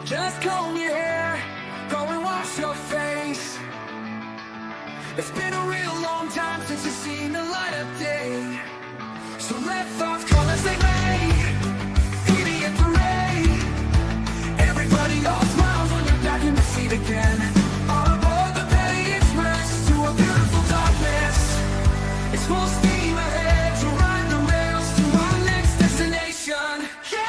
Just comb your hair, go and wash your face. It's been a real long time since you've seen the light of day. So let thoughts come as they may, beauty and parade. Everybody all smiles when you're back in the seat again. On aboard the Petty Express to a beautiful darkness. It's full steam ahead to ride the rails to our next destination. Yeah!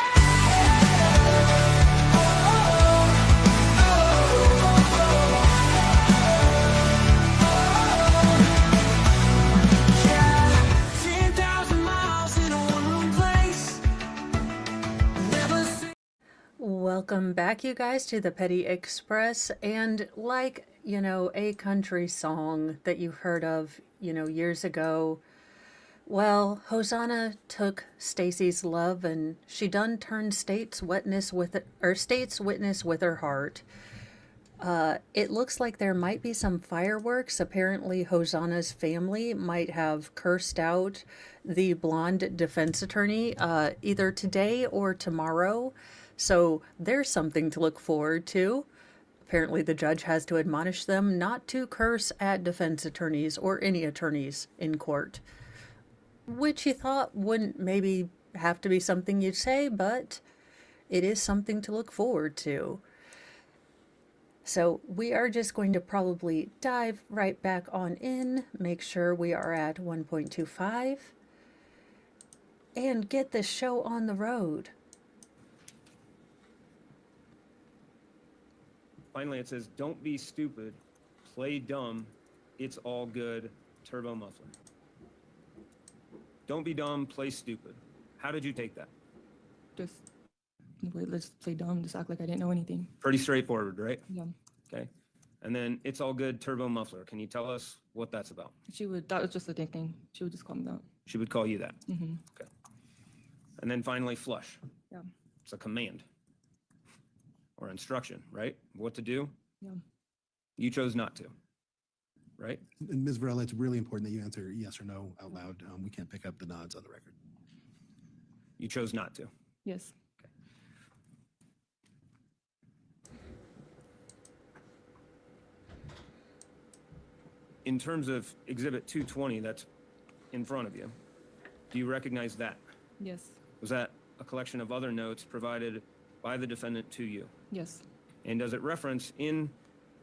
Welcome back, you guys, to the Petty Express. And like, a country song that you heard of, years ago, well, Hosanna took Stacy's love and she done turned state's witness with her heart. It looks like there might be some fireworks. Apparently, Hosanna's family might have cursed out the blonde defense attorney either today or tomorrow. So there's something to look forward to. Apparently, the judge has to admonish them not to curse at defense attorneys or any attorneys in court, which you thought wouldn't maybe have to be something you'd say, but it is something to look forward to. So we are just going to probably dive right back on in, make sure we are at 1.25, and get this show on the road. Finally, it says, don't be stupid, play dumb, it's all good, turbo muffler. Don't be dumb, play stupid. How did you take that? Just, let's play dumb, just act like I didn't know anything. Pretty straightforward, right? Yeah. Okay. And then it's all good, turbo muffler. Can you tell us what that's about? That was just a nickname. She would just call me that. She would call you that. Mm-hmm. Okay. And then finally, flush. Yeah. It's a command or instruction, right? What to do? Yeah. You chose not to, right? And Ms. Varela, it's really important that you answer yes or no out loud. We can't pick up the nods on the record. You chose not to. Yes. In terms of Exhibit 220 that's in front of you, do you recognize that? Yes. Was that a collection of other notes provided by the defendant to you? Yes. And does it reference in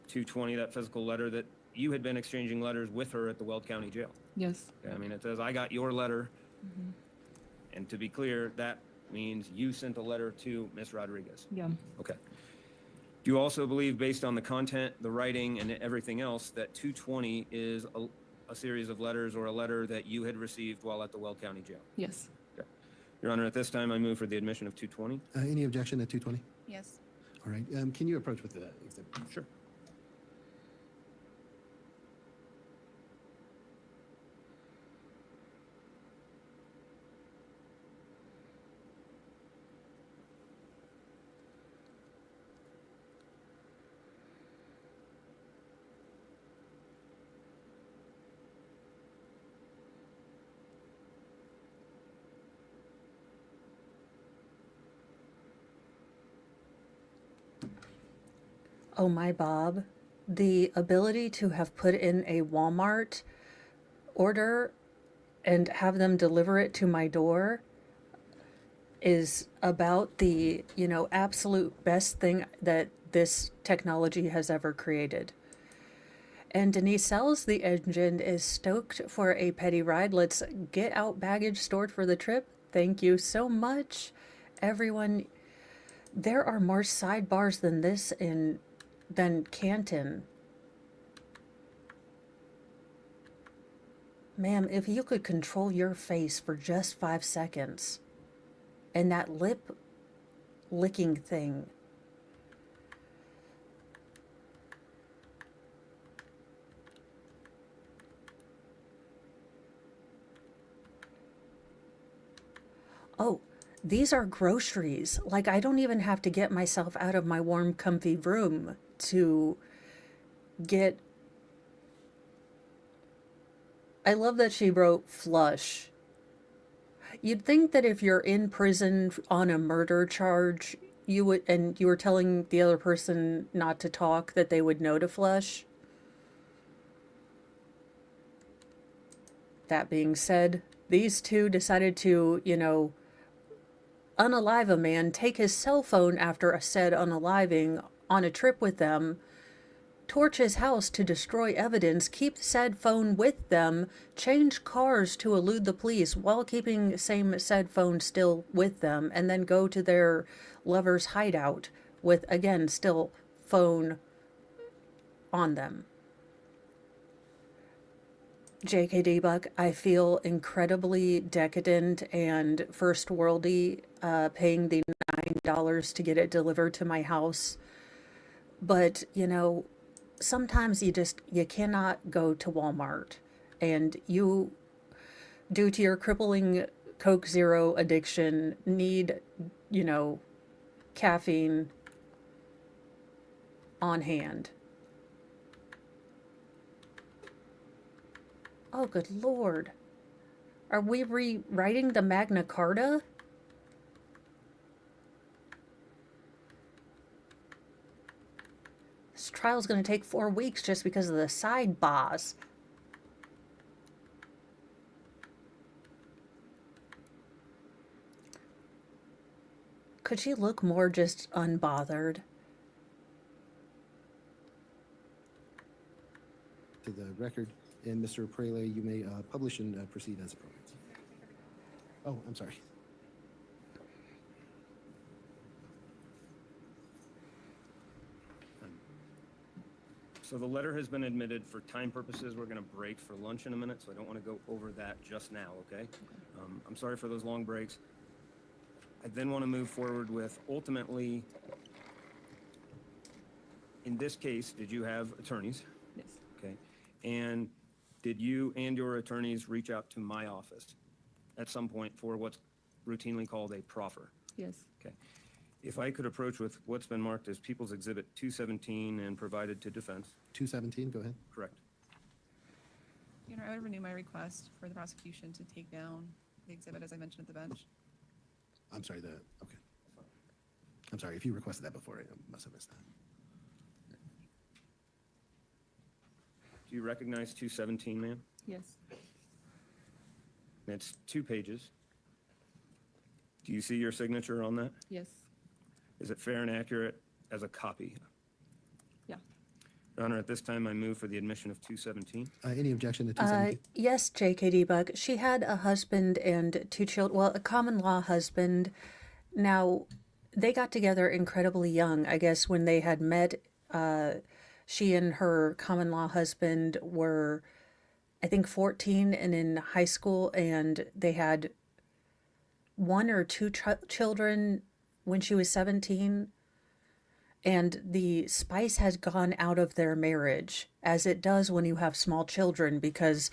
220, that physical letter, that you had been exchanging letters with her at the Weld County Jail? Yes. Okay, I mean, it says, I got your letter. Mm-hmm. And to be clear, that means you sent a letter to Ms. Rodrigues. Yeah. Okay. Do you also believe, based on the content, the writing, and everything else, that 220 is a series of letters or a letter that you had received while at the Weld County Jail? Yes. Okay. Your Honor, at this time, I move for the admission of 220. Any objection at 220? Yes. All right. Can you approach with the exhibit? Sure. Oh my Bob, the ability to have put in a Walmart order and have them deliver it to my door is about the, absolute best thing that this technology has ever created. And Denise Sells, the engine, is stoked for a petty ride. Let's get out baggage stored for the trip. Thank you so much, everyone. There are more sidebars than this than Canton. Ma'am, if you could control your face for just 5 seconds and that lip licking thing. Oh, these are groceries. Like, I don't even have to get myself out of my warm, comfy room to get... I love that she wrote flush. You'd think that if you're in prison on a murder charge, you would, and you were telling the other person not to talk, that they would know to flush. That being said, these two decided to, unalive a man, take his cell phone after a said unaliving on a trip with them, torch his house to destroy evidence, keep said phone with them, change cars to elude the police while keeping same said phone still with them, and then go to their lover's hideout with, again, still phone on them. JKD Buck, I feel incredibly decadent and first worldy, paying the $9 to get it delivered to my house. But, sometimes you cannot go to Walmart, and you, due to your crippling Coke Zero addiction, need, caffeine on hand. Oh, good Lord. Are we rewriting the Magna Carta? This trial's going to take 4 weeks just because of the sidebars. Could she look more just unbothered? To the record, and Mr. Prele, you may publish and proceed as appropriate. Oh, I'm sorry. So the letter has been admitted. For time purposes, we're going to break for lunch in a minute, so I don't want to go over that just now, okay? I'm sorry for those long breaks. I then want to move forward with, ultimately, in this case, did you have attorneys? Yes. Okay. And did you and your attorneys reach out to my office at some point for what's routinely called a proffer? Yes. Okay. If I could approach with what's been marked as People's Exhibit 217 and provided to defense. 217, go ahead. Correct. Your Honor, I would renew my request for the prosecution to take down the exhibit as I mentioned at the bench. I'm sorry, okay. I'm sorry, if you requested that before, I must have missed that. Do you recognize 217, ma'am? Yes. And it's 2 pages. Do you see your signature on that? Yes. Is it fair and accurate as a copy? Yeah. Your Honor, at this time, I move for the admission of 217. Any objection to 217? Yes, JKD Buck. She had a husband and 2 children, well, a common law husband. Now, they got together incredibly young. I guess when they had met, she and her common law husband were, I think, 14 and in high school, and they had 1 or 2 children when she was 17. And the spice has gone out of their marriage, as it does when you have small children, because,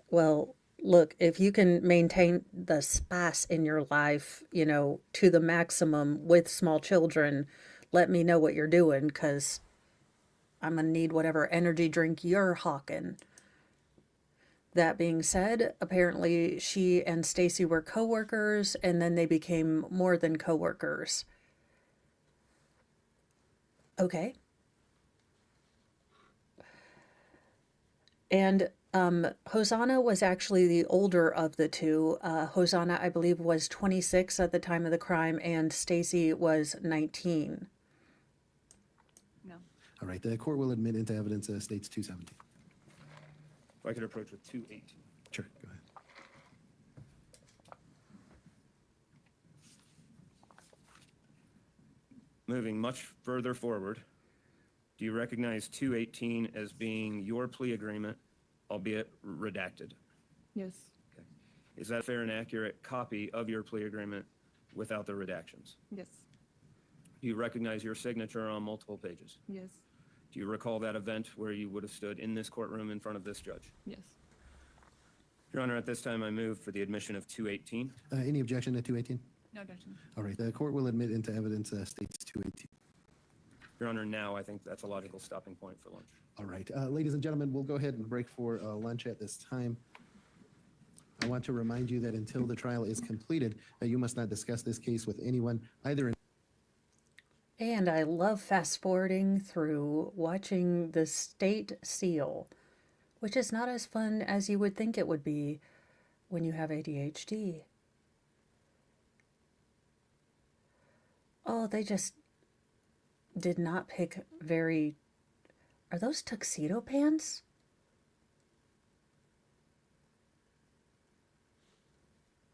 well, look, if you can maintain the spice in your life, to the maximum with small children, let me know what you're doing, because I'm going to need whatever energy drink you're hawking. That being said, apparently she and Stacy were co-workers, and then they became more than co-workers. Okay. And Hosanna was actually the older of the two. Hosanna, I believe, was 26 at the time of the crime, and Stacy was 19. No. All right, the court will admit into evidence states 217. If I could approach with 218. Sure, go ahead. Moving much further forward, do you recognize 218 as being your plea agreement, albeit redacted? Yes. Okay. Is that a fair and accurate copy of your plea agreement without the redactions? Yes. Do you recognize your signature on multiple pages? Yes. Do you recall that event where you would have stood in this courtroom in front of this judge? Yes. Your Honor, at this time, I move for the admission of 218. Any objection to 218? No objection. All right, the court will admit into evidence states 218. Your Honor, now I think that's a logical stopping point for lunch. All right, ladies and gentlemen, we'll go ahead and break for lunch at this time. I want to remind you that until the trial is completed, you must not discuss this case with anyone, either in And I love fast forwarding through watching the state seal, which is not as fun as you would think it would be when you have ADHD. Oh, they just did not pick very... Are those tuxedo pants?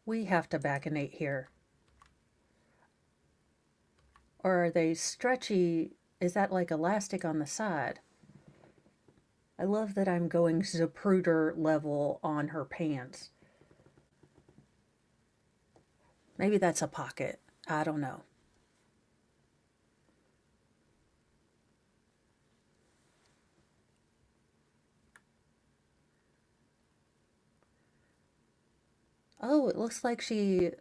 We have to baconate here. Or are they stretchy? Is that like elastic on the side? I love that I'm going Zapruder level on her pants. Maybe that's a pocket. I don't know. Oh, it looks like she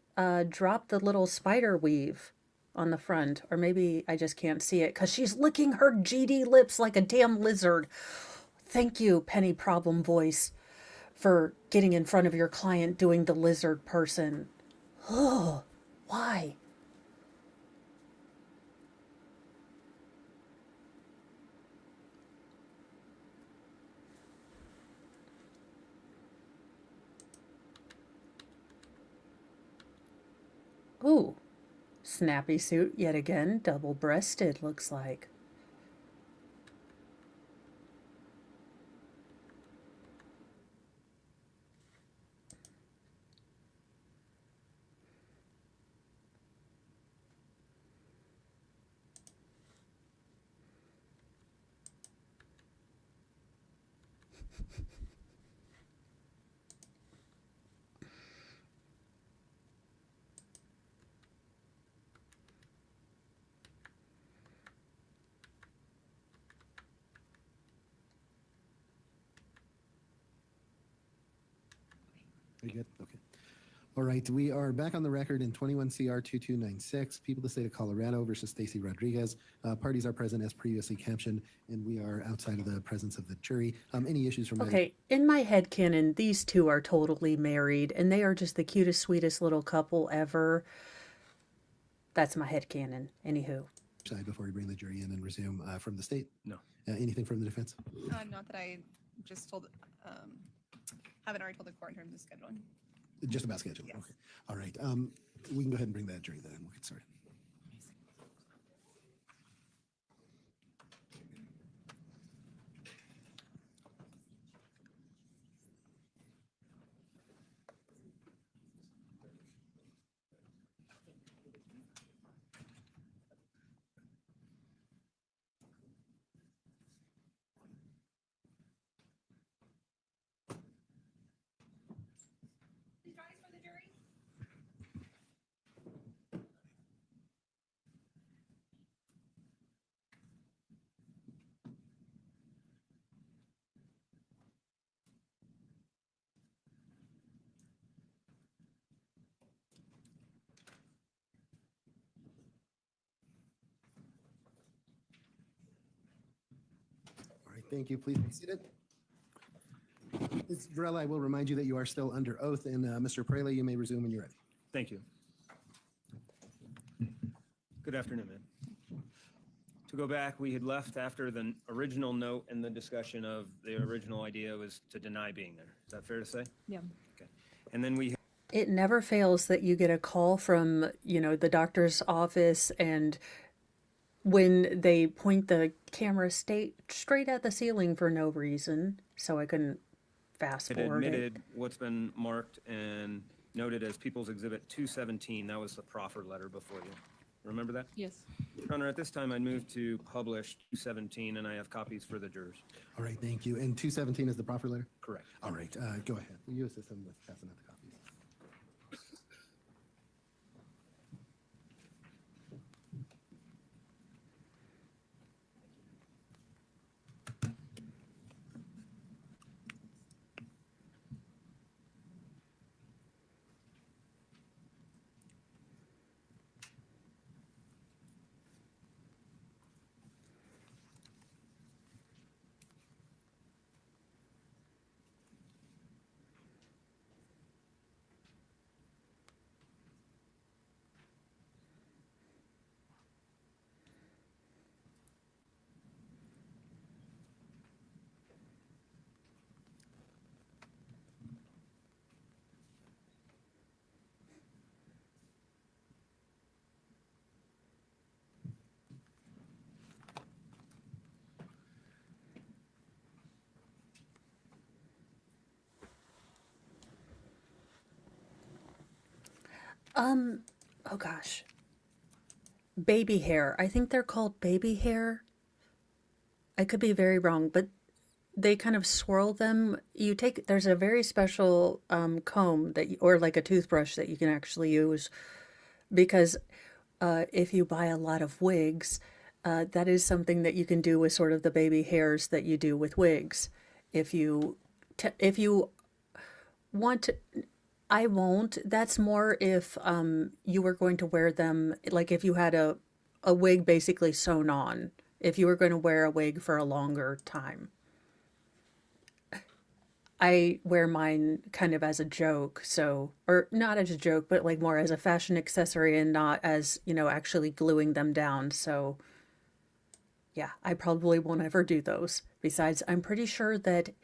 dropped the little spider weave on the front. Or maybe I just can't see it because she's licking her GD lips like a damn lizard. Thank you, Penny Problem Voice, for getting in front of your client doing the lizard person. Oh, why? Ooh, snappy suit yet again, double-breasted looks like. Are you good? Okay. All right, we are back on the record in 21 CR 2296, People of the State of Colorado versus Stacy Rodrigues. Parties are present as previously captioned, and we are outside of the presence of the jury. Any issues from Okay, in my head canon, these two are totally married, and they are just the cutest, sweetest little couple ever. That's my head canon. Anywho. side before we bring the jury in and resume from the state? No. Anything from the defense? Not that I just told, haven't already told the court in terms of scheduling. Just about scheduling. Yes. Okay. All right. We can go ahead and bring that jury then. We'll get started. All right, thank you. Please be seated. Ms. Varela, I will remind you that you are still under oath, and Mr. Praley, you may resume when you're ready. Thank you. Good afternoon, man. To go back, we had left after the original note and the discussion of the original idea was to deny being there. Is that fair to say? Yeah. Okay. And then we It never fails that you get a call from, the doctor's office, and when they point the camera straight at the ceiling for no reason, so I couldn't fast had forward it. admitted what's been marked and noted as People's Exhibit 217. That was the proffer letter before you. Remember that? Yes. Your Honor, at this time, I'd move to publish 217, and I have copies for the jurors. All right, thank you. And 217 is the proffer letter? Correct. All right, go ahead. Will you assist him with passing out the copies? Oh gosh. Baby hair. I think they're called baby hair. I could be very wrong, but they kind of swirl them. There's a very special comb or like a toothbrush that you can actually use because if you buy a lot of wigs, that is something that you can do with sort of the baby hairs that you do with wigs. If you want to, I won't. That's more if you were going to wear them, like if you had a wig basically sewn on, if you were going to wear a wig for a longer time. I wear mine kind of as a joke, or not as a joke, but like more as a fashion accessory and not as, actually gluing them down. So, yeah, I probably won't ever do those. Besides, I'm pretty sure that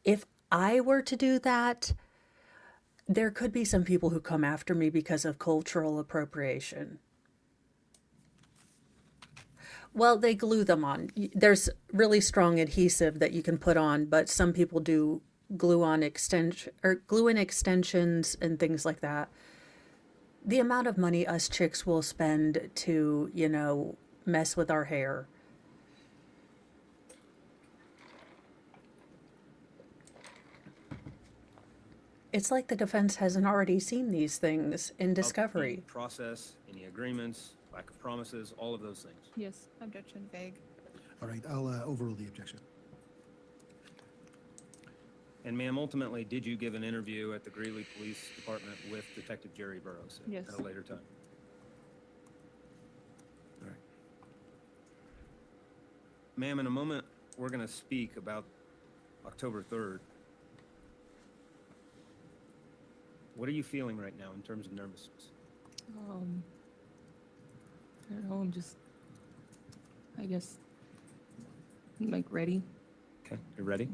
if I were to do that, there could be some people who come after me because of cultural appropriation. Well, they glue them on. There's really strong adhesive that you can put on, but some people do glue in extensions and things like that. The amount of money us chicks will spend to, mess with our hair. It's like the defense hasn't already seen these things in discovery. Process, any agreements, lack of promises, all of those things. Yes. Objection, vague. All right, I'll overrule the objection. And ma'am, ultimately, did you give an interview at the Greeley Police Department with Detective Jerry Burroughs Yes. at a later time? All right. Ma'am, in a moment, we're going to speak about October 3rd. What are you feeling right now in terms of nervousness? I don't know. I'm just, I guess, like ready. Okay, you ready?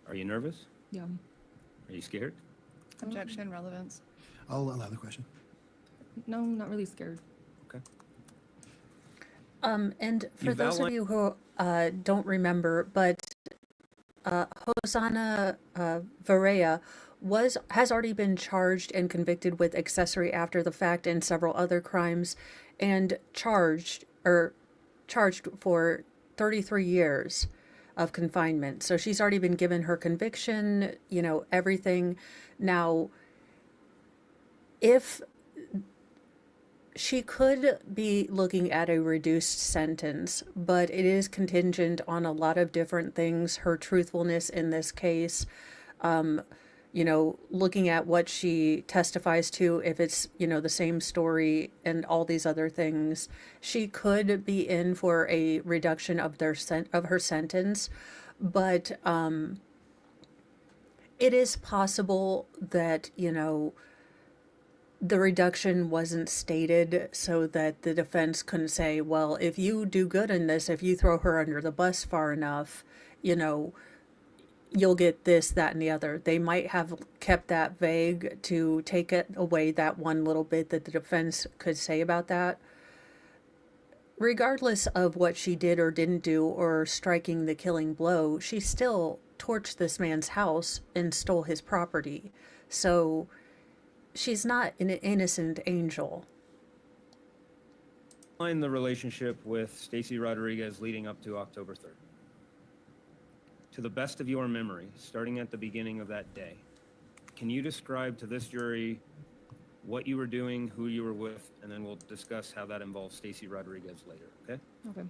Are you nervous? Yeah. Are you scared? Objection, relevance. I'll allow the question. No, not really scared. Okay. And for You've those of outlined- you who don't remember, but Hosanna Varea has already been charged and convicted with accessory after the fact and several other crimes, and charged for 33 years of confinement. So she's already been given her conviction, everything. Now, if she could be looking at a reduced sentence, but it is contingent on a lot of different things. Her truthfulness in this case, looking at what she testifies to, if it's, the same story and all these other things, she could be in for a reduction of her sentence. But it is possible that, the reduction wasn't stated so that the defense couldn't say, well, if you do good in this, if you throw her under the bus far enough, you'll get this, that, and the other. They might have kept that vague to take it away that one little bit that the defense could say about that. Regardless of what she did or didn't do or striking the killing blow, she still torched this man's house and stole his property. So she's not an innocent angel. Find the relationship with Stacy Rodrigues leading up to October 3rd. To the best of your memory, starting at the beginning of that day, can you describe to this jury what you were doing, who you were with, and then we'll discuss how that involves Stacy Rodrigues later, okay? Okay.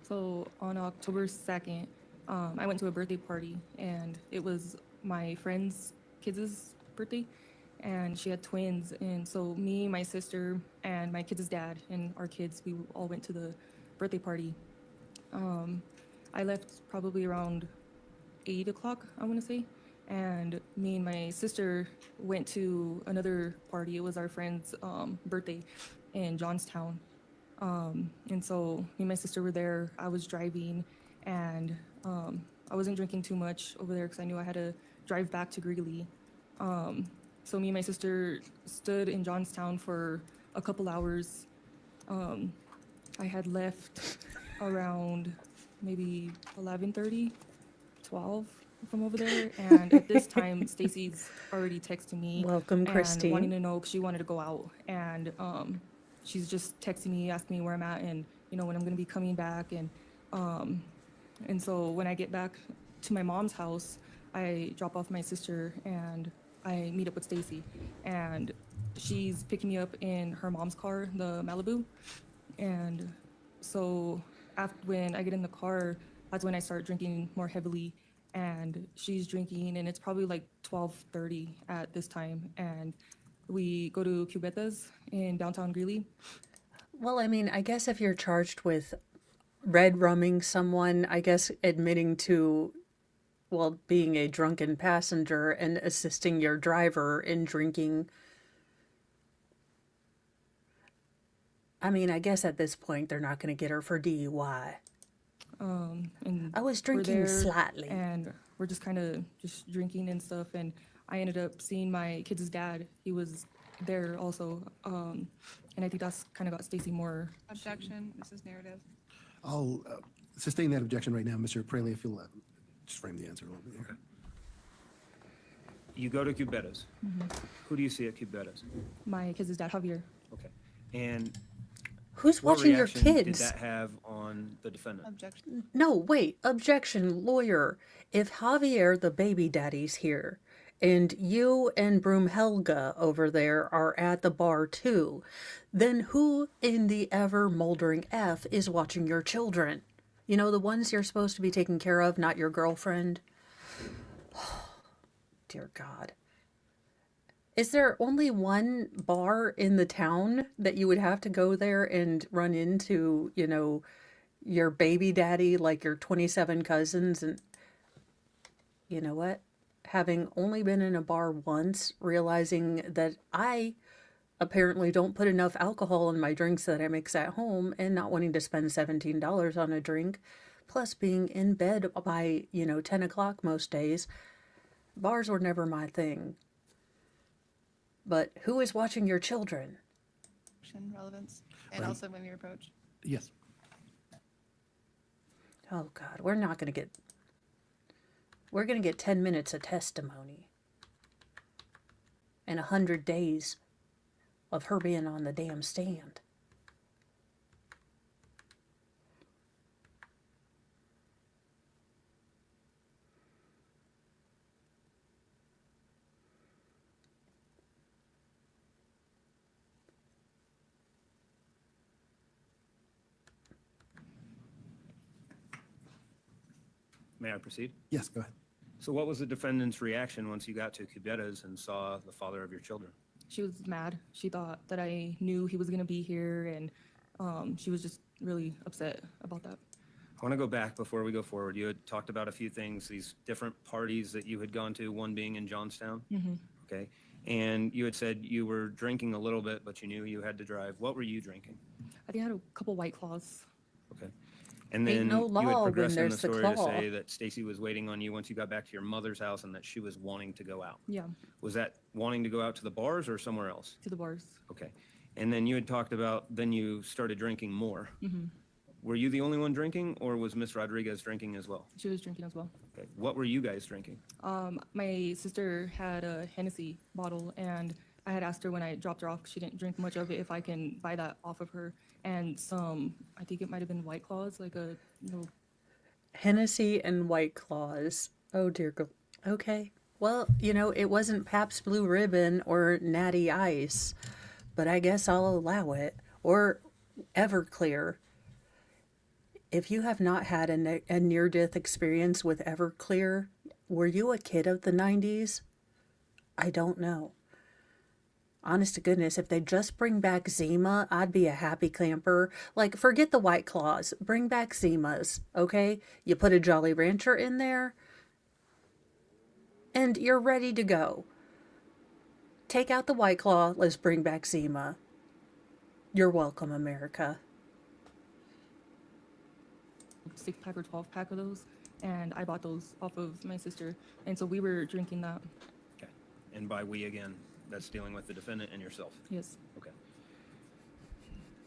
So on October 2nd, I went to a birthday party, and it was my friend's kids' birthday, and she had twins. And so me, my sister, and my kids' dad, and our kids, we all went to the birthday party. I left probably around 8 o'clock, I want to say. And me and my sister went to another party. It was our friend's birthday in Johnstown. And so me and my sister were there. I was driving, and I wasn't drinking too much over there because I knew I had to drive back to Greeley. So me and my sister stood in Johnstown for a couple hours. I had left around maybe 11:30, 12, from over there. And at this time, Stacy's already texting me. Welcome, and Christine. wanting to know, 'cause she wanted to go out. And she's just texting me, asking me where I'm at and, when I'm going to be coming back. And so when I get back to my mom's house, I drop off my sister and I meet up with Stacy. And she's picking me up in her mom's car, the Malibu. And so when I get in the car, that's when I start drinking more heavily. And she's drinking, and it's probably like 12:30 at this time. And we go to Cubetas in downtown Greeley. Well, I mean, I guess if you're charged with red rumming someone, I guess admitting to, well, being a drunken passenger and assisting your driver in drinking. I mean, I guess at this point they're not going to get her for DUI. And I was we're drinking there, slightly. and we're just kind of just drinking and stuff. And I ended up seeing my kids' dad. He was there also. And I think that's kind of got Stacy more. Objection, this is narrative. I'll sustain that objection right now, Mr. Praley, if you'll just frame the answer a little bit here. You go to Cubetas. Who do you see at Cubetas? My kids' dad, Javier. Okay. And Who's what watching your reaction did kids? that have on the defendant? Objection. No, wait. Objection, lawyer. If Javier, the baby daddy's here, and you and Broom Helga over there are at the bar too, then who in the ever moldering F is watching your children? You know, the ones you're supposed to be taking care of, not your girlfriend? Dear God. Is there only one bar in the town that you would have to go there and run into, your baby daddy, like your 27 cousins? And you know what? Having only been in a bar once, realizing that I apparently don't put enough alcohol in my drinks that I mix at home, and not wanting to spend $17 on a drink, plus being in bed by, 10 o'clock most days, bars were never my thing. But who is watching your children? Relevance. And Right. also when we approach. Yes. Oh God, we're going to get 10 minutes of testimony. And 100 days of her being on the damn stand. May I proceed? Yes, go ahead. So what was the defendant's reaction once you got to Cubetas and saw the father of your children? She was mad. She thought that I knew he was going to be here, and she was just really upset about that. I want to go back before we go forward. You had talked about a few things, these different parties that you had gone to, one being in Johnstown. Okay. And you had said you were drinking a little bit, but you knew you had to drive. What were you drinking? I think I had a couple White Claws. Okay. And Ain't then no you law had when progressed in the there's the story to claw. say that Stacy was waiting on you once you got back to your mother's house and that she was wanting to go out. Yeah, Was that wanting to go out to the bars or somewhere else? to the bars. Okay. And then you had talked about, then you started drinking more. Were you the only one drinking, or was Miss Rodriguez drinking as well? She was drinking as well. Okay. What were you guys drinking? My sister had a Hennessy bottle, and I had asked her when I dropped her off, 'cause she didn't drink much of it, if I can buy that off of her. And some, I think it might have been White Claws, like a little. Hennessy and White Claws. Oh dear God. Okay. Well, it wasn't Pabst Blue Ribbon or Natty Ice, but I guess I'll allow it. Or Everclear. If you have not had a near-death experience with Everclear, were you a kid of the 90s? I don't know. Honest to goodness, if they just bring back Zima, I'd be a happy camper. Like, forget the White Claws. Bring back Zimas, okay? You put a Jolly Rancher in there, and you're ready to go. Take out the White Claw, let's bring back Zima. You're welcome, America. 6-pack or 12-pack of those, and I bought those off of my sister, and so we were drinking that. Okay. And by we again, that's dealing with the defendant and yourself. Yes. Okay.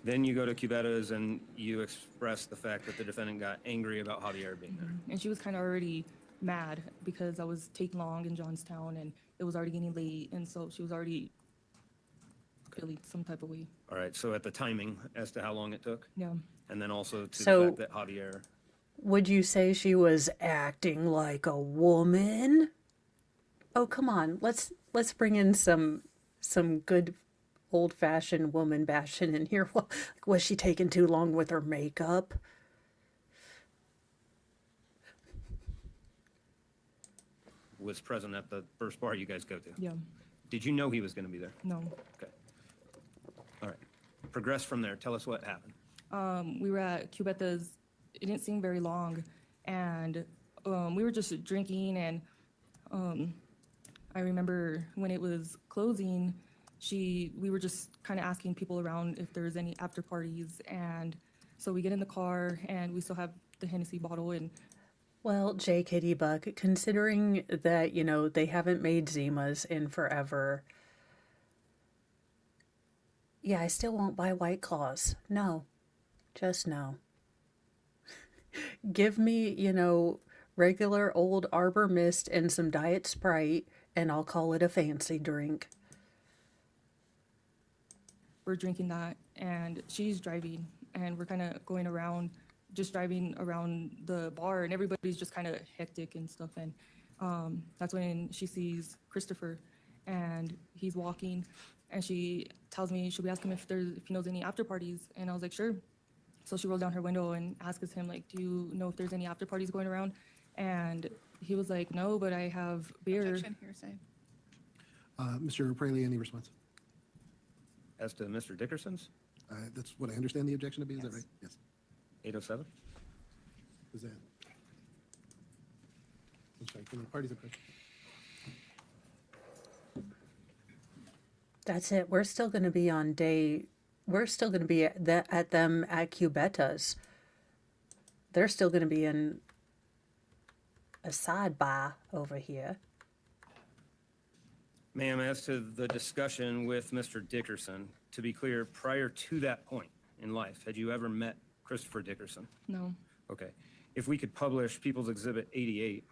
Then you go to Cubetas and you express the fact that the defendant got angry about Javier being there. And she was kind of already mad because I was taking long in Johnstown and it was already getting late, and so she was already feeling some type of way. All right, so at the timing as to how long it took, Yeah. and then also to So- the fact that Javier, Would you say she was acting like a woman? Oh, come on. Let's bring in some good old-fashioned woman bashing in here. Was she taking too long with her makeup? was present at the first bar you guys go to. Yeah. Did you know he was going to be there? No. Okay. All right. Progress from there. Tell us what happened. We were at Cubetta's. It didn't seem very long, and we were just drinking. And I remember when it was closing, we were just kind of asking people around if there's any after parties. And so we get in the car, and we still have the Hennessy bottle. And Well, JKD Buck, considering that, they haven't made Zimas in forever. Yeah, I still won't buy White Claws. No. Just no. Give me, regular old Arbor Mist and some Diet Sprite, and I'll call it a fancy drink. we're drinking that, and she's driving, and we're kind of going around, just driving around the bar, and everybody's just kind of hectic and stuff. And that's when she sees Christopher, and he's walking, and she tells me, should we ask him if he knows any after parties? And I was like, sure. So she rolled down her window and asks him, like, do you know if there's any after parties going around? And he was like, no, but I have beer. Objection, hearsay. Mr. Praley, any response? As to Mr. Dickerson's, That's what I understand the objection to be, is that Yes. right? Yes. 807? Is that? I'm sorry, can the parties approach? That's it. We're still going to be we're still going to be at them at Cubetta's. They're still going to be in a side bar over here. Ma'am, as to the discussion with Mr. Dickerson, to be clear, prior to that point in life, had you ever met Christopher Dickerson? No. Okay. If we could publish People's Exhibit 88.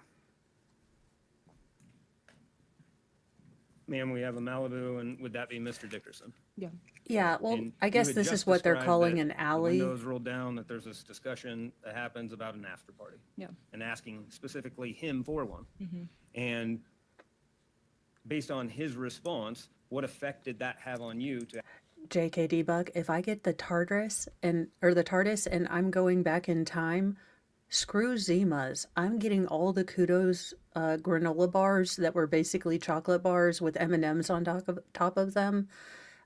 Ma'am, we have a Malibu, and would that be Mr. Dickerson? Yeah. Yeah, well, And I you guess had this just is what they're described calling that an alley. The windows rolled down, that there's this discussion that happens about an after party. Yeah. And asking specifically him for one. Mm-hmm. And based on his response, what effect did that have on you to JKD Buck, if I get the TARDIS and I'm going back in time, screw Zimas. I'm getting all the kudos granola bars that were basically chocolate bars with M&Ms on top of them.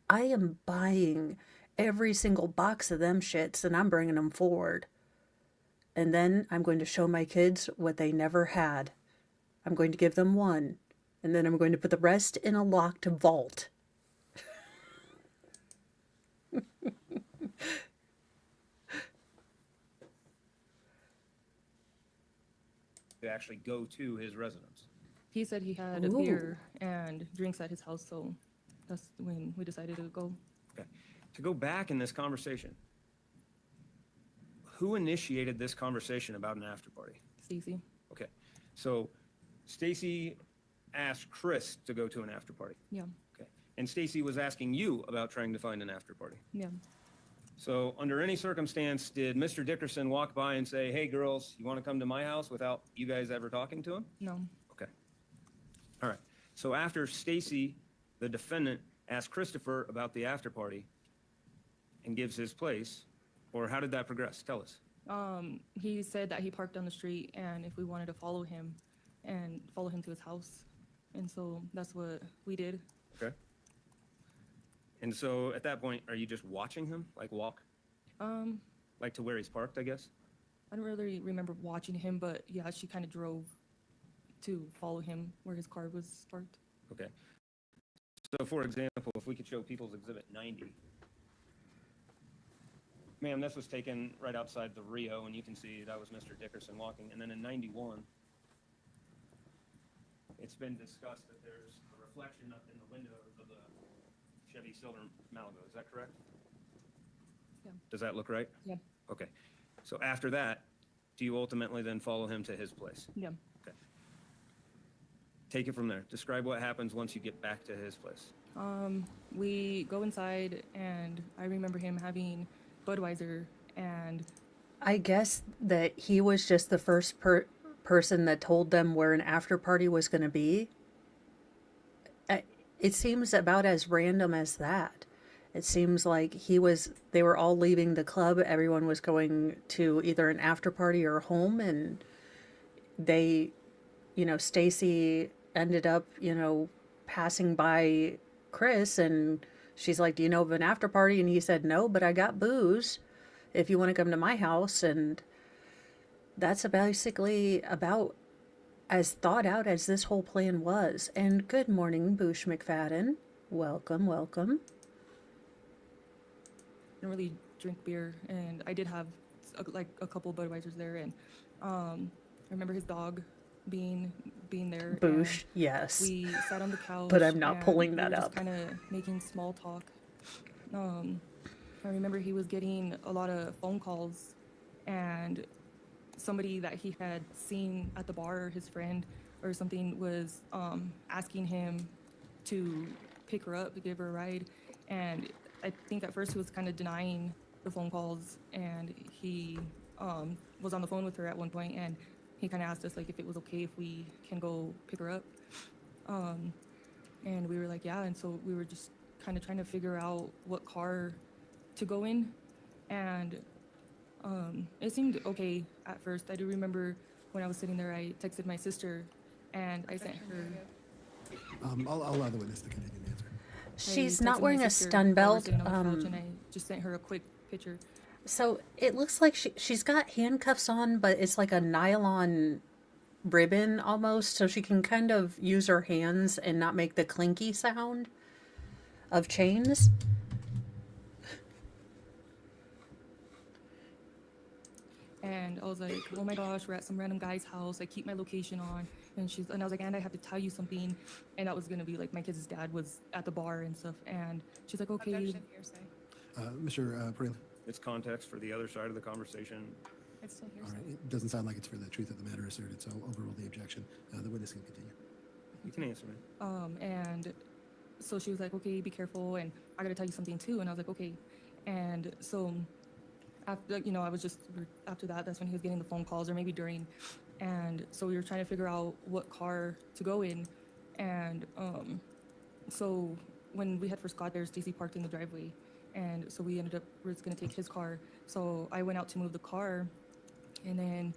I am buying every single box of them shits and I'm bringing them forward. And then I'm going to show my kids what they never had. I'm going to give them one. And then I'm going to put the rest in a locked vault. actually go to his residence? He said he had a Ooh. beer and drinks at his house, so that's when we decided to go. Okay. To go back in this conversation, who initiated this conversation about an after party? Stacy. Okay. So Stacy asked Chris to go to an after party. Yeah. Okay. And Stacy was asking you about trying to find an after party. Yeah. So under any circumstance, did Mr. Dickerson walk by and say, hey, girls, you want to come to my house without you guys ever talking to him? No. Okay. All right. So after Stacy, the defendant, asked Christopher about the after party and gives his place, or how did that progress? Tell us. He said that he parked down the street and if we wanted to follow him to his house. And so that's what we did. Okay. And so at that point, are you just watching him, like walk, like to where he's parked, I guess? I don't really remember watching him, but yeah, she kind of drove to follow him where his car was parked. Okay. So for example, if we could show People's Exhibit 90. Ma'am, this was taken right outside the Rio, and you can see that was Mr. Dickerson walking. And then in 91, it's been discussed that there's a reflection up in the windows of the Chevy Silver Malibu. Is that correct? Yeah. Does that look right? Yeah. Okay. So after that, do you ultimately then follow him to his place? Yeah. Okay. Take it from there. Describe what happens once you get back to his place. We go inside, and I remember him having Budweiser, and I guess that he was just the first person that told them where an after party was going to be. It seems about as random as that. It seems like they were all leaving the club. Everyone was going to either an after party or home, and they, Stacy ended up, passing by Chris, and she's like, "Do you know of an after party?" And he said, "No, but I got booze if you want to come to my house." And that's basically about as thought out as this whole plan was. And good morning, Boosh McFadden. Welcome, welcome. didn't really drink beer, and I did have a couple Budweisers there, and I remember his dog being there. Boosh, and yes. We sat on the couch. But I'm not and pulling that we were up. just kind of making small talk. I remember he was getting a lot of phone calls, and somebody that he had seen at the bar, his friend or something, was asking him to pick her up, to give her a ride. And I think at first he was kind of denying the phone calls, and he was on the phone with her at one point, and he kind of asked us like if it was okay if we can go pick her up. And we were like, yeah. And so we were just kind of trying to figure out what car to go in. And it seemed okay at first. I do remember when I was sitting there, I texted my sister, and I sent her. I'll allow the witness to continue the answer. She's I not texted wearing my a sister stun while we were belt. sitting on the couch, and I just sent her a quick picture. So it looks like she's got handcuffs on, but it's like a nylon ribbon almost, so she can kind of use her hands and not make the clinky sound of chains. And I was like, oh my gosh, we're at some random guy's house. I keep my location on. And I was like, and I have to tell you something. And that was going to be like, my kid's dad was at the bar and stuff. And she's like, okay. Objection, hearsay. Mr. Parelli. It's context for the other side of the conversation. It's still All hearsay. right. It doesn't sound like it's for the truth of the matter asserted, so I'll overrule the objection. The witness can continue. You can answer me. And so she was like, okay, be careful. And I got to tell you something too. And I was like, okay. And so after, I was just, after that, that's when he was getting the phone calls, or maybe during. And so we were trying to figure out what car to go in. And so when we had first got there, Stacy parked in the driveway. And so we ended up, we're just going to take his car. So I went out to move the car, and then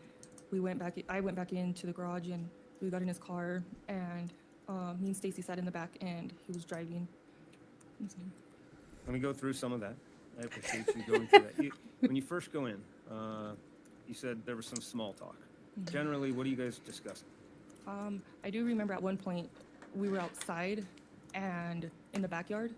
I went back into the garage, and we got in his car, and me and Stacy sat in the back, and he was driving. Let me go through some of that. I appreciate you going through that. When you first go in, you said there was some small talk. Generally, what are you guys discussing? I do remember at one point we were outside and in the backyard,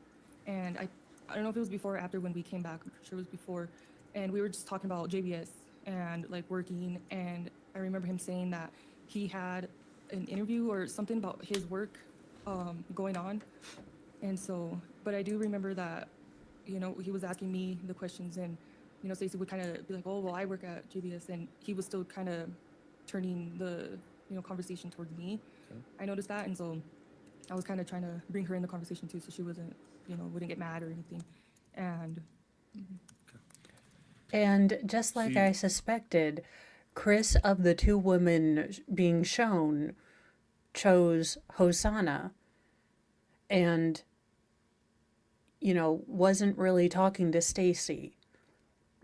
and I don't know if it was before or after when we came back. I'm pretty sure it was before, and we were just talking about JBS and like working. And I remember him saying that he had an interview or something about his work going on, and so. But I do remember that, he was asking me the questions, and Stacey would kind of be like, "Oh, well, I work at JBS," and he was still kind of turning the conversation towards me. Okay. I noticed that, and so I was kind of trying to bring her in the conversation too, so she wouldn't get mad or anything. And just like I suspected, Chris, of the two women being shown, chose Hosanna, and wasn't really talking to Stacy.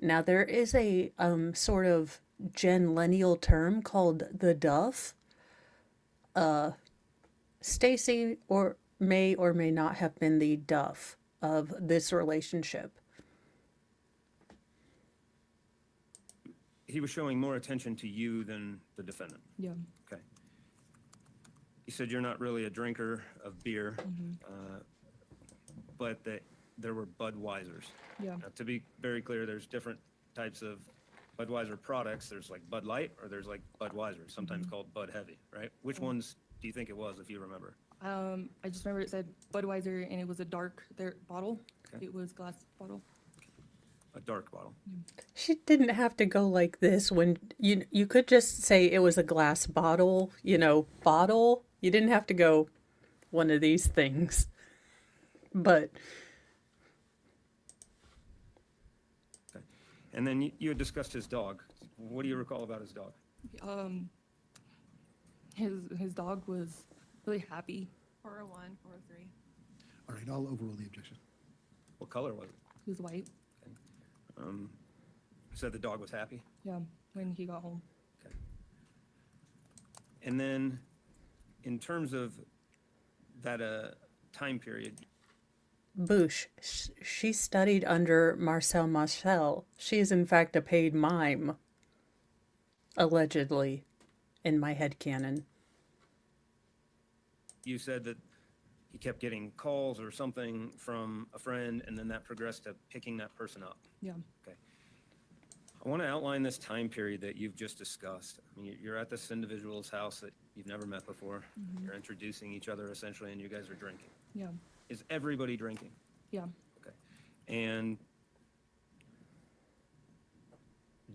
Now there is a sort of genlennial term called the duff. Stacy may or may not have been the duff of this relationship. He was showing more attention to you than the defendant. Yeah. Okay. You said you're not really a drinker of beer, but that there were Budweisers. Yeah. Now, to be very clear, there's different types of Budweiser products. There's like Bud Light, or there's like Budweiser, sometimes called Bud Heavy, right? Which ones do you think it was, if you remember? I just remember it said Budweiser, and it was a dark bottle. Okay. It was glass bottle. A dark bottle. She didn't have to go like this when you could just say it was a glass bottle, bottle. You didn't have to go one of these things. But Okay. And then you had discussed his dog. What do you recall about his dog? His dog was really happy. 401, 403. All right, I'll overrule the objection. What color was it? He was white. You said the dog was happy. Yeah, when he got home. Okay. And then, in terms of that time period, Boosh, she studied under Marcel Marcel. She is in fact a paid mime. Allegedly, in my headcanon. you said that he kept getting calls or something from a friend, and then that progressed to picking that person up. Yeah. Okay. I want to outline this time period that you've just discussed. I mean, you're at this individual's house that you've never met before. You're introducing each other essentially, and you guys are drinking. Yeah. Is everybody drinking? Yeah. Okay. And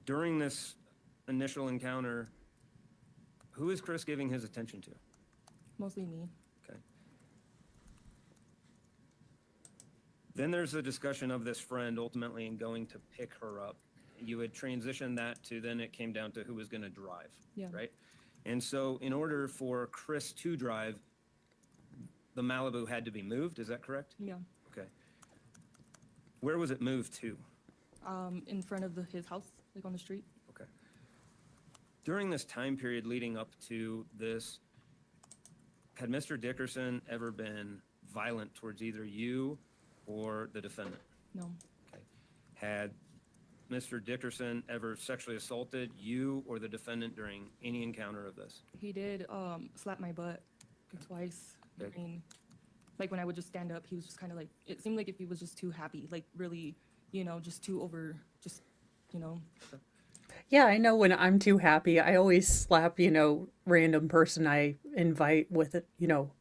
during this initial encounter, who is Chris giving his attention to? Mostly me. Okay. Then there's a discussion of this friend ultimately in going to pick her up. You had transitioned that to then it came down to who was going to drive, Yeah. right? And so in order for Chris to drive, the Malibu had to be moved, is that correct? Yeah. Okay. Where was it moved to? In front of his house, like on the street. Okay. During this time period leading up to this, had Mr. Dickerson ever been violent towards either you or the defendant? No. Okay. Had Mr. Dickerson ever sexually assaulted you or the defendant during any encounter of this? He did slap my butt twice. Okay. I mean, like when I would just stand up, he was just kind of like, it seemed like if he was just too happy, like really, just too over, just, Yeah, I know when I'm too happy, I always slap, random person I invite with it,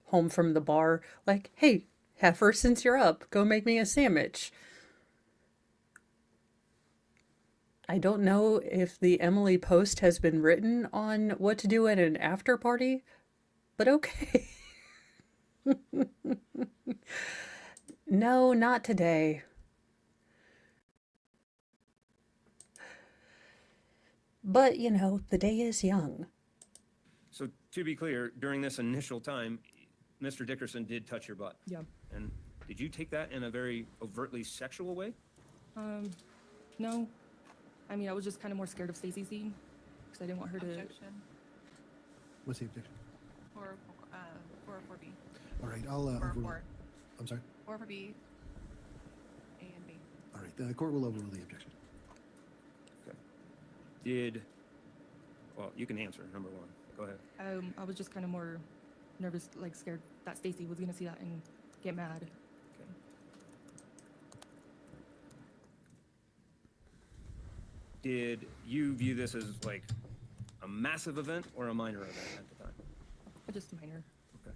home from the bar. Like, hey, heifer, since you're up, go make me a sandwich. I don't know if the Emily post has been written on what to do at an after party, but okay. No, not today. But, the day is young. So to be clear, during this initial time, Mr. Dickerson did touch your butt. yeah. And did you take that in a very overtly sexual way? No. I mean, I was just kind of more scared of Stacy seeing because I didn't want her to. Objection. What's the objection? 404B. All right, I'll Or overrule. 4. I'm sorry. 404B, A and B. All right, the court will overrule the objection. Okay. Well, you can answer, number one. Go ahead. I was just kind of more nervous, like scared that Stacy was gonna see that and get mad. Okay. Did you view this as like a massive event or a minor event at the time? Just minor. Okay.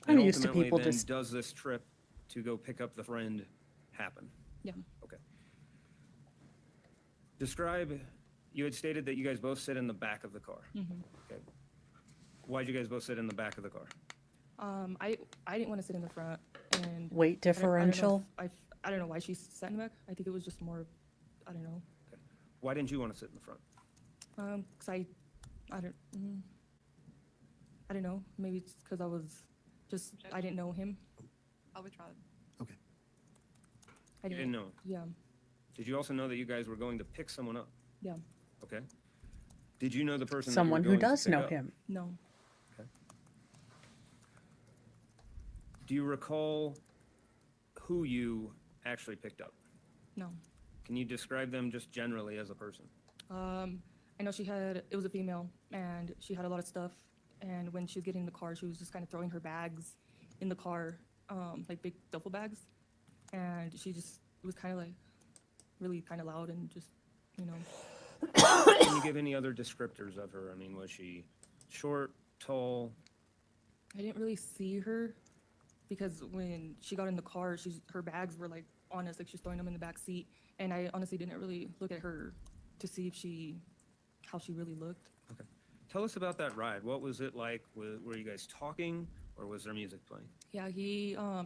I'm And used to ultimately people then, just- does this trip to go pick up the friend happen? Yeah. Okay. Describe, you had stated that you guys both sit in the back of the car. Okay. Why'd you guys both sit in the back of the car? I didn't want to sit in the front, and Weight differential. I don't know why she sat in the back. I think it was just more, I don't know. Why didn't you want to sit in the front? Cause I don't know. Maybe it's because I didn't know him. I'll withdraw. Okay. I You didn't know. Yeah. Did you also know that you guys were going to pick someone up? Yeah. Okay. Did you know the person? Someone that you who were going does to pick know up? him. No. Do you recall who you actually picked up? No. Can you describe them just generally as a person? I know it was a female, and she had a lot of stuff. And when she was getting in the car, she was just kind of throwing her bags in the car, like big duffel bags. And she just was kind of like really kind of loud and just, Can you give any other descriptors of her? I mean, was she short, tall? I didn't really see her because when she got in the car, her bags were like on us, like she's throwing them in the back seat. and I honestly didn't really look at her to see how she really looked. Okay. Tell us about that ride. What was it like? Were you guys talking, or was there music playing? Yeah,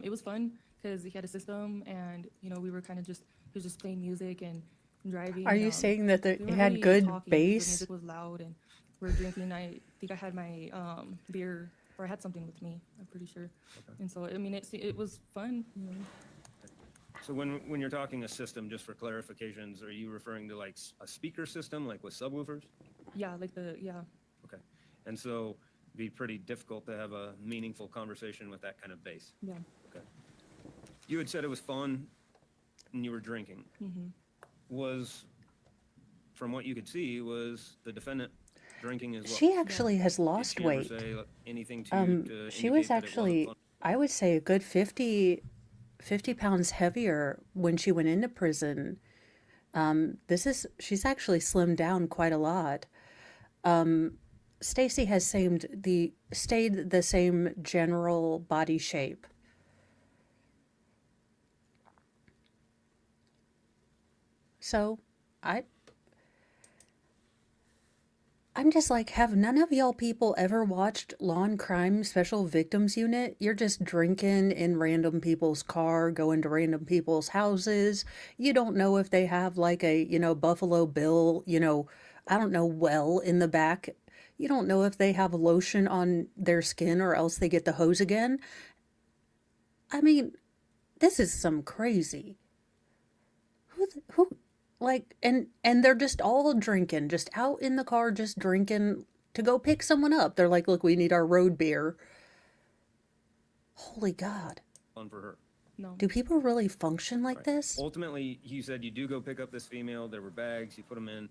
it was fun because he had a system, and we were kind of he was just playing music and driving. Are you saying that we it weren't had really good talking because the bass? music was loud, and we were drinking. I think I had my beer, or I had something with me. I'm pretty sure. Okay. And so I mean, it was fun. So when you're talking a system, just for clarifications, are you referring to like a speaker system, like with subwoofers? Yeah, like yeah. Okay. And so it'd be pretty difficult to have a meaningful conversation with that kind of bass. Yeah. Okay. You had said it was fun and you were drinking. Mm-hmm. Was, from what you could see, was the defendant drinking as well? She actually has lost Did she ever weight. say anything to you to She indicate was that it wasn't actually, fun? I would say, a good 50 pounds heavier when she went into prison. She's actually slimmed down quite a lot. Stacy has stayed the same general body shape. So, I'm just like, have none of y'all people ever watched Law and Crime Special Victims Unit? You're just drinking in random people's car, going to random people's houses. You don't know if they have like a, Buffalo Bill, I don't know, well in the back. You don't know if they have lotion on their skin or else they get the hose again. I mean, this is some crazy. Who like, and they're just all drinking, just out in the car, just drinking to go pick someone up. They're like, look, we need our road beer. Holy God. Fun for her. No. Do people really function like Right. this? Ultimately, you said you do go pick up this female. There were bags. You put them in.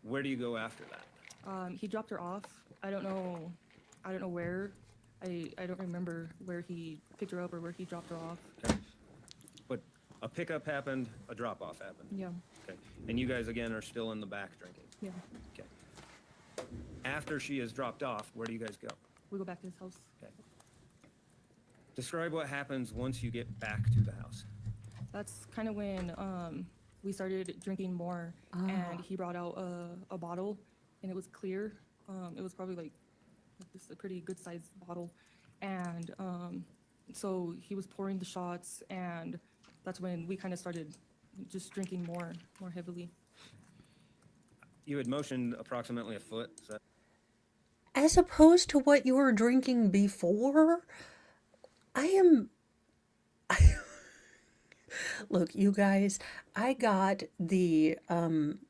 Where do you go after that? He dropped her off. I don't know where. I don't remember where he picked her up or where he dropped her off. Okay. But a pickup happened, a drop-off happened. Yeah. Okay. And you guys, again, are still in the back drinking. Yeah. Okay. After she is dropped off, where do you guys go? We go back to his house. Okay. Describe what happens once you get back to the house. That's kind of when we started drinking more, and he brought out a bottle, and it was clear. It was probably like this a pretty good sized bottle, and so he was pouring the shots, and that's when we kind of started just drinking more heavily. You had motioned approximately a foot. Is that As opposed to what you were drinking before? Look, you guys, I got the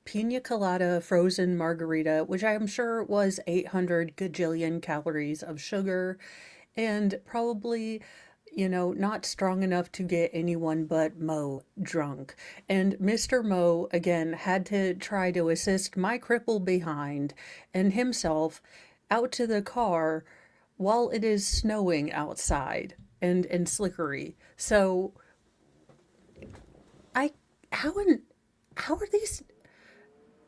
pina colada frozen margarita, which I'm sure was 800 gajillion calories of sugar and probably, not strong enough to get anyone but Mo drunk. And Mr. Mo, again, had to try to assist my cripple behind and himself out to the car while it is snowing outside and slickery. So how are these?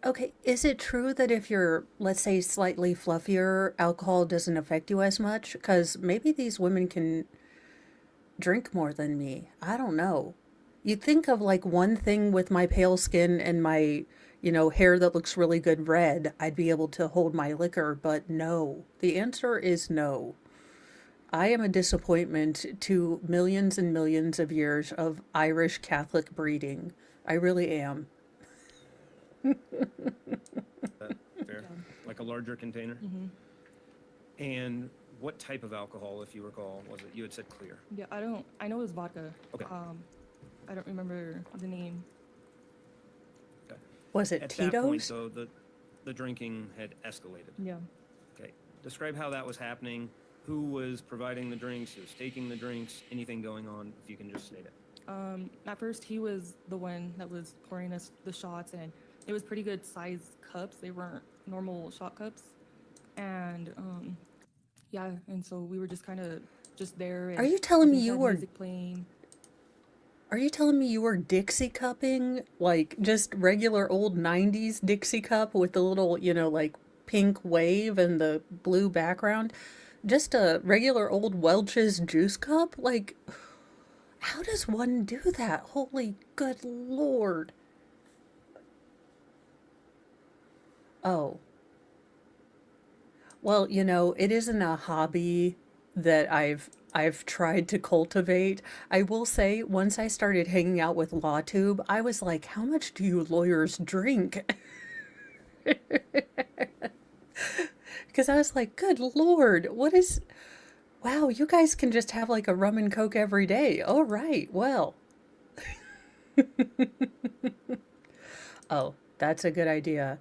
Okay, is it true that if you're, let's say, slightly fluffier, alcohol doesn't affect you as much? Because maybe these women can drink more than me. I don't know. You'd think of like one thing with my pale skin and my, hair that looks really good red, I'd be able to hold my liquor, but no. The answer is no. I am a disappointment to millions and millions of years of Irish Catholic breeding. I really am. fair? Like a larger container? Mm-hmm. And what type of alcohol, if you recall, was it? You had said clear. Yeah, I know it was vodka. Okay. I don't remember the name. Okay. Was it At that point, Tito's? though, the drinking had escalated. Yeah. Okay. Describe how that was happening. Who was providing the drinks? Who was taking the drinks? Anything going on? If you can just state it. At first, he was the one that was pouring us the shots, and it was pretty good sized cups. They weren't normal shot cups, and yeah, and so we were just kind of just there. And Are you telling me he you had were? music playing? Are you telling me you were Dixie cupping, like just regular old 90s Dixie cup with the little, like pink wave and the blue background? Just a regular old Welch's juice cup? Like, how does one do that? Holy good Lord. Oh, well, it isn't a hobby that I've tried to cultivate. I will say, once I started hanging out with LawTube, I was like, how much do you lawyers drink? Because I was like, good Lord, wow, you guys can just have like a rum and coke every day. All right, well, oh, that's a good idea.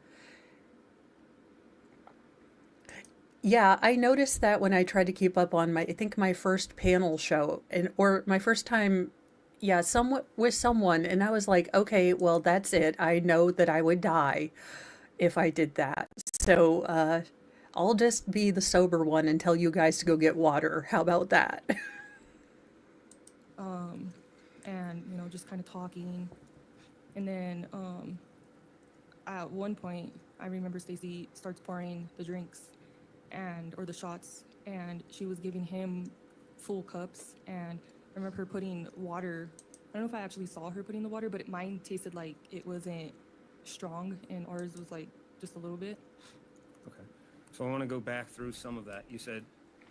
Yeah, I noticed that when I tried to keep up on I think my first panel show, or my first time, yeah, somewhat with someone, and I was like, okay, well, that's it. I know that I would die if I did that. So, I'll just be the sober one and tell you guys to go get water. How about that? And just kind of talking. And then at one point, I remember Stacy starts pouring the drinks or the shots, and she was giving him full cups. And I remember her putting water. I don't know if I actually saw her putting the water, but mine tasted like it wasn't strong, and ours was like just a little bit. Okay. So I want to go back through some of that. You said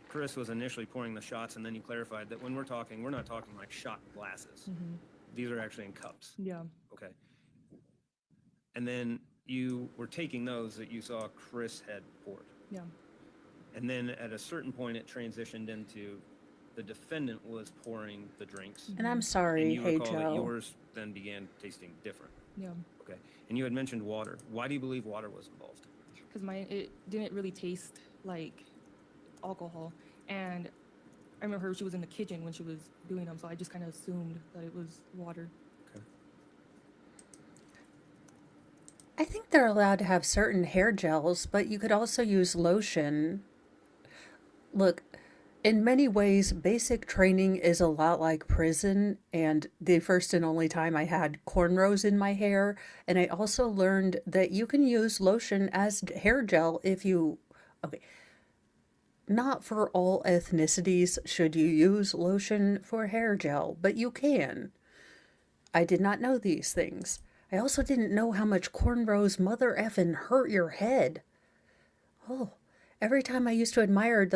Chris was initially pouring the shots, and then you clarified that when we're not talking like shot glasses. These are actually in cups. Yeah. Okay. And then you were taking those that you saw Chris had poured. Yeah. And then at a certain point, it transitioned into the defendant was pouring the drinks. And I'm And sorry, you hey recall that Joe. yours then began tasting different. Yeah. Okay. And you had mentioned water. Why do you believe water was involved? Because it didn't really taste like alcohol. And I remember she was in the kitchen when she was doing them, so I just kind of assumed that it was water. Okay. I think they're allowed to have certain hair gels, but you could also use lotion. Look, in many ways, basic training is a lot like prison, and the first and only time I had cornrows in my hair, and I also learned that you can use lotion as hair gel if you... Okay, not for all ethnicities should you use lotion for hair gel, but you can. I did not know these things. I also didn't know how much cornrows mother effin' hurt your head. Oh, every time I used to admire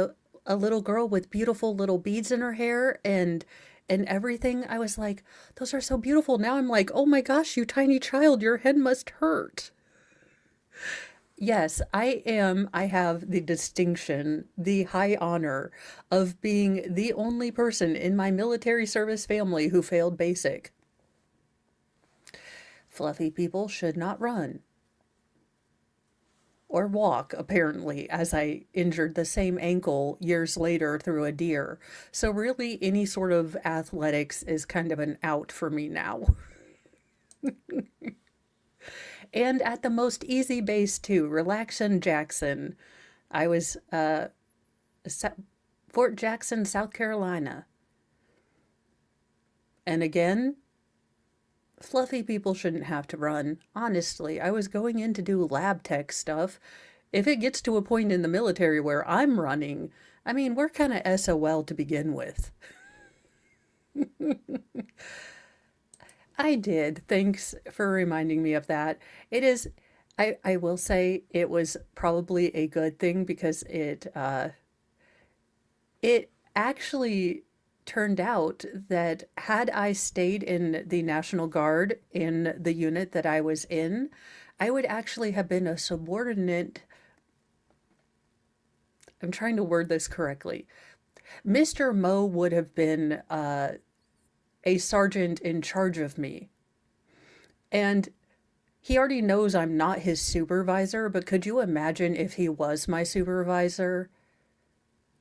a little girl with beautiful little beads in her hair and everything, I was like, those are so beautiful. Now I'm like, oh my gosh, you tiny child, your head must hurt. Yes, I have the distinction, the high honor of being the only person in my military service family who failed basic. Fluffy people should not run. Or walk, apparently, as I injured the same ankle years later through a deer. So really, any sort of athletics is kind of an out for me now. And at the most easy base, too, Relaxin' Jackson. I was Fort Jackson, South Carolina. And again, fluffy people shouldn't have to run. Honestly, I was going in to do lab tech stuff. If it gets to a point in the military where I'm running, I mean, we're kind of SOL to begin with. I did. Thanks for reminding me of that. It is, I will say it was probably a good thing because it actually turned out that had I stayed in the National Guard in the unit that I was in, I would actually have been a subordinate. I'm trying to word this correctly. Mr. Moe would have been a sergeant in charge of me. And he already knows I'm not his supervisor, but could you imagine if he was my supervisor?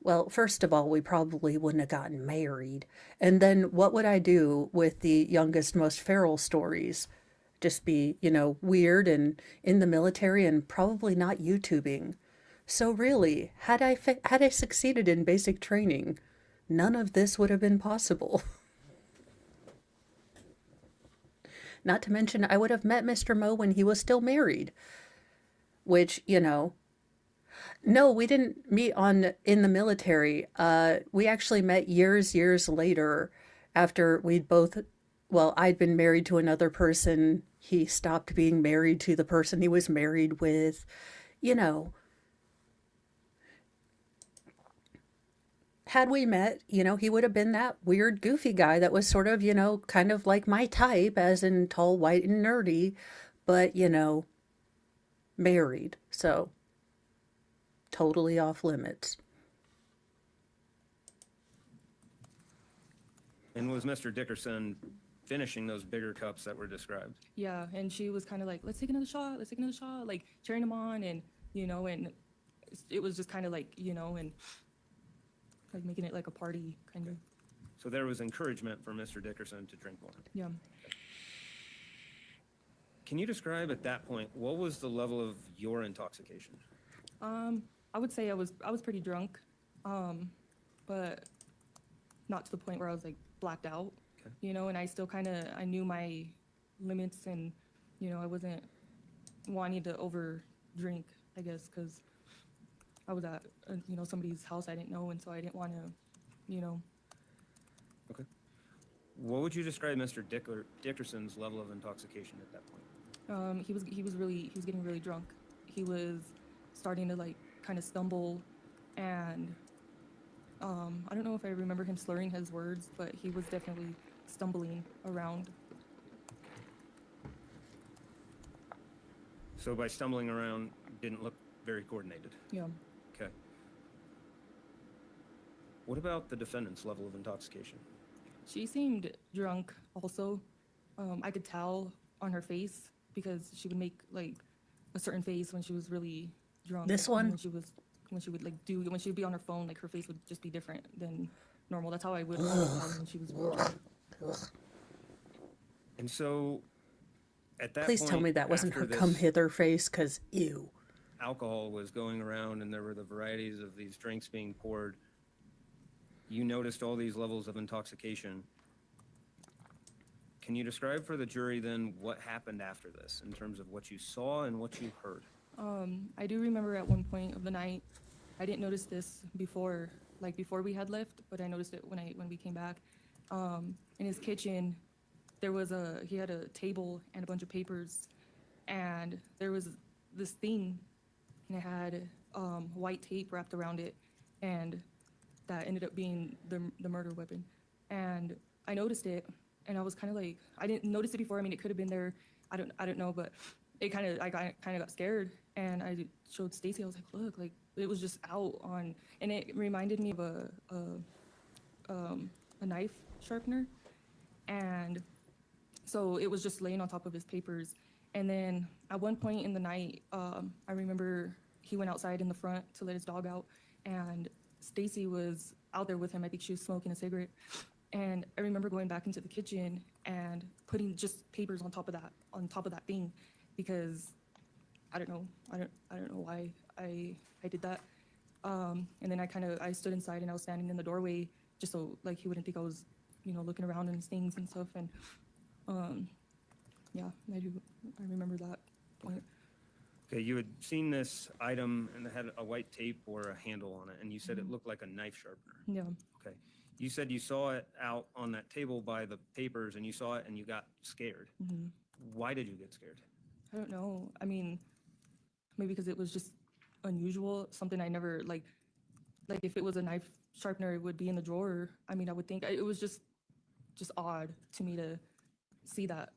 Well, first of all, we probably wouldn't have gotten married. And then what would I do with the youngest, most feral stories? Just be, weird and in the military and probably not YouTubing. So really, had I succeeded in basic training, none of this would have been possible. Not to mention, I would have met Mr. Moe when he was still married. Which, no, we didn't meet in the military. We actually met years later after I'd been married to another person. He stopped being married to the person he was married with. you know, had we met, he would have been that weird, goofy guy that was sort of, kind of like my type, as in tall, white, and nerdy, but, married. So totally off limits. And was Mr. Dickerson finishing those bigger cups that were described? Yeah, and she was kind of like, let's take another shot, let's take another shot, like cheering him on, and and it was just kind of like, and like making it like a party kind of. So there was encouragement for Mr. Dickerson to drink more. Yeah. Can you describe at that point, what was the level of your intoxication? I would say I was pretty drunk, but not to the point where I was like blacked out, Okay. and I still I knew my limits, and I wasn't wanting to over drink, I guess, because I was at somebody's house I didn't know, and so I didn't want to, Okay. What would you describe Mr. Dickerson's level of intoxication at that point? he was getting really drunk. He was starting to like kind of stumble, and I don't know if I remember him slurring his words, but he was definitely stumbling around. So by stumbling around, didn't look very coordinated. Yeah. Okay. What about the defendant's level of intoxication? She seemed drunk also. I could tell on her face because she would make like a certain face when she was really drunk. This And one? when she would when she would be on her phone, like her face would just be different than normal. That's how I would tell when she was really drunk. And so at that Please point, tell me that wasn't after her this come hither face, because ew. alcohol was going around and there were the varieties of these drinks being poured, you noticed all these levels of intoxication. Can you describe for the jury then what happened after this in terms of what you saw and what you heard? I do remember at one point of the night, I didn't notice this before we had left, but I noticed it when we came back. In his kitchen, he had a table and a bunch of papers, and there was this thing, and it had white tape wrapped around it, and that ended up being the murder weapon. And I noticed it, and I was kind of like, I didn't notice it before. I mean, it could have been there. I don't know, but I kind of got scared, and I showed Stacy. I was like, look, like it was just out on, and it reminded me of a knife sharpener, and so it was just laying on top of his papers. And then at one point in the night, I remember he went outside in the front to let his dog out, and Stacy was out there with him. I think she was smoking a cigarette. And I remember going back into the kitchen and putting just papers on top of that thing, because I don't know why I did that. And then I stood inside, and I was standing in the doorway just so like he wouldn't think I was looking around and things and stuff. And yeah, I remember that point. Okay, you had seen this item and it had a white tape or a handle on it, and you said it looked like a knife sharpener. Yeah. Okay. You said you saw it out on that table by the papers, and you saw it and you got scared. Mm-hmm. Why did you get scared? I don't know. I mean, maybe because it was just unusual, something I never like if it was a knife sharpener, it would be in the drawer. I mean, I would think it was just odd to me to see that.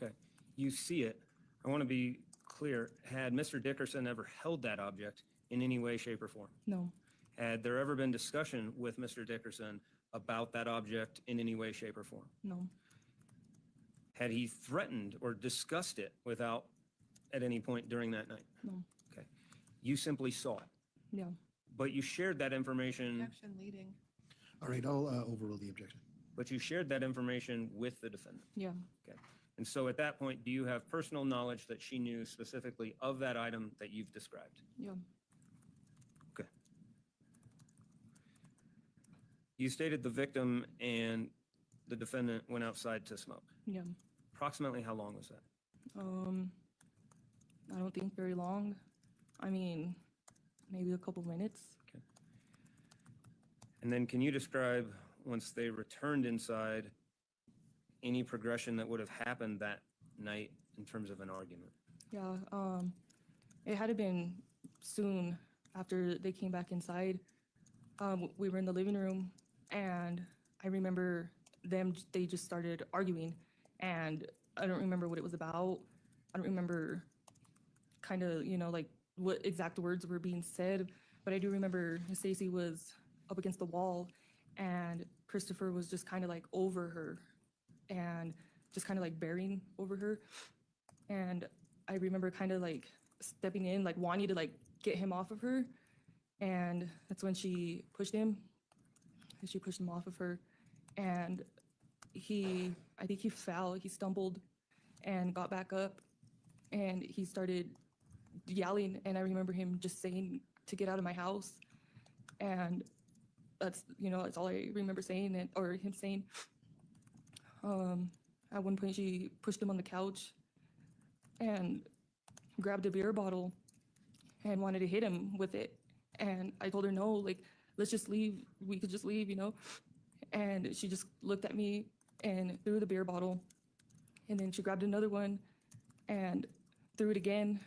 Okay. You see it. I want to be clear. Had Mr. Dickerson ever held that object in any way, shape, or form? No. Had there ever been discussion with Mr. Dickerson about that object in any way, shape, or form? No. Had he threatened or discussed it at any point during that night? No. Okay. You simply saw it, Yeah. but you shared that information, Objection leading. All right, I'll overrule the objection. with the defendant. Yeah. Okay. And so at that point, do you have personal knowledge that she knew specifically of that item that you've described? Yeah. Okay. You stated the victim and the defendant went outside to smoke. Yeah. Approximately how long was that? I don't think very long. I mean, maybe a couple minutes. And then can you describe, once they returned inside, any progression that would have happened that night in terms of an argument? Yeah. It had been soon after they came back inside. We were in the living room, and I remember they just started arguing, and I don't remember what it was about. I don't remember kind of, like what exact words were being said, but I do remember Stacy was up against the wall, and Christopher was just kind of like over her and just kind of like bearing over her. And I remember kind of like stepping in, like wanting to like get him off of her. And that's when she pushed him. And she pushed him off of her. And I think he fell, he stumbled and got back up. And he started yelling. And I remember him just saying to get out of my house. And that's all I remember saying, or him saying. At one point, she pushed him on the couch and grabbed a beer bottle and wanted to hit him with it. And I told her, no, like, let's just leave. We could just leave, And she just looked at me and threw the beer bottle. And then she grabbed another one and threw it again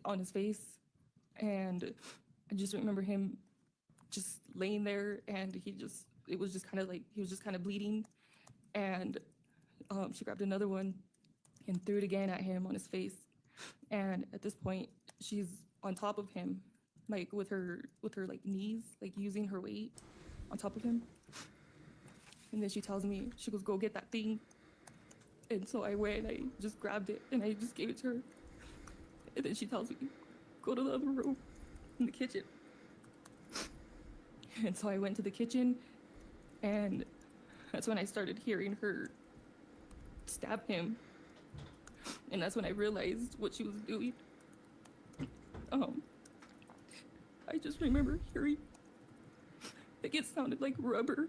on his face. And I just remember him just laying there, and it was just kind of like, he was just kind of bleeding. And she grabbed another one and threw it again at him on his face. And at this point, she's on top of him, like with her like knees, like using her weight on top of him. And then she tells me, she goes, go get that thing. And so I went and I just grabbed it and I just gave it to her. And then she tells me, go to the other room in the kitchen. And so I went to the kitchen, and that's when I started hearing her stab him. And that's when I realized what she was doing. I just remember hearing, like, it sounded like rubber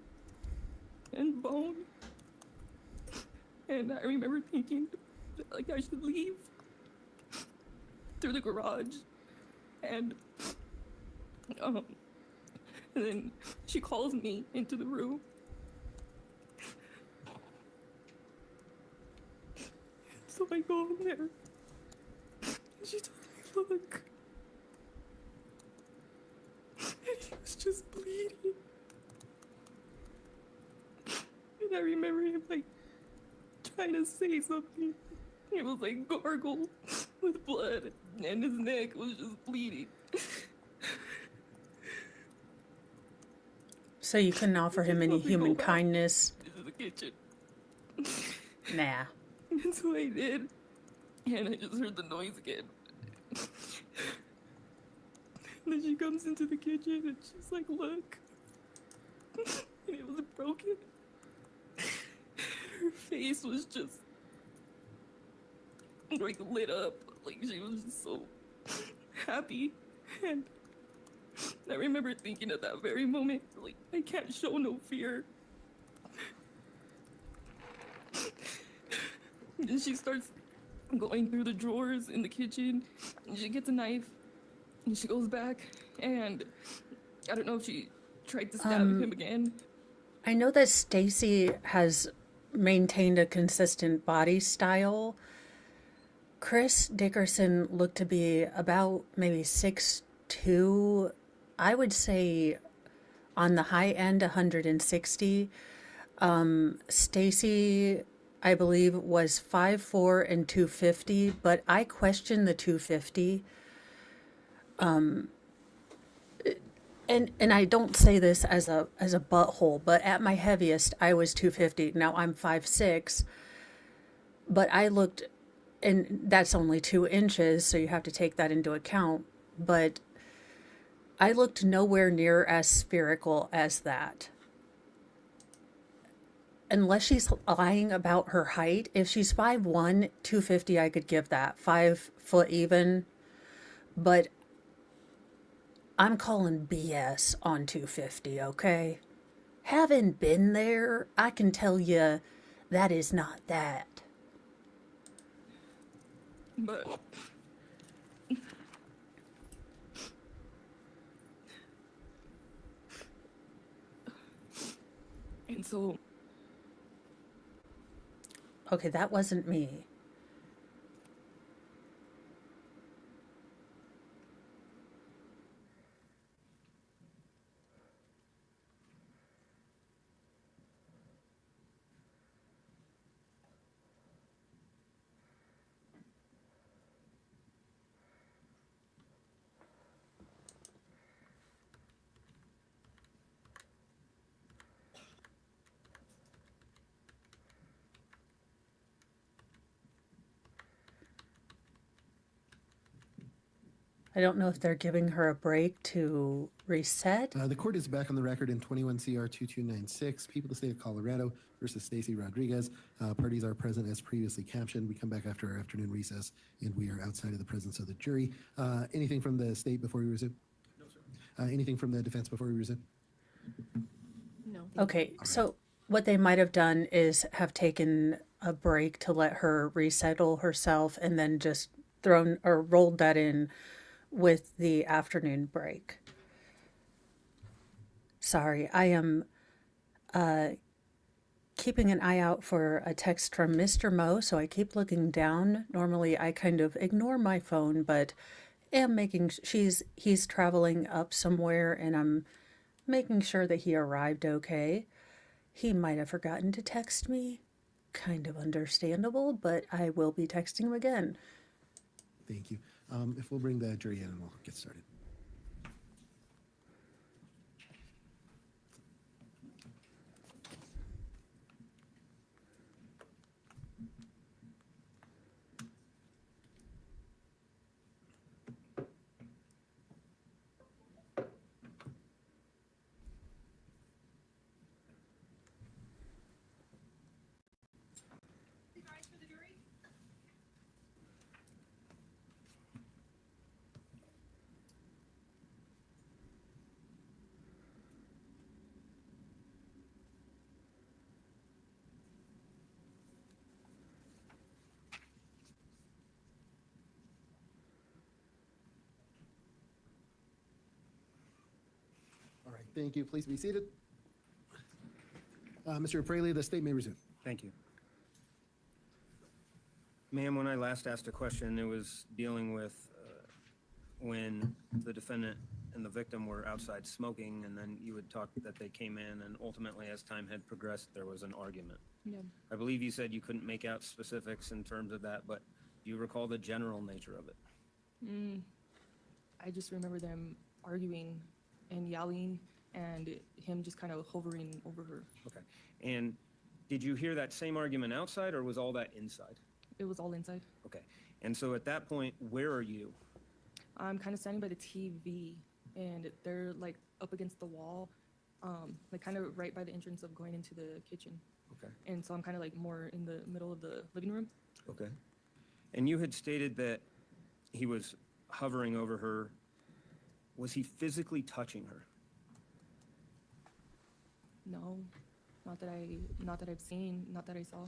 and bone. And I remember thinking, like, I should leave through the garage. And then she calls me into the room. So I go in there. And she told me, look. And he was just bleeding. And I remember him, like, trying to say something. It was like gargle with blood, and his neck was just bleeding. So you couldn't offer him any human kindness? Into the kitchen. Nah. And so I did. And I just heard the noise again. And then she comes into the kitchen and she's like, look. And it was broken. Her face was just like lit up. Like she was just so happy. And I remember thinking at that very moment, like, I can't show no fear. And she starts going through the drawers in the kitchen, and she gets a knife, and she goes back, and I don't know if she tried to stab him again. I know that Stacy has maintained a consistent body style. Chris Dickerson looked to be about maybe 6'2", I would say on the high end 160. Stacy, I believe, was 5'4" and 250, but I question the 250. And I don't say this as a butthole, but at my heaviest I was 250. Now I'm 5'6", but I looked, and that's only 2 inches, so you have to take that into account. But I looked nowhere near as spherical as that. Unless she's lying about her height. If she's 5'1", 250, I could give that. 5 foot even. But I'm calling BS on 250, okay? Having been there, I can tell you that is not that. But and so Okay, that wasn't me. I don't know if they're giving her a break to reset. The court is back on the record in 21 CR 2296. People of the state of Colorado versus Stacy Rodrigues. Parties are present as previously captioned. We come back after our afternoon recess, and we are outside of the presence of the jury. Anything from the state before we resume? No, sir. Anything from the defense before we resume? No. Okay, so what they might have done is have taken a break to let her resettle herself and then just thrown or rolled that in with the afternoon break. Sorry, I am keeping an eye out for a text from Mr. Mo, so I keep looking down. Normally I kind of ignore my phone, but am making he's traveling up somewhere and I'm making sure that he arrived okay. He might have forgotten to text me. Kind of understandable, but I will be texting him again. Thank you. If we'll bring the jury in and we'll get started. All right, thank you. Please be seated. Mr. Praley, the state may resume. Thank you. Ma'am, when I last asked a question, it was dealing with when the defendant and the victim were outside smoking, and then you had talked that they came in, and ultimately, as time had progressed, there was an argument. Yeah. I believe you said you couldn't make out specifics in terms of that, but do you recall the general nature of it? I just remember them arguing and yelling and him just kind of hovering over her. Okay. And did you hear that same argument outside, or was all that inside? It was all inside. Okay. And so at that point, where are you? I'm kind of standing by the TV, and they're like up against the wall, like kind of right by the entrance of going into the kitchen. Okay. And so I'm kind of like more in the middle of the living room. Okay. And you had stated that he was hovering over her. Was he physically touching her? No, not that I've seen, not that I saw.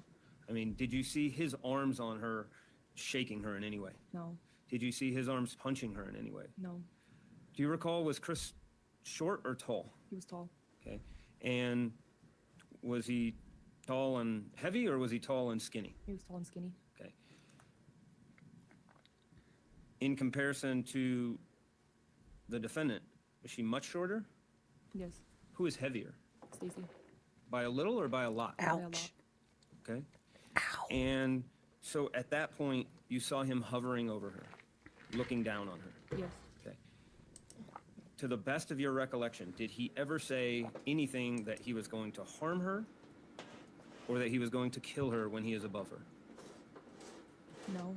I mean, did you see his arms on her, shaking her in any way? No, Did you see his arms punching her in any way? no, Do you recall, was Chris short or tall? he was tall. Okay. And was he tall and heavy, or was he tall and skinny? He was tall and skinny. Okay. In comparison to the defendant, is she much shorter? Yes, Who is heavier? Stacy. By a little or by a lot? By a lot. Ouch. Okay. Ow. And so at that point, you saw him hovering over her, looking down on her. Yes, Okay. To the best of your recollection, did he ever say anything that he was going to harm her, or that he was going to kill her when he is above her? no,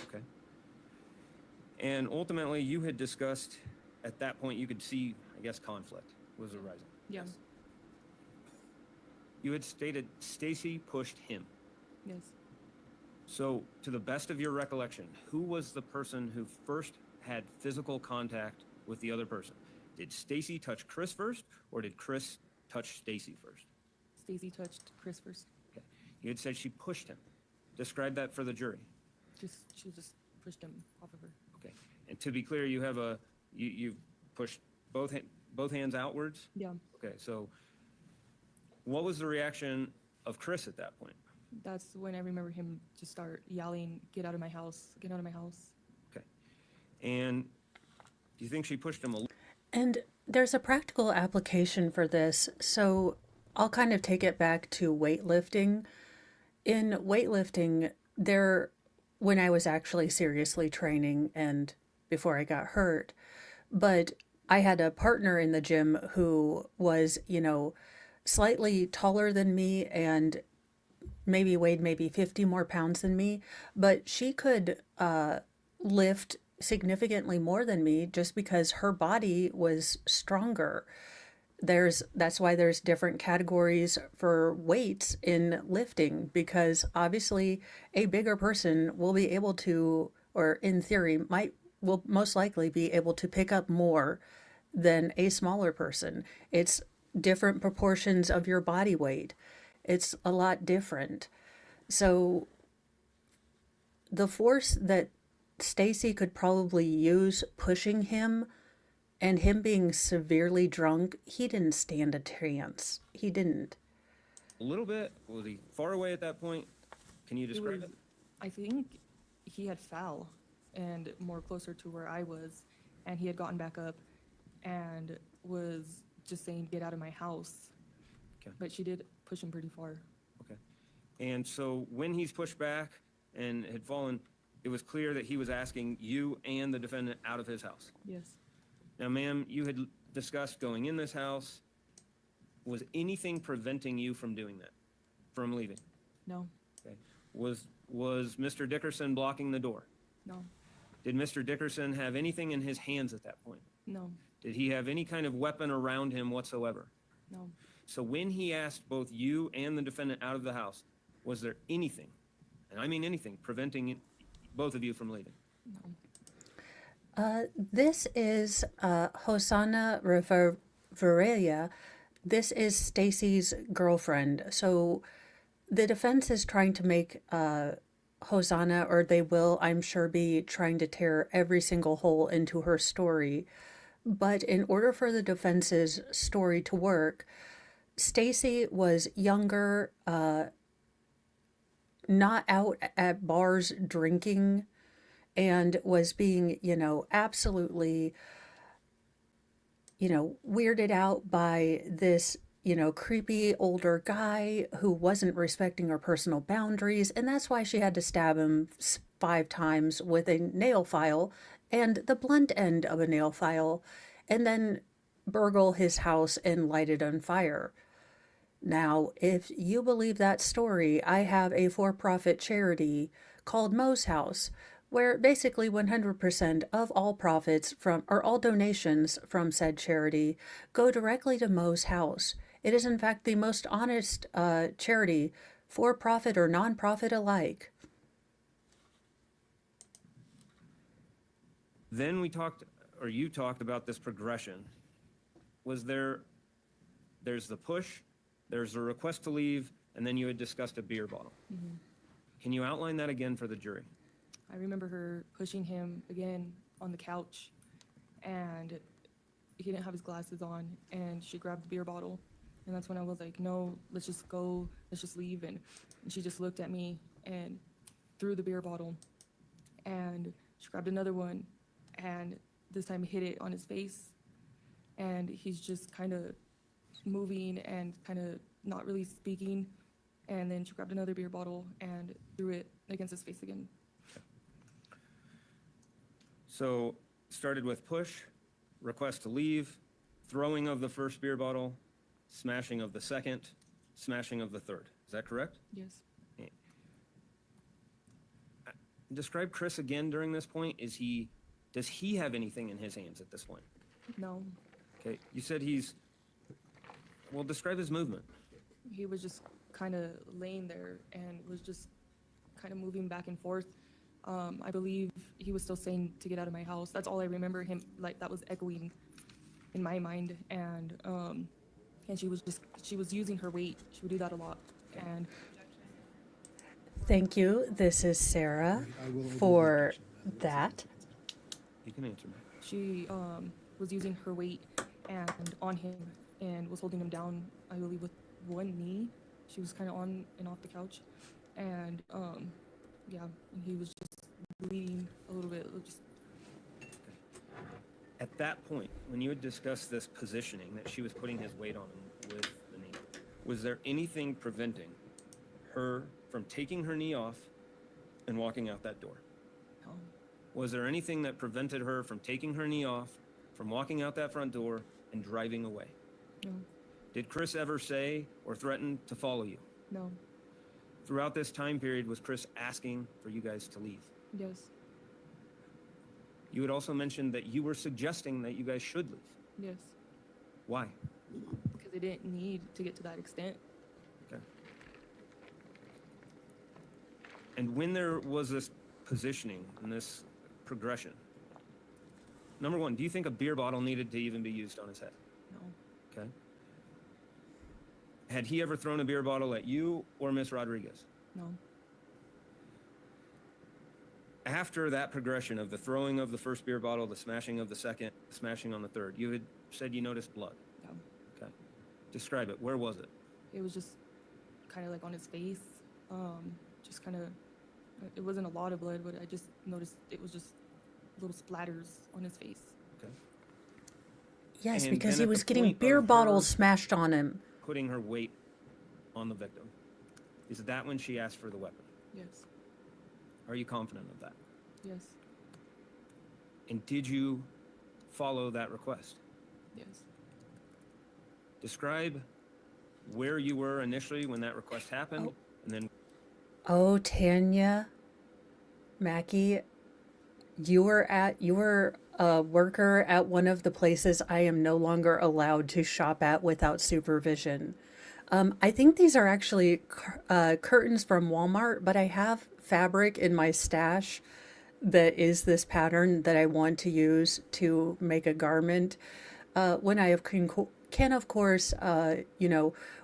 Okay. And ultimately, you had discussed, at that point, you could see, I guess, conflict was arising. yeah, You had stated Stacy pushed him. yes. So, to the best of your recollection, who was the person who first had physical contact with the other person? Did Stacy touch Chris first, or did Chris touch Stacy first? Stacy touched Chris first. Okay. You had said she pushed him. Describe that for the jury. She just pushed him off of her. Okay. And to be clear, you have you pushed both hands outwards. Yeah, Okay. So, what was the reaction of Chris at that point? that's when I remember him just start yelling, "Get out of my house! Get out of my house!" Okay. And do you think she pushed him a And there's a practical application for this. So I'll kind of take it back to weightlifting. In weightlifting, when I was actually seriously training and before I got hurt, but I had a partner in the gym who was, slightly taller than me and maybe weighed maybe 50 more pounds than me, but she could lift significantly more than me just because her body was stronger. That's why there's different categories for weights in lifting, because obviously a bigger person will be able to, or in theory will most likely be able to pick up more than a smaller person. It's different proportions of your body weight. It's a lot different. So the force that Stacy could probably use pushing him, and him being severely drunk, he didn't stand a chance. He didn't. A little bit. Was he far away at that point? Can you describe it? I think he had fell and more closer to where I was, and he had gotten back up and was just saying, "Get out of my house." Okay. But she did push him pretty far. Okay. And so when he's pushed back and had fallen, it was clear that he was asking you and the defendant out of his house. Yes. Now, ma'am, you had discussed going in this house. Was anything preventing you from doing that, from leaving? No. Okay. Was Mr. Dickerson blocking the door? No. Did Mr. Dickerson have anything in his hands at that point? No. Did he have any kind of weapon around him whatsoever? No. So when he asked both you and the defendant out of the house, was there anything, and I mean anything, preventing both of you from leaving? No. This is Hosanna Varela. This is Stacy's girlfriend. So the defense is trying to make Hosanna, or they will, I'm sure, be trying to tear every single hole into her story. But in order for the defense's story to work, Stacy was younger, not out at bars drinking, and was being, absolutely, weirded out by this, creepy older guy who wasn't respecting her personal boundaries. And that's why she had to stab him 5 times with a nail file and the blunt end of a nail file, and then burgle his house and light it on fire. Now, if you believe that story, I have a for-profit charity called Mo's House, where basically 100% of all profits from, or all donations from said charity, go directly to Mo's House. It is in fact the most honest charity, for profit or non-profit alike. Then you talked about this progression. There's the push, there's a request to leave, and then you had discussed a beer bottle. Mm-hmm. Can you outline that again for the jury? I remember her pushing him again on the couch, and he didn't have his glasses on, and she grabbed the beer bottle, and that's when I was like, "No, let's just go, let's just leave." And she just looked at me and threw the beer bottle, and she grabbed another one, and this time hit it on his face, and he's just kind of moving and kind of not really speaking, and then she grabbed another beer bottle and threw it against his face again. So started with push, request to leave, throwing of the first beer bottle, smashing of the second, smashing of the third. Is that correct? Yes. Describe Chris again during this point. Does he have anything in his hands at this point? No. Okay, you said well, describe his movement. He was just kind of laying there and was just kind of moving back and forth. I believe he was still saying to get out of my house. That's all I remember him, like, that was echoing in my mind. And she was using her weight. She would do that a lot. And Thank you. This is Sarah I will open the for objection. that. You can answer me. she was using her weight and on him and was holding him down, I believe, with one knee. She was kind of on and off the couch. And yeah, and he was just bleeding a little bit. Just At that point, when you had discussed this positioning that she was putting his weight on him with the knee, was there anything preventing her from taking her knee off and walking out that door? no, Was there anything that prevented her from taking her knee off, from walking out that front door and driving away? no, Did Chris ever say or threaten to follow you? no, Throughout this time period, was Chris asking for you guys to leave? yes, You had also mentioned that you were suggesting that you guys should leave. Yes. Why? Because they didn't need to get to that extent. Okay. And when there was this positioning and this progression, number one, do you think a beer bottle needed to even be used on his head? No. Okay. Had he ever thrown a beer bottle at you or Miss Rodriguez? No. After that progression of the throwing of the first beer bottle, the smashing of the second, the smashing on the third, you had said you noticed blood. Yeah. Okay. Describe it. Where was it? It was just kind of like on his face. Just kind of, it wasn't a lot of blood, but I just noticed it was just little splatters on his face. Okay. Yes, And because then he at the was getting point beer of bottles her- smashed on him. Putting her weight on the victim. Is that when she asked for the weapon? Yes. Are you confident of that? Yes. And did you follow that request? Yes. Describe where you were initially when that request happened, and then Oh, Tanya, Mackie, you were a worker at one of the places I am no longer allowed to shop at without supervision. I think these are actually curtains from Walmart, but I have fabric in my stash that is this pattern that I want to use to make a garment. When I can of course,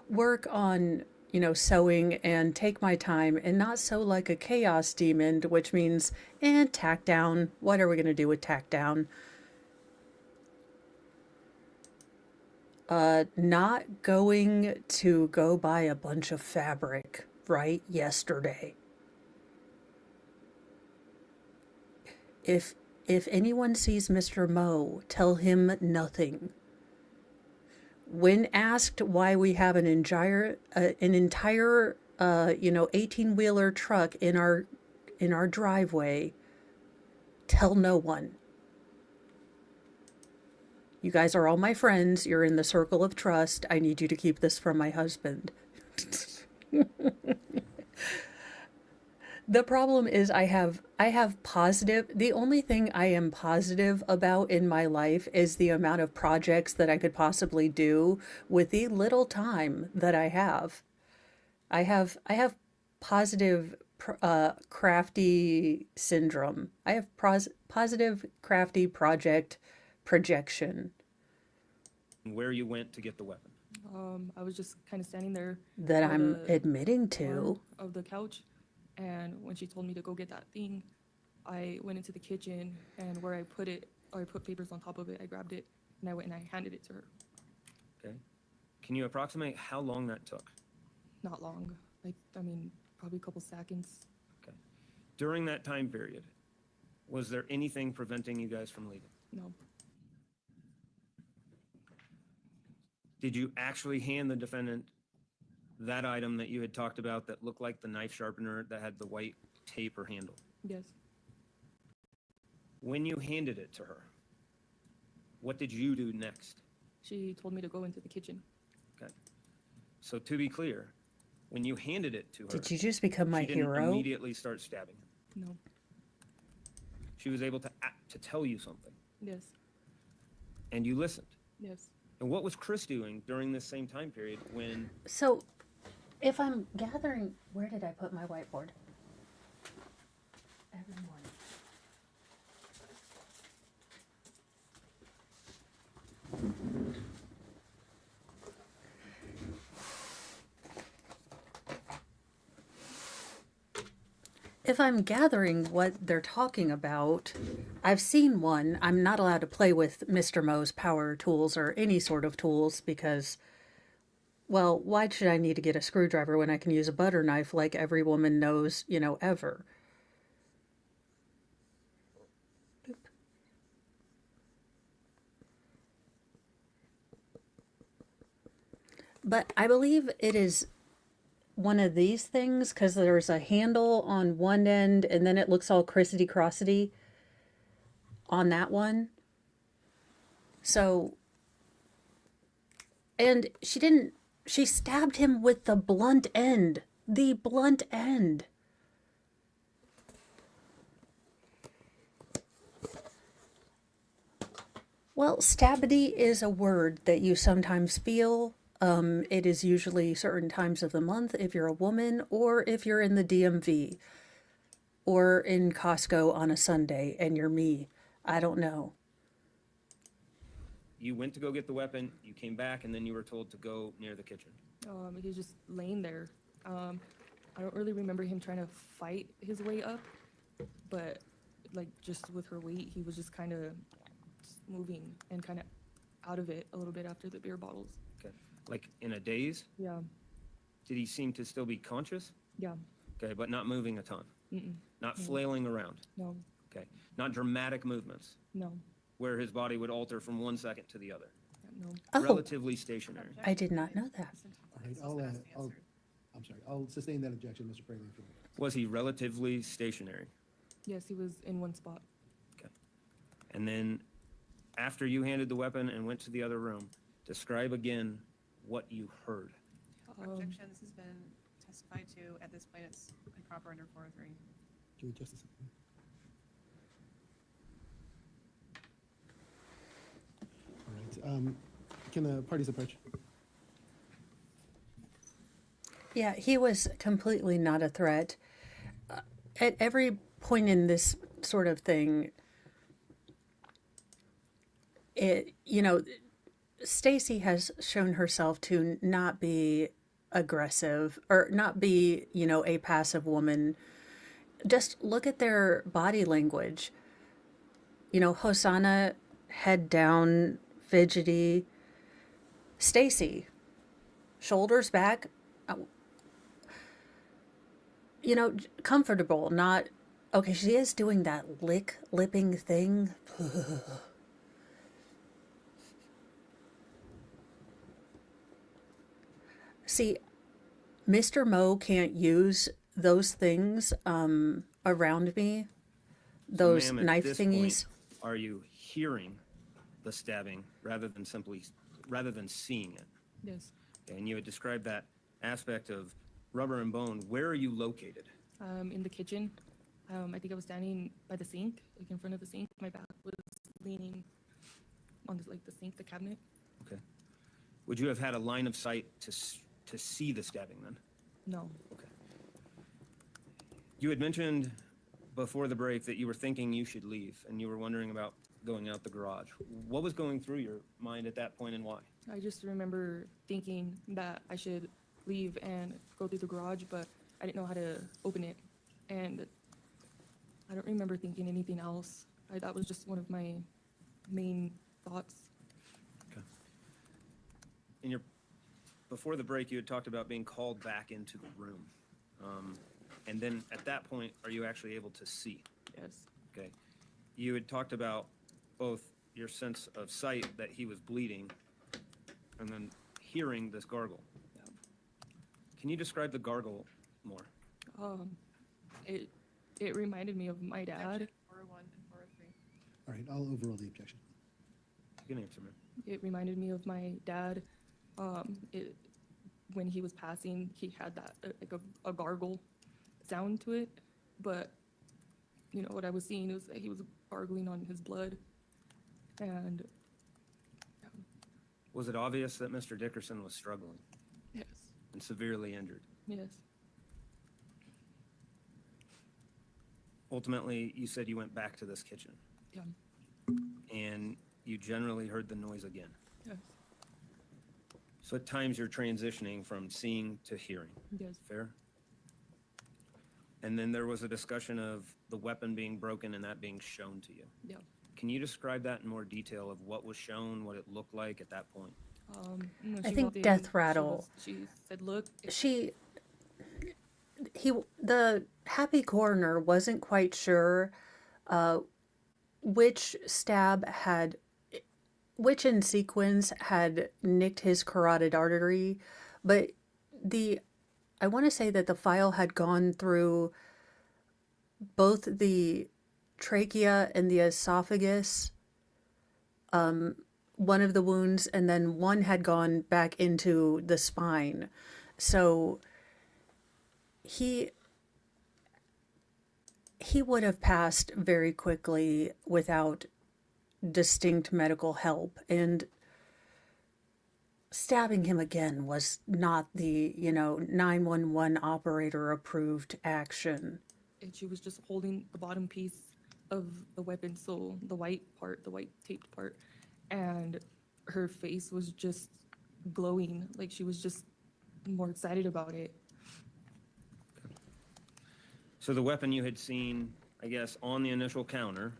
work on, sewing and take my time and not sew like a chaos demon, which means, tack down. What are we going to do with tack down? Not going to go buy a bunch of fabric right yesterday. If anyone sees Mr. Moe, tell him nothing. When asked why we have an entire 18-wheeler truck in our driveway, tell no one. You guys are all my friends. You're in the circle of trust. I need you to keep this from my husband. The problem is I have the only thing I am positive about in my life is the amount of projects that I could possibly do with the little time that I have. I have positive crafty syndrome. I have positive crafty project projection. where you went to get the weapon. I was just kind of standing there That by I'm the admitting to. arm of the couch, and when she told me to go get that thing, I went into the kitchen, and where I put it, or I put papers on top of it, I grabbed it, and I went and I handed it to her. Okay. Can you approximate how long that took? Not long, probably a couple seconds. Okay. During that time period, was there anything preventing you guys from leaving? No. Did you actually hand the defendant that item that you had talked about that looked like the knife sharpener that had the white tape or handle? Yes. When you handed it to her, what did you do next? She told me to go into the kitchen. Okay. So to be clear, when you handed it to her, Did you just become my she didn't hero? immediately start stabbing him. No. She was able to tell you something, Yes. and you listened. Yes. And what was Chris doing during this same time period when? So, if I'm gathering, where did I put my whiteboard? Every morning. If I'm gathering what they're talking about, I've seen one. I'm not allowed to play with Mr. Moe's power tools or any sort of tools because, well, why should I need to get a screwdriver when I can use a butter knife like every woman knows, ever? But I believe it is one of these things because there's a handle on one end and then it looks all crissity-crossity on that one. So, and she stabbed him with the blunt end. The blunt end. Well, stabity is a word that you sometimes feel. It is usually certain times of the month if you're a woman or if you're in the DMV or in Costco on a Sunday and you're me. I don't know. You went to go get the weapon, you came back, and then you were told to go near the kitchen. He was just laying there. I don't really remember him trying to fight his way up, but like just with her weight, he was just kind of moving and kind of out of it a little bit after the beer bottles. Okay. Like in a daze? Yeah, Did he seem to still be conscious? yeah, Okay, but not moving a ton? mm-mm, Not flailing around? no, Okay. Not dramatic movements no, where his body would alter from one second to the other? no. Oh, Relatively stationary? I did not know that. All right, I'm sorry, I'll sustain that objection, Mr. Fraley. Was he relatively stationary? Yes, he was in one spot. Okay. And then after you handed the weapon and went to the other room, describe again what you heard. Objection, this has been testified to. At this point, it's improper under 403. Give me just a second. All right, can the parties approach? Yeah, he was completely not a threat. At every point in this sort of thing, Stacy has shown herself to not be aggressive or not be, a passive woman. Just look at their body language. Hosanna, head down, fidgety. Stacy, shoulders back, comfortable, not, okay, she is doing that lipping thing. See, Mr. Moe can't use those things around me, those Ma'am, at knife this thingies. point, are you hearing the stabbing rather than seeing it? Yes, Okay, and you had described that aspect of rubber and bone. Where are you located? in the kitchen. I think I was standing by the sink, like in front of the sink. My back was leaning on the sink, the cabinet. Okay. Would you have had a line of sight to see the stabbing then? No. Okay. You had mentioned before the break that you were thinking you should leave and you were wondering about going out the garage. What was going through your mind at that point and why? I just remember thinking that I should leave and go through the garage, but I didn't know how to open it. And I don't remember thinking anything else. That was just one of my main thoughts. Okay. Before the break, you had talked about being called back into the room. And then at that point, are you actually able to see? Yes. Okay. You had talked about both your sense of sight that he was bleeding and then hearing this gargle. Yeah. Can you describe the gargle more? It reminded me of my dad. Objection, 401 and 403. All right, I'll overrule the objection. You can answer, ma'am. It reminded me of my dad. When he was passing, he had that like a gargle sound to it, but what I was seeing was that he was gargling on his blood, and Was it obvious that Mr. Dickerson was struggling yes, and severely injured? yes, Ultimately, you said you went back to this kitchen yeah, and you generally heard the noise again. yes, So at times you're transitioning from seeing to hearing. yes, Fair? And then there was a discussion of the weapon being broken and that being shown to you. yeah. Can you describe that in more detail of what was shown, what it looked like at that point? When I she think walked in, death rattle. She said, "Look." The happy coroner wasn't quite sure which in sequence had nicked his carotid artery, but I want to say that the file had gone through both the trachea and the esophagus, one of the wounds, and then one had gone back into the spine. So he would have passed very quickly without distinct medical help. And stabbing him again was not the, 911 operator approved action. And she was just holding the bottom piece of the weapon, so the white part, the white taped part, and her face was just glowing, like she was just more excited about it. So the weapon you had seen, I guess, on the initial counter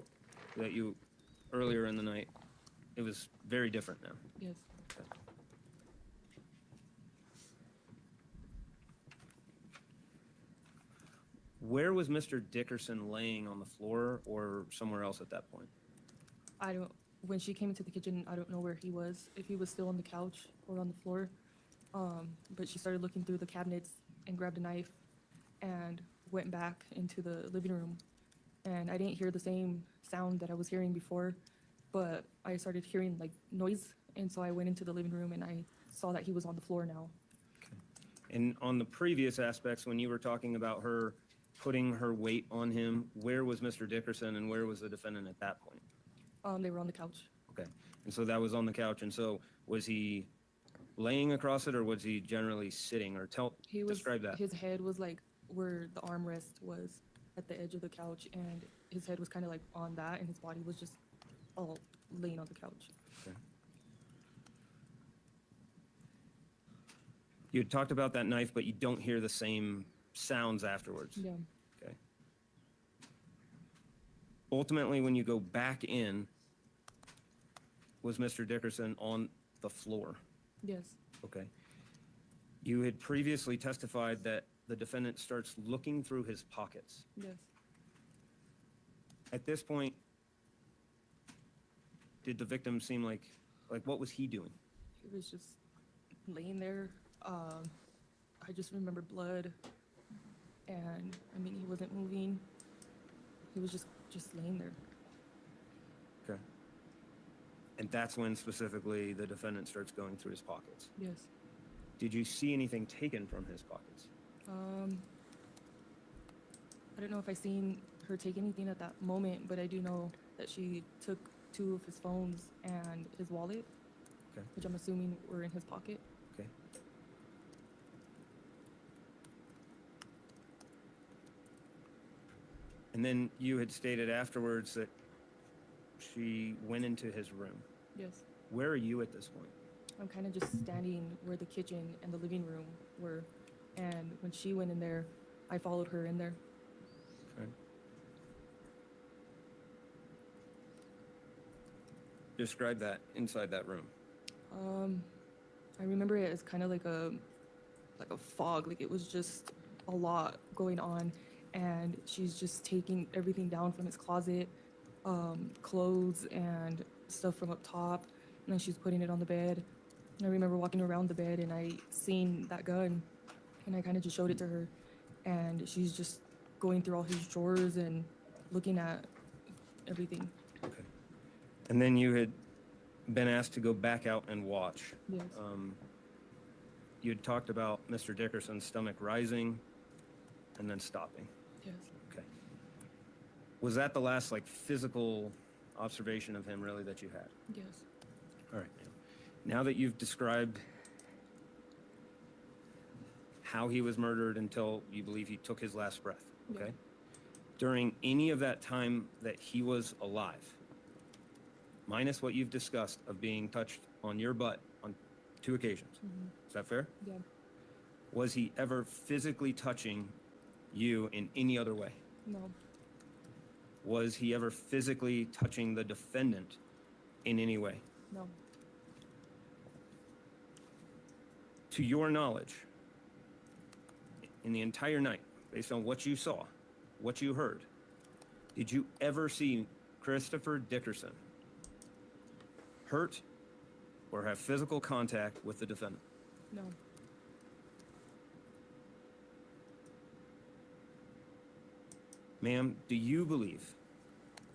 that you, earlier in the night, it was very different now. Yes. Where was Mr. Dickerson laying on the floor or somewhere else at that point? I don't, when she came into the kitchen, I don't know where he was, if he was still on the couch or on the floor. But she started looking through the cabinets and grabbed a knife and went back into the living room. And I didn't hear the same sound that I was hearing before, but I started hearing like noise. And so I went into the living room and I saw that he was on the floor now. And on the previous aspects, when you were talking about her putting her weight on him, where was Mr. Dickerson and where was the defendant at that point? They were on the couch. Okay. And so that was on the couch. And so was he laying across it or was he generally sitting? Or describe that. His head was like where the armrest was at the edge of the couch, and his head was kind of like on that, and his body was just all laying on the couch. Okay. You had talked about that knife, but you don't hear the same sounds afterwards. Yeah. Okay. Ultimately, when you go back in, was Mr. Dickerson on the floor? Yes. Okay. You had previously testified that the defendant starts looking through his pockets. Yes. At this point, did the victim seem like what was he doing? He was just laying there. I just remember blood, and I mean, he wasn't moving. He was just laying there. Okay. And that's when specifically the defendant starts going through his pockets. Yes. Did you see anything taken from his pockets? I don't know if I seen her take anything at that moment, but I do know that she took 2 of his phones and his wallet, Okay. which I'm assuming were in his pocket. Okay. And then you had stated afterwards that she went into his room. Yes. Where are you at this point? I'm kind of just standing where the kitchen and the living room were, and when she went in there, I followed her in there. Okay. Describe that inside that room. I remember it as kind of like a fog, like it was just a lot going on, and she's just taking everything down from his closet, clothes and stuff from up top, and then she's putting it on the bed. And I remember walking around the bed and I seen that gun, and I kind of just showed it to her, and she's just going through all his drawers and looking at everything. Okay. And then you had been asked to go back out and watch. Yes. You had talked about Mr. Dickerson's stomach rising and then stopping. Yes. Okay. Was that the last physical observation of him really that you had? Yes. All right. Now that you've described how he was murdered until you believe he took his last breath, okay? Yeah. During any of that time that he was alive, minus what you've discussed of being touched on your butt on 2 occasions, is that fair? Yeah. Was he ever physically touching you in any other way? No. Was he ever physically touching the defendant in any way? No. To your knowledge, in the entire night, based on what you saw, what you heard, did you ever see Christopher Dickerson hurt or have physical contact with the defendant? No. Ma'am, do you believe,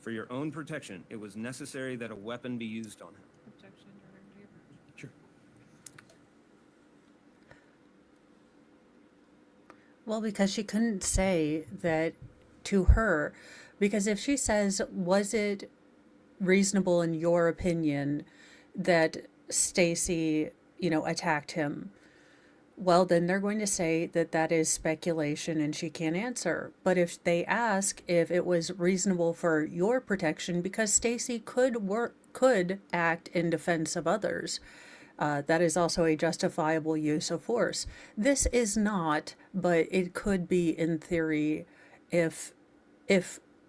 for your own protection, it was necessary that a weapon be used on him? Objection, Your Honor. Do you have- Sure. Well, because she couldn't say that to her, because if she says, was it reasonable in your opinion that Stacy, attacked him. Well, then they're going to say that that is speculation and she can't answer. But if they ask if it was reasonable for your protection, because Stacy could act in defense of others, that is also a justifiable use of force. This is not, but it could be in theory if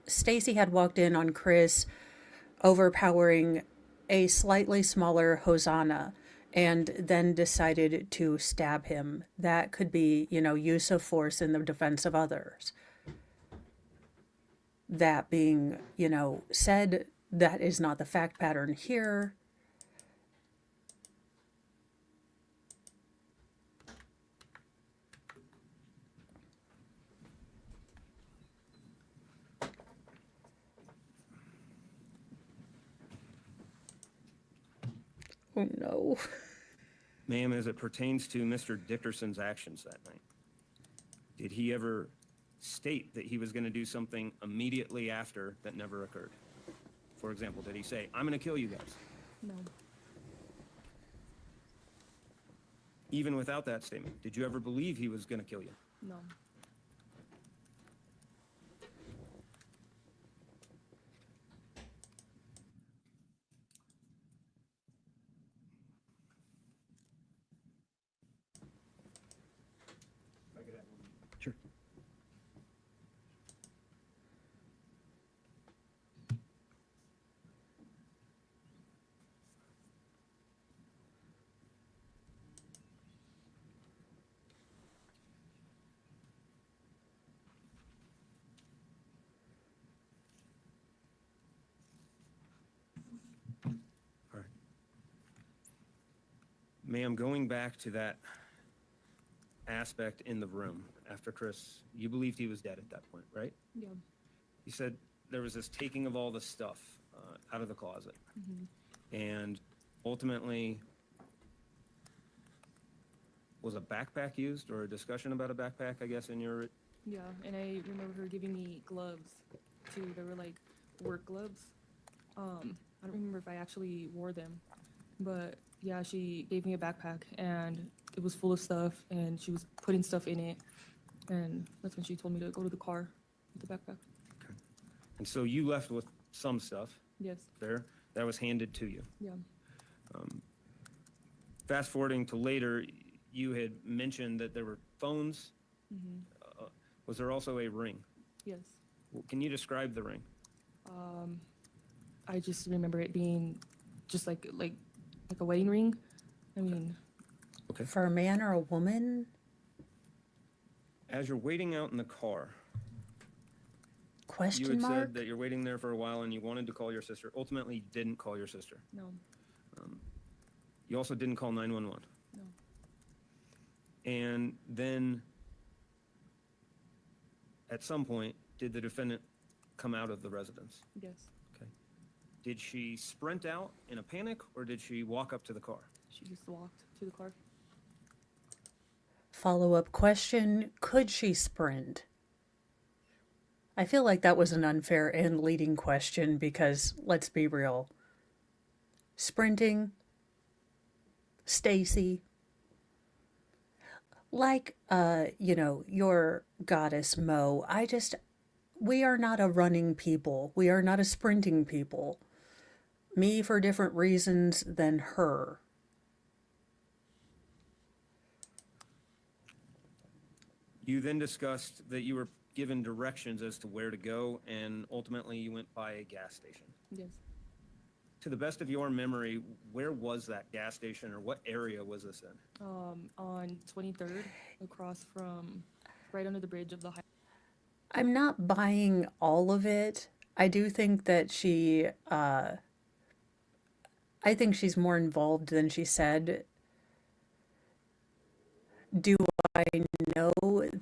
Stacy had walked in on Chris overpowering a slightly smaller Hosanna and then decided to stab him. That could be, use of force in the defense of others. That being, said, that is not the fact pattern here. Oh no. Ma'am, as it pertains to Mr. Dickerson's actions that night, did he ever state that he was going to do something immediately after that never occurred? For example, did he say, I'm going to kill you guys? No. Even without that statement, did you ever believe he was going to kill you? No. Sure. All right. Ma'am, going back to that aspect in the room after Chris, you believed he was dead at that point, right? Yeah. You said there was this taking of all the stuff out of the closet. And ultimately, was a backpack used or a discussion about a backpack, I guess, in your... Yeah, and I remember her giving me gloves too. They were like work gloves. I don't remember if I actually wore them, but yeah, she gave me a backpack and it was full of stuff and she was putting stuff in it. And that's when she told me to go to the car with the backpack. Okay. And so you left with some stuff Yes. there that was handed to you. Yeah. Fast forwarding to later, you had mentioned that there were phones. Was there also a ring? Yes. Well, can you describe the ring? I just remember it being just like a wedding ring. I mean, Okay. For a man or a woman? As you're waiting out in the car, you Question had mark? said that you're waiting there for a while and you wanted to call your sister. Ultimately, you didn't call your sister. no, You also didn't call 911. no. And then, at some point, did the defendant come out of the residence? Yes. Okay. Did she sprint out in a panic, or did she walk up to the car? She just walked to the car. Follow-up question, could she sprint? I feel like that was an unfair and leading question because, let's be real, sprinting, Stacy, like, your goddess Mo, we are not a running people. We are not a sprinting people. Me for different reasons than her. You then discussed that you were given directions as to where to go, and ultimately you went by a gas station. Yes. To the best of your memory, where was that gas station, or what area was this in? On 23rd, across from right under the bridge of the high. I'm not buying all of it. I do think that I think she's more involved than she said. Do I know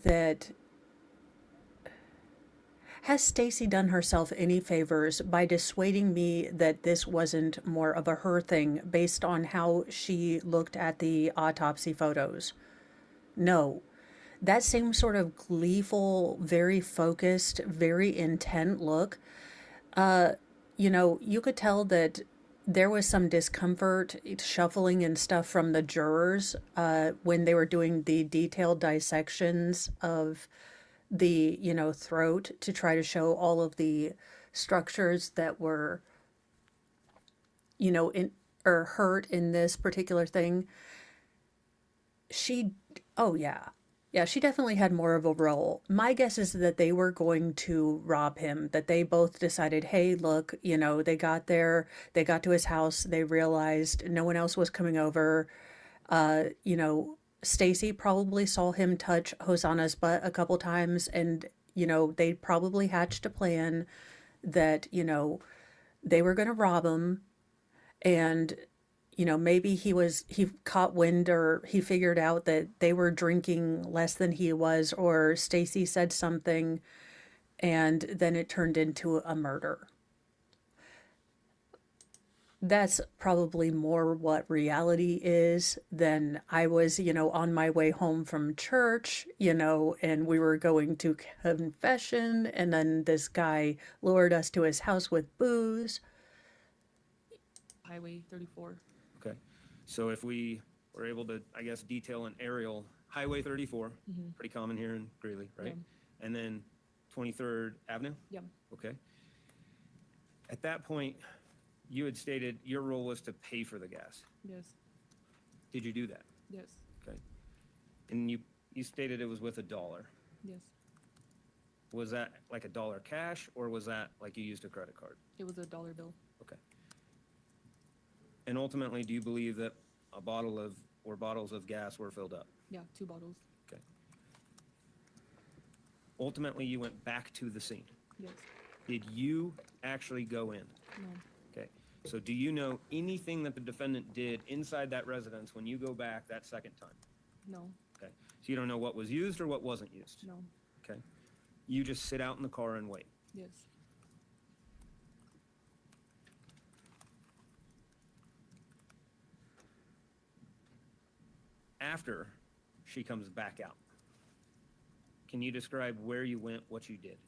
that? Has Stacy done herself any favors by dissuading me that this wasn't more of a her thing based on how she looked at the autopsy photos? No. That same sort of gleeful, very focused, very intent look, you know, you could tell that there was some discomfort, shuffling and stuff from the jurors when they were doing the detailed dissections of the, you know, throat to try to show all of the structures that were, you know, in or hurt in this particular thing. She, oh yeah. Yeah, she definitely had more of a role. My guess is that they were going to rob him, that they both decided, hey, look, you know, they got there, they got to his house, they realized no one else was coming over. You know, Stacy probably saw him touch Hosanna's butt a couple times, and, you know, they probably hatched a plan that, you know, they were going to rob him, and you know, maybe he caught wind or he figured out that they were drinking less than he was, or Stacy said something and then it turned into a murder. That's probably more what reality is than I was, you know, on my way home from church, you know, and we were going to confession, and then this guy lured us to his house with booze. Highway 34. Okay. So if we were able to, I guess, detail an aerial Highway 34, pretty common here in Greeley, right? Yeah. And then 23rd Avenue? Yeah. Okay. At that point, you had stated your role was to pay for the gas. Yes. Did you do that? Yes. Okay. And you stated it was with $1. Yes. Was that like $1 cash, or was that like you used a credit card? It was a dollar bill. Okay. And ultimately, do you believe that a bottle of or bottles of gas were filled up? Yeah, 2 bottles. Okay. Ultimately, you went back to the scene. Yes. Did you actually go in? No. Okay. So do you know anything that the defendant did inside that residence when you go back that second time? No. Okay. So you don't know what was used or what wasn't used? No. Okay. You just sit out in the car and wait. Yes. After she comes back out, can you describe where you went, what you did?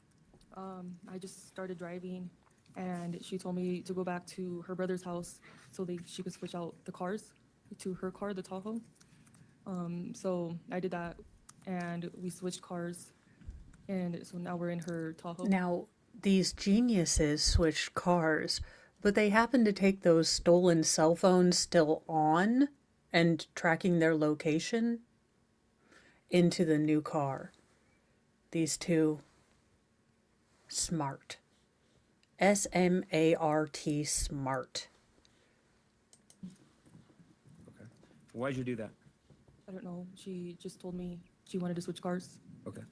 I just started driving, and she told me to go back to her brother's house so she could switch out the cars to her car, the Tahoe. So I did that, and we switched cars, and so now we're in her Tahoe. Now, these geniuses switched cars, but they happened to take those stolen cell phones still on and tracking their location into the new car. These two, smart. S-M-A-R-T, smart. Okay. Why'd you do that? I don't know. She just told me she wanted to switch cars. Okay.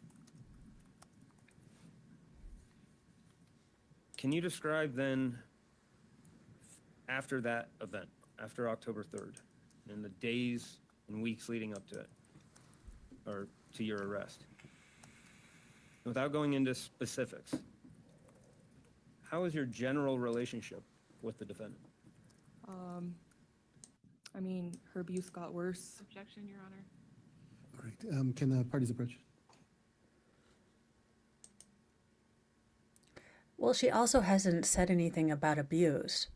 Can you describe then, after that event, after October 3rd, and the days and weeks leading up to it, or to your arrest, without going into specifics, how was your general relationship with the defendant? I mean, her abuse got worse. Objection, Your Honor. All right. Can the parties approach? Well, she also hasn't said anything about abuse.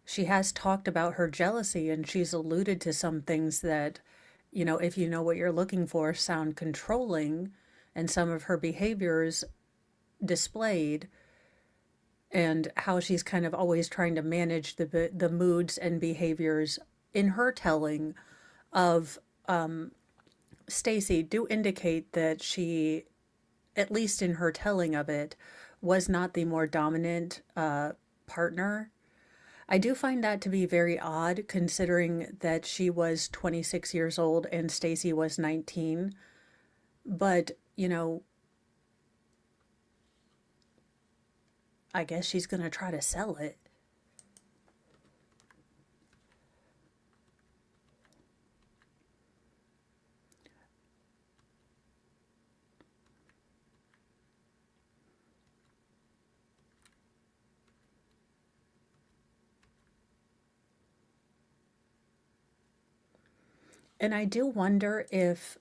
She has talked about her jealousy, and she's alluded to some things that, you know, if you know what you're looking for, sound controlling, and some of her behaviors displayed, and how she's kind of always trying to manage the moods and behaviors in her telling of Stacy do indicate that she, at least in her telling of it, was not the more dominant partner. I do find that to be very odd, considering that she was 26 years old and Stacy was 19. But, you know, I guess she's going to try to sell it. And I do wonder if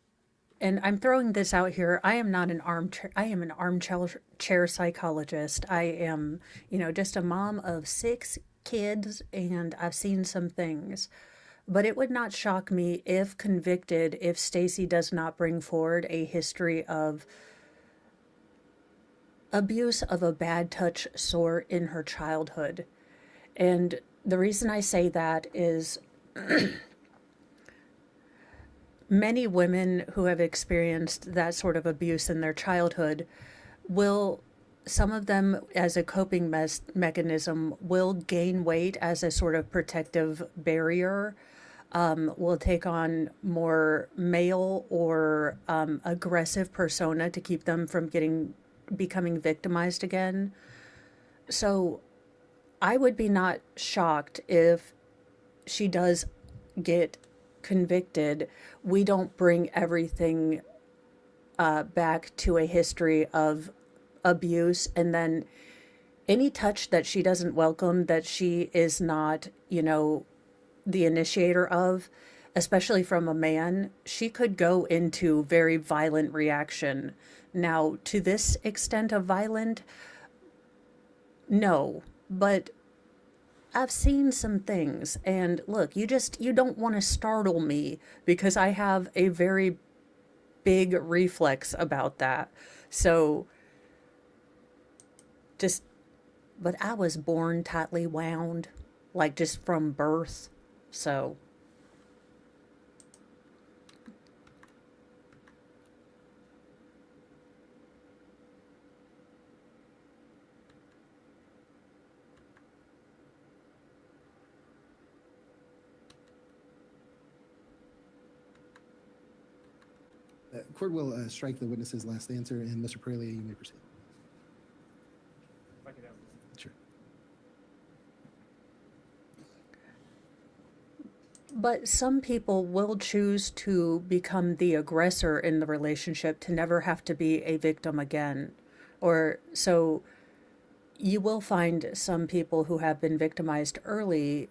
and I'm throwing this out here. I am not an armchair. I am an armchair psychologist. I am, just a mom of 6 kids, and I've seen some things. But it would not shock me if convicted if Stacy does not bring forward a history of abuse of a bad touch sort in her childhood. And the reason I say that is many women who have experienced that sort of abuse in their childhood will, some of them as a coping mechanism, will gain weight as a sort of protective barrier, will take on more male or aggressive persona to keep them from becoming victimized again. So I would be not shocked if she does get convicted. We don't bring everything back to a history of abuse, and then any touch that she doesn't welcome, that she is not, the initiator of, especially from a man, she could go into very violent reaction. Now, to this extent of violent, no, but I've seen some things, and look, you don't want to startle me because I have a very big reflex about that. So but I was born tightly wound, like just from birth. So Court will strike the witness's last answer, and Mr. Pereira, you may proceed. If I could have Sure. but some people will choose to become the aggressor in the relationship to never have to be a victim again. Or so you will find some people who have been victimized early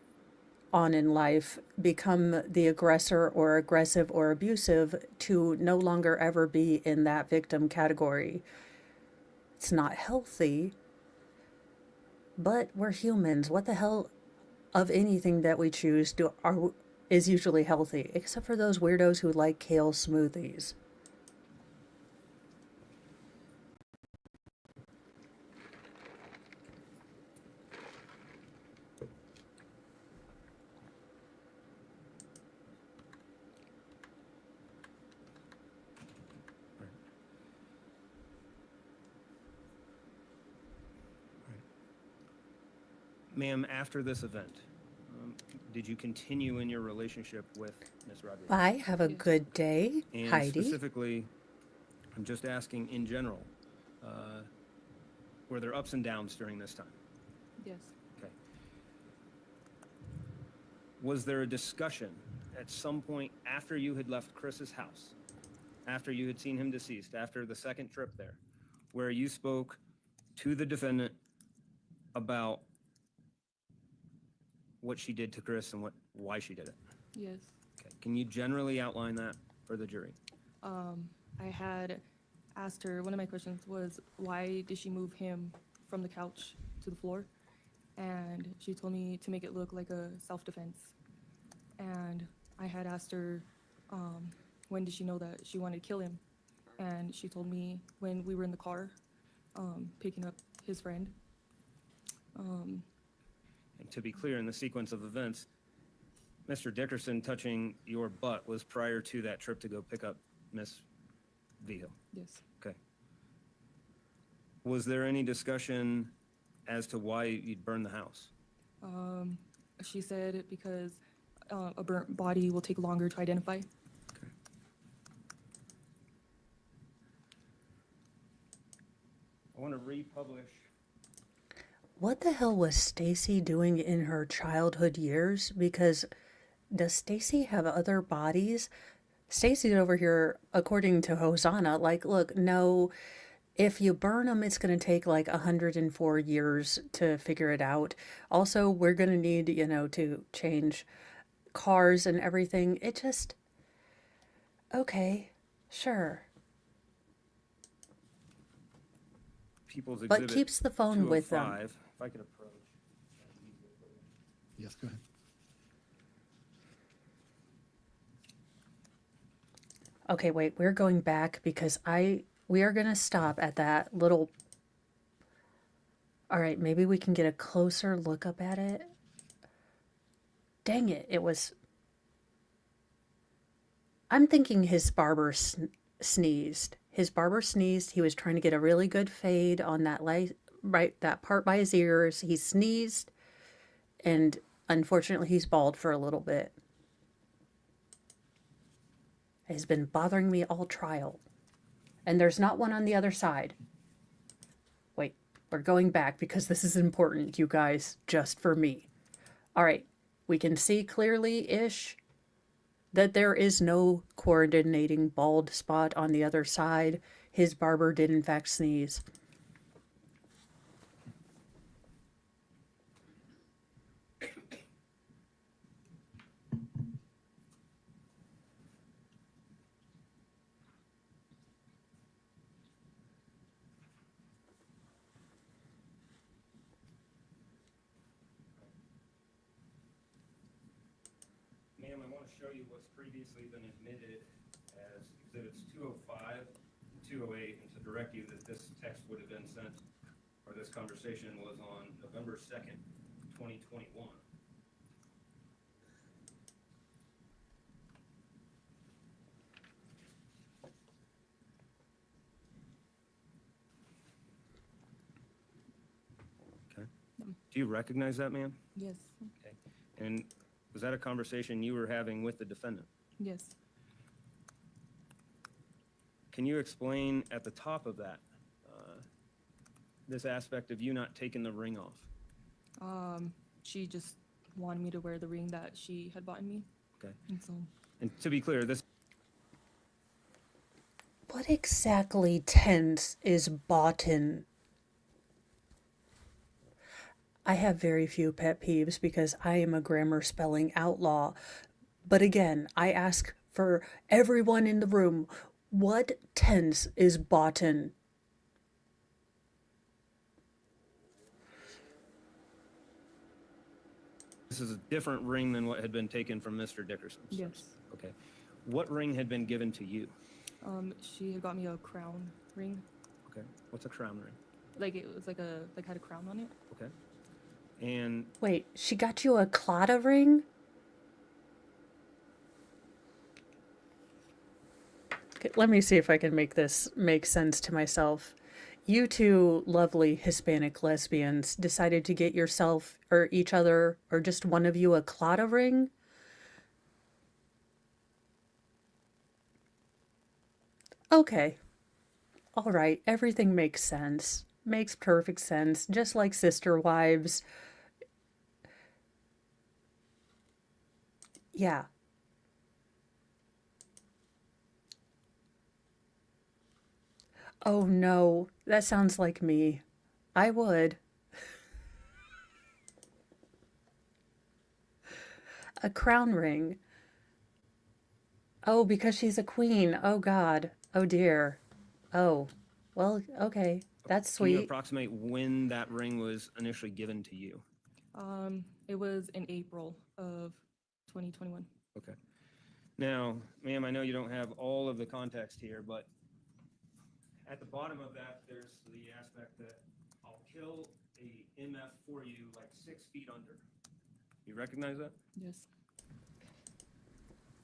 on in life become the aggressor or aggressive or abusive to no longer ever be in that victim category. It's not healthy, but we're humans. What the hell of anything that we choose is usually healthy, except for those weirdos who like kale smoothies. Ma'am, after this event, did you continue in your relationship with Ms. Rodriguez? Bye. Have a good day, And Heidi. specifically, I'm just asking in general, were there ups and downs during this time? Yes. Okay. Was there a discussion at some point after you had left Chris's house, after you had seen him deceased, after the second trip there, where you spoke to the defendant about what she did to Chris and why she did it? Yes. Okay. Can you generally outline that for the jury? I had asked her, one of my questions was, why did she move him from the couch to the floor? And she told me to make it look like a self-defense. And I had asked her, when did she know that she wanted to kill him? And she told me when we were in the car, picking up his friend. And to be clear, in the sequence of events, Mr. Dickerson touching your butt was prior to that trip to go pick up Miss Vigil. Yes. Okay. Was there any discussion as to why you'd burn the house? She said because a burnt body will take longer to identify. Okay. I want to republish. What the hell was Stacy doing in her childhood years? Because does Stacy have other bodies? Stacy's over here, according to Hosanna, like, look, no, if you burn them, it's going to take like 104 years to figure it out. Also, we're going to need, to change cars and everything. It just, okay. Sure. People's But Exhibit keeps the phone with them. 205. If I could approach. Yes, go ahead. Okay, wait, we're going back because we are going to stop at that little. All right, maybe we can get a closer look up at it. Dang it, it was. I'm thinking his barber sneezed. His barber sneezed. He was trying to get a really good fade on that right that part by his ears. He sneezed, and unfortunately, he's bald for a little bit. It has been bothering me all trial. And there's not one on the other side. Wait, we're going back because this is important, you guys, just for me. All right, we can see clearly-ish that there is no coordinating bald spot on the other side. His barber did in fact sneeze. Ma'am, I want to show you what's previously been admitted as Exhibits 205 and 208, and to direct you that this text would have been sent, or this conversation was on November 2nd, 2021. Okay. Do you recognize that, ma'am? Yes. Okay. And was that a conversation you were having with the defendant? Yes. Can you explain at the top of that, this aspect of you not taking the ring off? She just wanted me to wear the ring that she had bought me. Okay. And so, And to be clear, this What exactly tense is boughten? I have very few pet peeves because I am a grammar spelling outlaw. But again, I ask for everyone in the room, what tense is boughten? is a different ring than what had been taken from Mr. Dickerson. yes. Okay. What ring had been given to you? She had got me a crown ring. Okay. What's a crown ring? Like it was like had a crown on it. Okay. And Wait, she got you a Claddagh ring? Okay, let me see if I can make this make sense to myself. You two lovely Hispanic lesbians decided to get yourself or each other or just one of you a Claddagh ring? Okay. All right, everything makes sense. Makes perfect sense, just like sister wives. Yeah. Oh no, that sounds like me. I would. A crown ring. Oh, because she's a queen. Oh God. Oh dear. Oh. Well, okay. That's can you sweet. approximate when that ring was initially given to you? It was in April of 2021. Okay. Now, ma'am, I know you don't have all of the context here, but at the bottom of that, there's the aspect that I'll kill a MF for you like 6 feet under. You recognize that? Yes.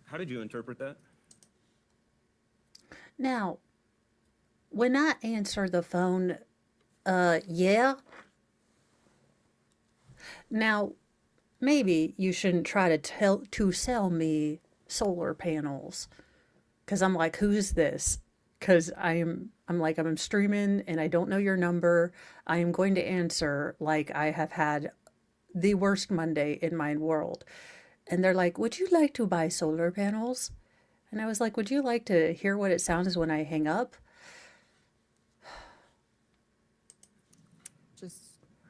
How did you interpret that? Now, when I answer the phone, yeah. Now, maybe you shouldn't try to sell me solar panels, because I'm like, who's this? Because I'm streaming and I don't know your number. I am going to answer like I have had the worst Monday in my world. And they're like, would you like to buy solar panels? And I was like, would you like to hear what it sounds when I hang up? Just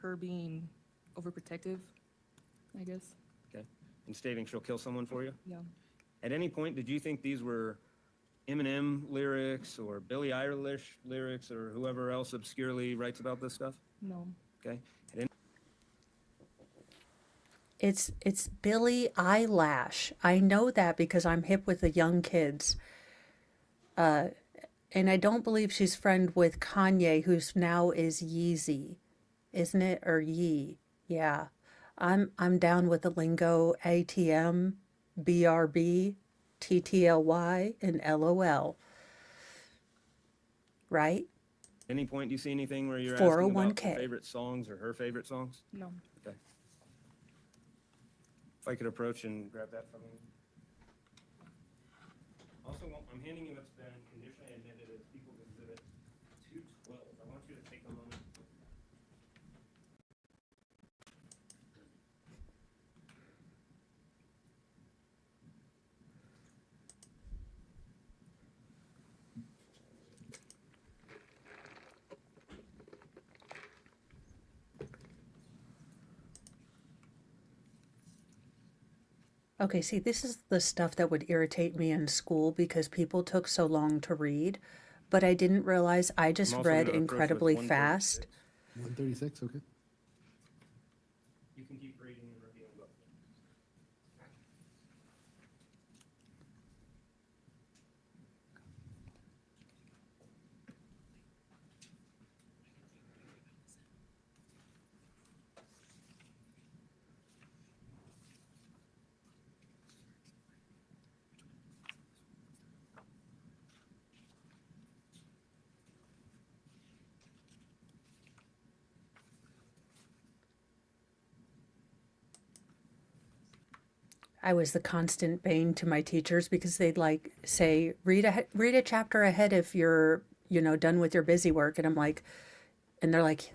her being overprotective, I guess. Okay. And stating she'll kill someone for you? Yeah. At any point, did you think these were Eminem lyrics or Billie Eilish lyrics or whoever else obscurely writes about this stuff? No. Okay. It's Billie Eyelash. I know that because I'm hip with the young kids. And I don't believe she's friend with Kanye, who's now is Yeezy, isn't it? Or Yee. Yeah. I'm down with the lingo ATM, BRB, TTLY, and LOL. Right? Any point do you see anything where you're asking about 401k. your favorite songs or her favorite songs? No. Okay. If I could approach and grab that from you. Also, I'm handing you what's been conditionally admitted as People's Exhibit 212. I want you to take a moment. Okay, see, this is the stuff that would irritate me in school because people took so long to read, but I didn't realize I just I'm also read gonna approach with incredibly fast. 136. 136, okay. You can keep reading and reviewing both. I was the constant bane to my teachers because they'd like say, read a chapter ahead if you're, done with your busy work. And I'm like, and they're like,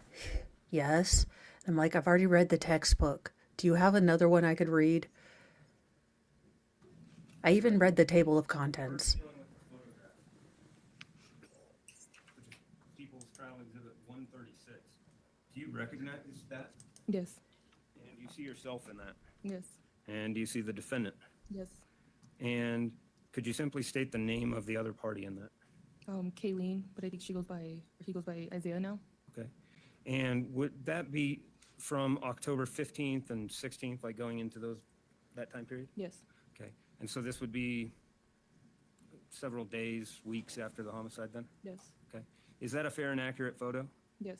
yes. I'm like, I've already read the textbook. Do you have another one I could read? I even read the table of contents. Dealing with the photograph, which is People's Trial Exhibit 136. Do you recognize that? Yes. And do you see yourself in that? Yes. And do you see the defendant? Yes. And could you simply state the name of the other party in that? Kayleen, but I think he goes by Isaiah now. Okay. And would that be from October 15th and 16th, like going into that time period? Yes. Okay. And so this would be several days, weeks after the homicide then? Yes. Okay. Is that a fair and accurate photo? Yes.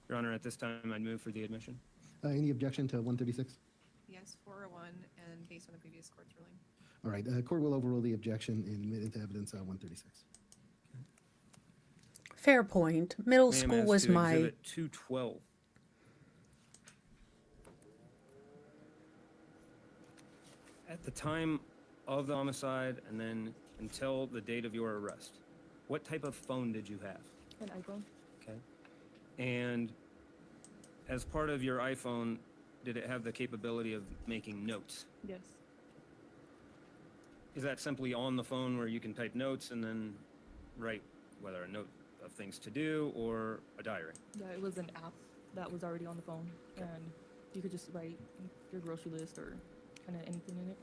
Your Honor, at this time, I'd move for the admission. Any objection to 136? Yes, 401, and based on the previous court's ruling. All right, court will overrule the objection and admit into evidence 136. Fair point. Middle Ma'am, school as was to my. Exhibit 212. At the time of the homicide and then until the date of your arrest, what type of phone did you have? An iPhone. Okay. And as part of your iPhone, did it have the capability of making notes? Yes. Is that simply on the phone where you can type notes and then write whether a note of things to do or a diary? Yeah, it was an app that was already on the phone, and you could just write your grocery list or kind of anything in it.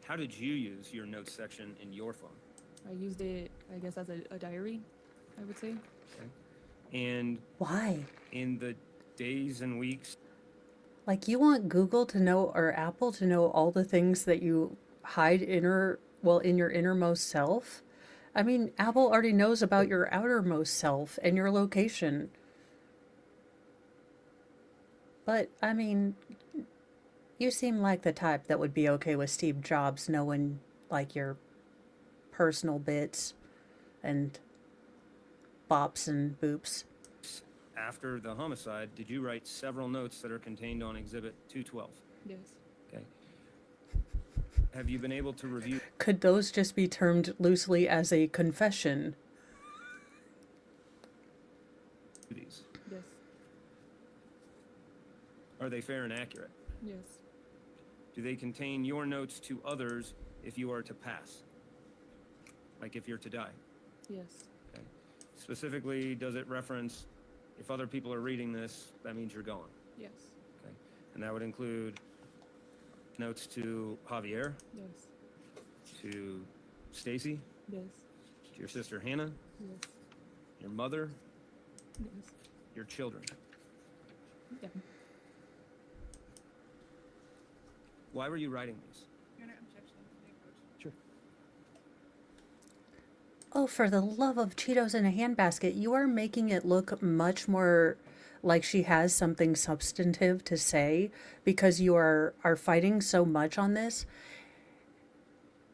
How did you use your notes section in your phone? I used it, I guess, as a diary, I would say. And Why? in the days and weeks, Like, you want Google to know or Apple to know all the things that you hide in your innermost self? I mean, Apple already knows about your outermost self and your location. But, I mean, you seem like the type that would be okay with Steve Jobs knowing, like, your personal bits and bops and boops. after the homicide, did you write several notes that are contained on Exhibit 212? Yes. Okay. Have you been able to review Could those just be termed loosely as a confession? these? Yes. Are they fair and accurate? Yes. Do they contain your notes to others if you are to pass? Like if you're to die? Yes. Okay. Specifically, does it reference if other people are reading this, that means you're gone? Yes. Okay. And that would include notes to Javier, Yes. to Stacy, Yes. To your sister Hannah, Yes. your mother, Yes. your children. Yeah. Why were you writing these? Your Honor, objection to the approach. Sure. Oh, for the love of Cheetos in a handbasket, you are making it look much more like she has something substantive to say because you are fighting so much on this.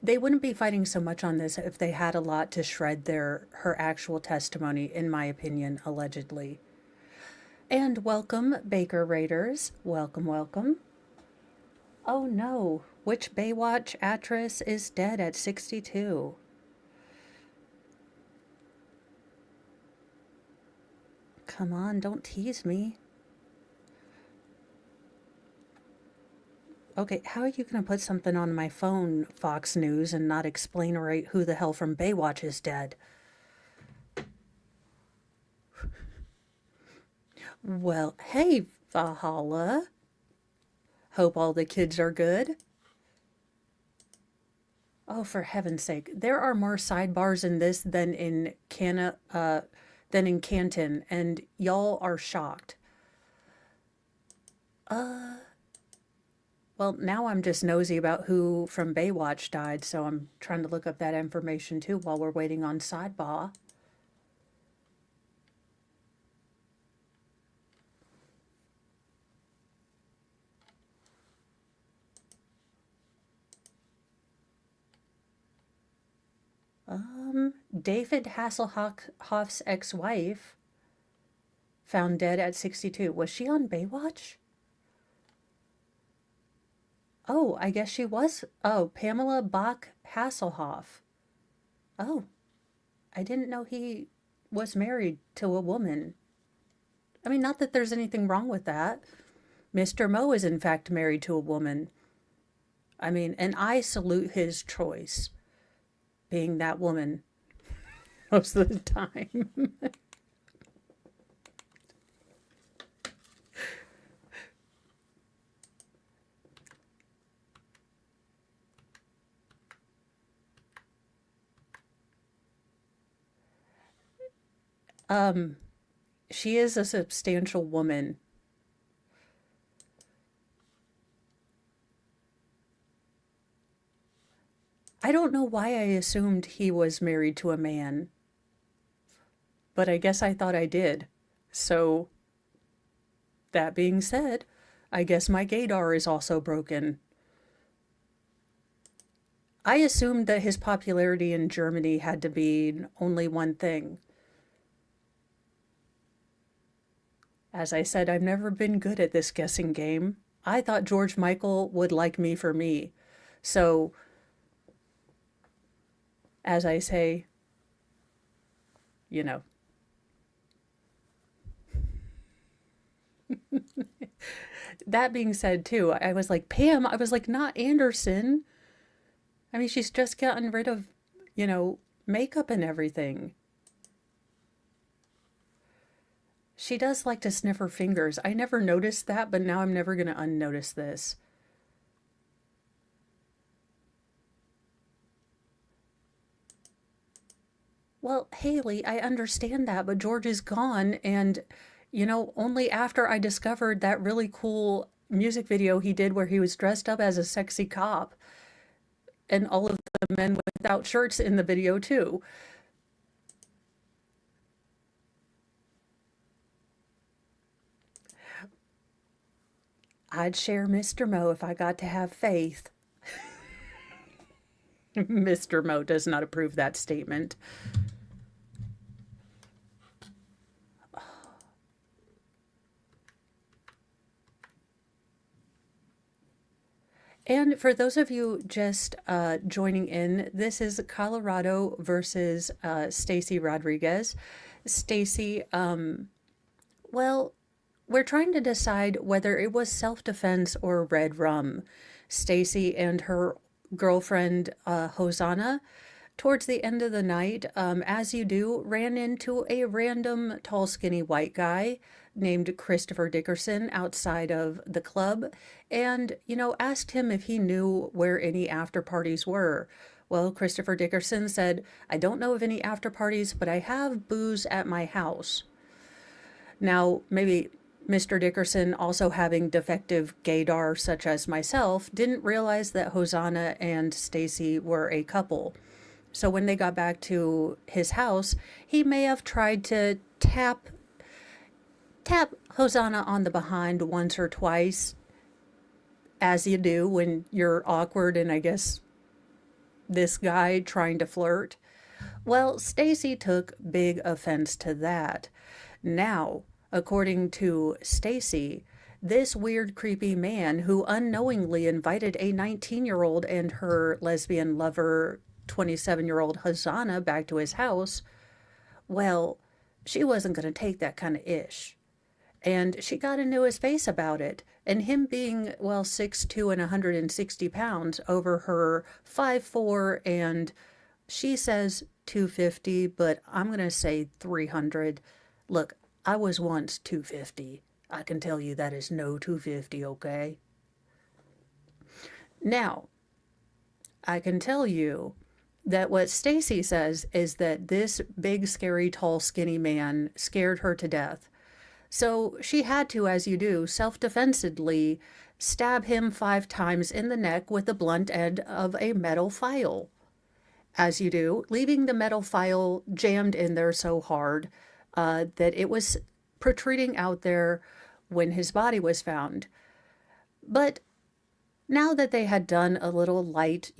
They wouldn't be fighting so much on this if they had a lot to shred her actual testimony, in my opinion, allegedly. And welcome, Baker Raiders. Welcome, welcome. Oh no, which Baywatch actress is dead at 62? Come on, don't tease me. Okay, how are you going to put something on my phone, Fox News, and not explain right who the hell from Baywatch is dead? Well, hey, Valhalla. Hope all the kids are good. Oh, for heaven's sake. There are more sidebars in this than in Canton, and y'all are shocked. Well, now I'm just nosy about who from Baywatch died, so I'm trying to look up that information too while we're waiting on sidebar. David Hasselhoff's ex-wife found dead at 62. Was she on Baywatch? Oh, I guess she was. Oh, Pamela Bach Hasselhoff. Oh, I didn't know he was married to a woman. I mean, not that there's anything wrong with that. Mr. Mo is in fact married to a woman. I mean, and I salute his choice, being that woman most of the time. She is a substantial woman. I don't know why I assumed he was married to a man, but I guess I thought I did. So, that being said, I guess my gaydar is also broken. I assumed that his popularity in Germany had to be only one thing. As I said, I've never been good at this guessing game. I thought George Michael would like me for me. So, as I say, you know. That being said, too, I was like, Pam, I was like, not Anderson. I mean, she's just gotten rid of, makeup and everything. She does like to sniff her fingers. I never noticed that, but now I'm never going to unnotice this. Well, Haley, I understand that, but George is gone, and, only after I discovered that really cool music video he did where he was dressed up as a sexy cop, and all of the men without shirts in the video, too. I'd share Mr. Mo if I got to have faith. Mr. Mo does not approve that statement. And for those of you just joining in, this is Colorado versus Stacy Rodrigues. Stacy, well, we're trying to decide whether it was self-defense or red rum. Stacy and her girlfriend, Hosanna, towards the end of the night, as you do, ran into a random tall, skinny white guy named Christopher Dickerson outside of the club and, asked him if he knew where any after parties were. Well, Christopher Dickerson said, I don't know of any after parties, but I have booze at my house. Now, maybe Mr. Dickerson, also having defective gaydar such as myself, didn't realize that Hosanna and Stacy were a couple. So when they got back to his house, he may have tried to tap Hosanna on the behind once or twice, as you do when you're awkward and I guess this guy trying to flirt. Well, Stacy took big offense to that. Now, according to Stacy, this weird, creepy man who unknowingly invited a 19-year-old and her lesbian lover, 27-year-old Hosanna, back to his house, well, she wasn't going to take that kind of ish. And she got into his face about it. And him being, well, 6'2" and 160 pounds over her 5'4", and she says 250, but I'm going to say 300. Look, I was once 250. I can tell you that is no 250, okay? Now, I can tell you that what Stacy says is that this big, scary, tall, skinny man scared her to death. So she had to, as you do, self-defensively stab him 5 times in the neck with the blunt end of a metal file. As you do, leaving the metal file jammed in there so hard that it was protruding out there when his body was found. But now that they had done a little light,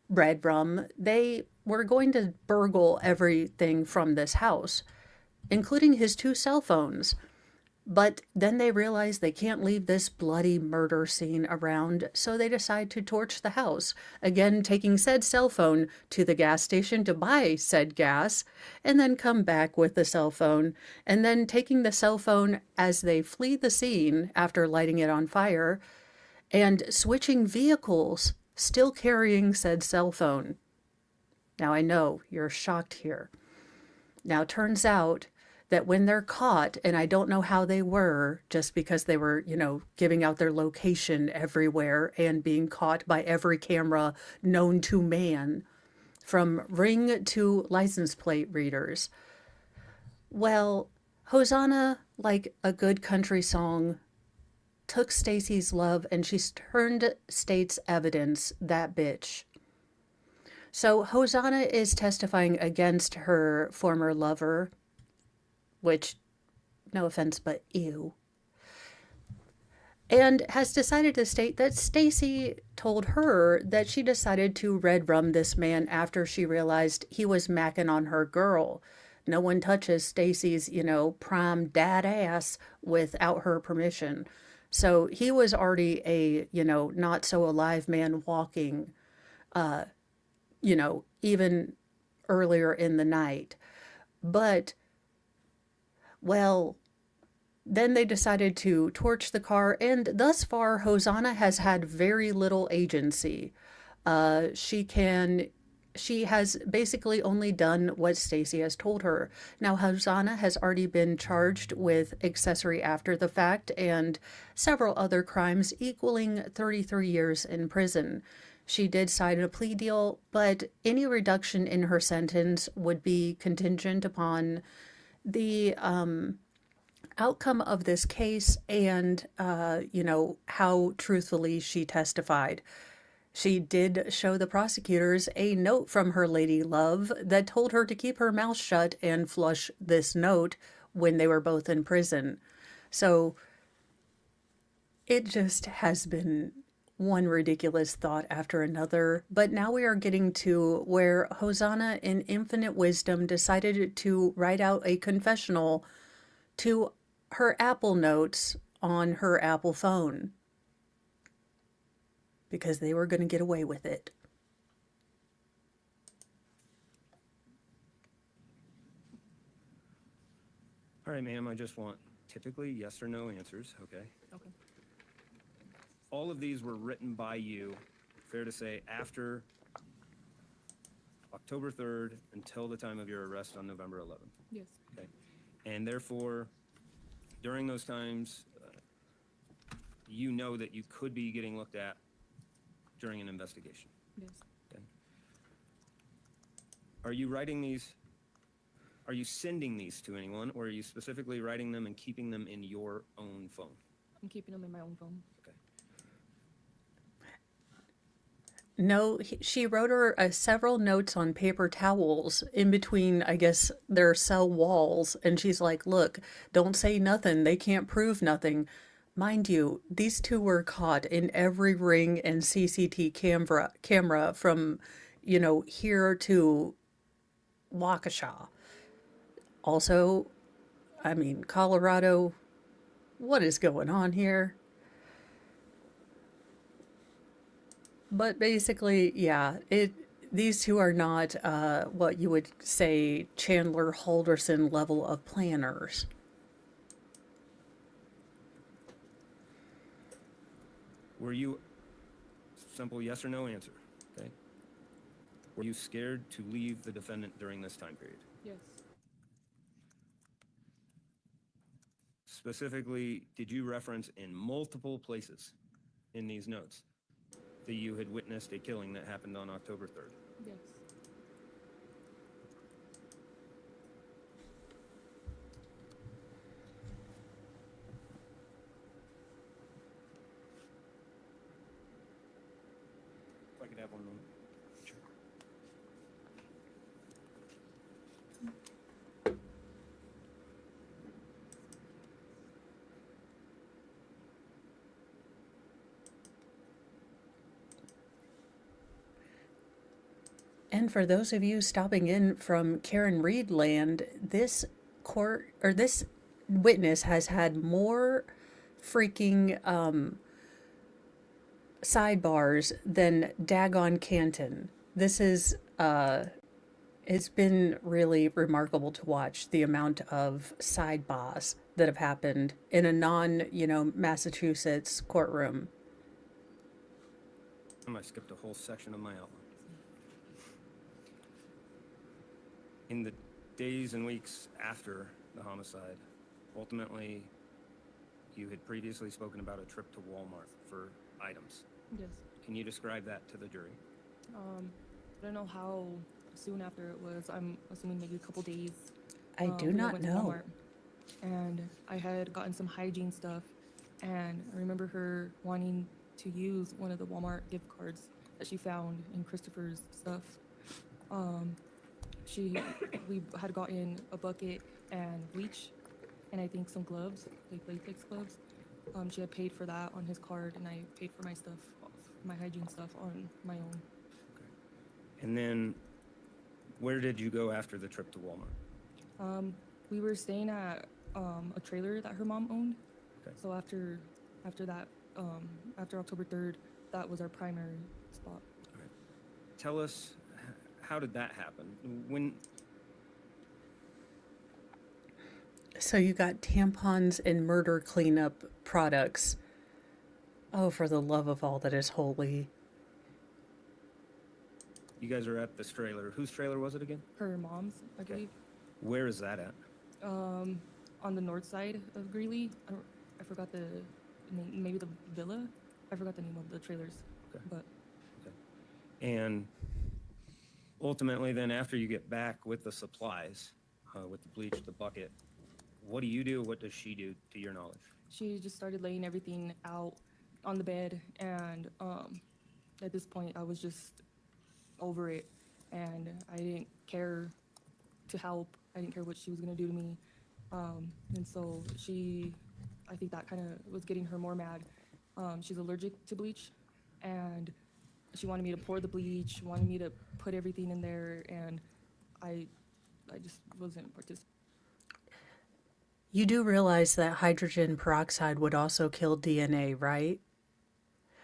bread rum, they were going to burgle everything from this house, including his 2 cell phones. But then they realize they can't leave this bloody murder scene around, so they decide to torch the house, again taking said cell phone to the gas station to buy said gas, and then come back with the cell phone, and then taking the cell phone as they flee the scene after lighting it on fire, and switching vehicles, still carrying said cell phone. Now I know you're shocked here. Now turns out that when they're caught, and I don't know how they were, just because they were, giving out their location everywhere and being caught by every camera known to man, from Ring to license plate readers. Well, Hosanna, like a good country song, took Stacy's love and she turned state's evidence that bitch. So Hosanna is testifying against her former lover, which, no offense, but ew, and has decided to state that Stacy told her that she decided to red rum this man after she realized he was macking on her girl. No one touches Stacy's, prime dad ass without her permission. So he was already a, not so alive man walking, even earlier in the night. But, well, then they decided to torch the car, and thus far, Hosanna has had very little agency. She has basically only done what Stacy has told her. Now, Hosanna has already been charged with accessory after the fact and several other crimes equaling 33 years in prison. She did sign a plea deal, but any reduction in her sentence would be contingent upon the outcome of this case and, how truthfully she testified. She did show the prosecutors a note from her lady love that told her to keep her mouth shut and flush this note when they were both in prison. So it just has been one ridiculous thought after another. But now we are getting to where Hosanna, in infinite wisdom, decided to write out a confessional to her Apple Notes on her Apple phone, because they were going to get away with it. All right, ma'am, I just want typically yes or no answers, okay? Okay. All of these were written by you, fair to say, after October 3rd until the time of your arrest on November 11th. Yes. Okay. And therefore, during those times, you know that you could be getting looked at during an investigation. Yes. Okay. Are you writing these? Are you sending these to anyone, or are you specifically writing them and keeping them in your own phone? I'm keeping them in my own phone. Okay. No, she wrote her several notes on paper towels in between, I guess, their cell walls. And she's like, look, don't say nothing. They can't prove nothing. Mind you, these two were caught in every ring and CCTV camera from, here to Waukesha. Also, I mean, Colorado, what is going on here? But basically, yeah, these two are not what you would say Chandler Halderson level of planners. Were you, simple yes or no answer, okay? Were you scared to leave the defendant during this time period? Yes. Specifically, did you reference in multiple places in these notes that you had witnessed a killing that happened on October 3rd? Yes. If I could have one moment. Sure. And for those of you stopping in from Karen Reed land, this this witness has had more freaking sidebars than Dagon Canton. This is it's been really remarkable to watch the amount of sidebars that have happened in a non, Massachusetts courtroom. I skipped a whole section of my outline. In the days and weeks after the homicide, ultimately, you had previously spoken about a trip to Walmart for items. Yes. Can you describe that to the jury? I don't know how soon after it was. I'm assuming maybe a couple days. I do we not went to know. Walmart, and I had gotten some hygiene stuff, and I remember her wanting to use one of the Walmart gift cards that she found in Christopher's stuff. We had gotten a bucket and bleach, and I think some gloves, like latex gloves. She had paid for that on his card, and I paid for my stuff, my hygiene stuff, on my own. And then, where did you go after the trip to Walmart? We were staying at a trailer that her mom owned. Okay. So after that, after October 3rd, that was our primary spot. All right. Tell us, how did that happen? When? So you got tampons and murder cleanup products. Oh, for the love of all that is holy. You guys are at this trailer. Whose trailer was it again? Her mom's, I Okay. believe. Where is that at? On the north side of Greeley. I forgot the name, maybe the villa. I forgot the name of the trailers. Okay. But And ultimately, then after you get back with the supplies, with the bleach, the bucket, what do you do? What does she do, to your knowledge? she just started laying everything out on the bed, and at this point, I was just over it, and I didn't care to help. I didn't care what she was gonna do to me, and so I think that kind of was getting her more mad. She's allergic to bleach, and she wanted me to pour the bleach, wanted me to put everything in there, and I just wasn't participating. You do realize that hydrogen peroxide would also kill DNA, right?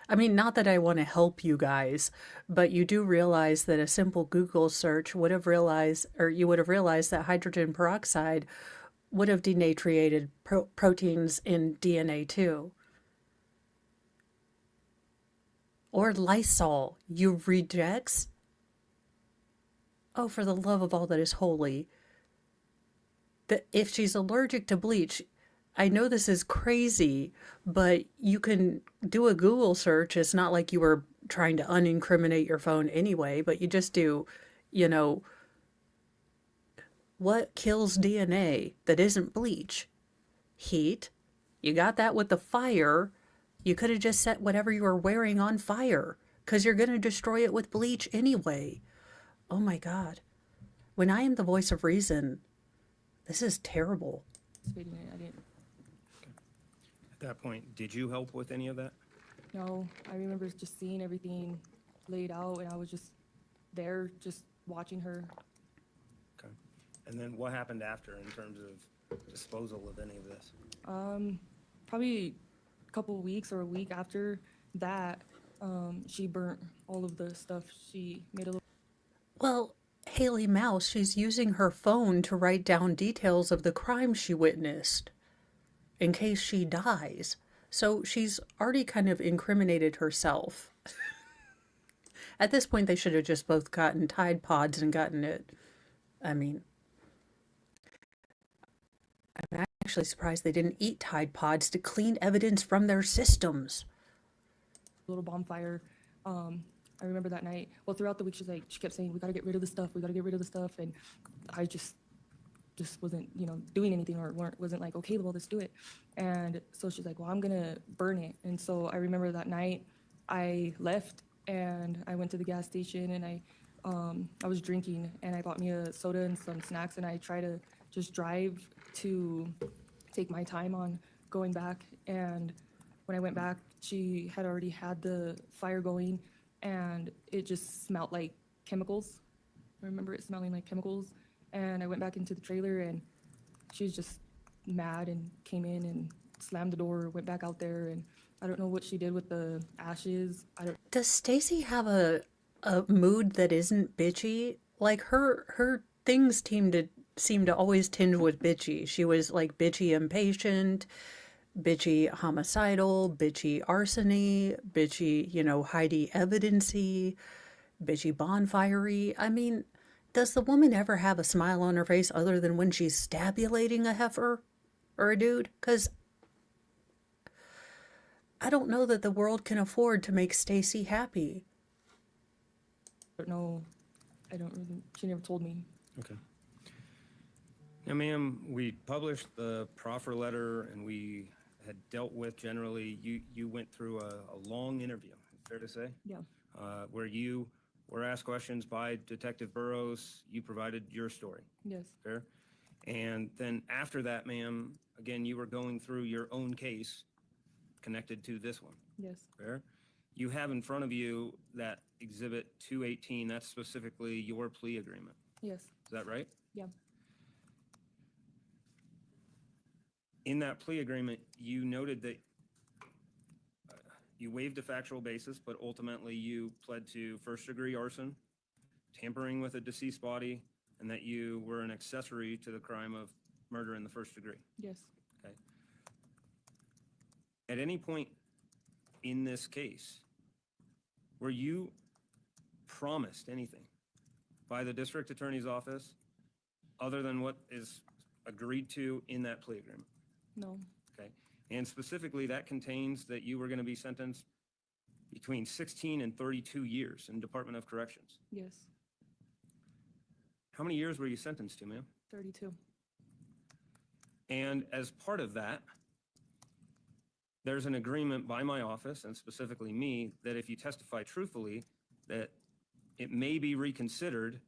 I mean, not that I want to help you guys, but you do realize that a simple Google search would have realized, or you would have realized that hydrogen peroxide would have denaturated proteins in DNA too. Or Lysol, you rejects. Oh, for the love of all that is holy. That if she's allergic to bleach, I know this is crazy, but you can do a Google search. It's not like you were trying to unincriminate your phone anyway, but you just do, What kills DNA that isn't bleach? Heat. You got that with the fire. You could have just set whatever you were wearing on fire, because you're going to destroy it with bleach anyway. Oh my God. When I am the voice of reason, this is terrible. Participating in it. I didn't. At that point, did you help with any of that? No, I remember just seeing everything laid out, and I was just there, just watching her. Okay. And then what happened after in terms of disposal of any of this? Probably a couple of weeks or a week after that, she burnt all of the stuff. She made a little. Well, Haley Mouse, she's using her phone to write down details of the crime she witnessed in case she dies. So she's already kind of incriminated herself. At this point, they should have just both gotten Tide Pods and gotten it. I mean, I'm actually surprised they didn't eat Tide Pods to clean evidence from their systems. Little bonfire. I remember that night. Well, throughout the week, she kept saying, "We gotta get rid of the stuff. We gotta get rid of the stuff." And I just wasn't, doing anything, or wasn't like, "Okay, well, let's do it." And so she's like, "Well, I'm gonna burn it." And so I remember that night, I left and I went to the gas station, and I was drinking, and I bought me a soda and some snacks, and I tried to just drive to take my time on going back. And when I went back, she had already had the fire going, and it just smelled like chemicals. I remember it smelling like chemicals. And I went back into the trailer, and she was just mad and came in and slammed the door, went back out there, and I don't know what she did with the ashes. Does Stacy have a mood that isn't bitchy? Like her things seem to always tinge with bitchy. She was like bitchy impatient, bitchy homicidal, bitchy arsony, bitchy, hidey evidency, bitchy bonfirey. I mean, does the woman ever have a smile on her face other than when she's stabulating a heifer or a dude? Because I don't know that the world can afford to make Stacy happy. I don't know. She never told me. Okay. Now, ma'am, we published the proffer letter, and we had dealt with generally, you went through a long interview, fair to say? Yeah. Where you were asked questions by Detective Burrows, you provided your story, Yes. fair? And then after that, ma'am, again, you were going through your own case connected to this one, Yes. fair? You have in front of you that Exhibit 218, that's specifically your plea agreement. Yes. Is that right? Yeah. In that plea agreement, you noted that you waived a factual basis, but ultimately you pled to first-degree arson, tampering with a deceased body, and that you were an accessory to the crime of murder in the first degree. Yes. Okay. At any point in this case, were you promised anything by the district attorney's office other than what is agreed to in that plea agreement? No. Okay. And specifically, that contains that you were going to be sentenced between 16 and 32 years in Department of Corrections. Yes. How many years were you sentenced to, ma'am? 32. And as part of that, there's an agreement by my office, and specifically me, that if you testify truthfully, that it may be reconsidered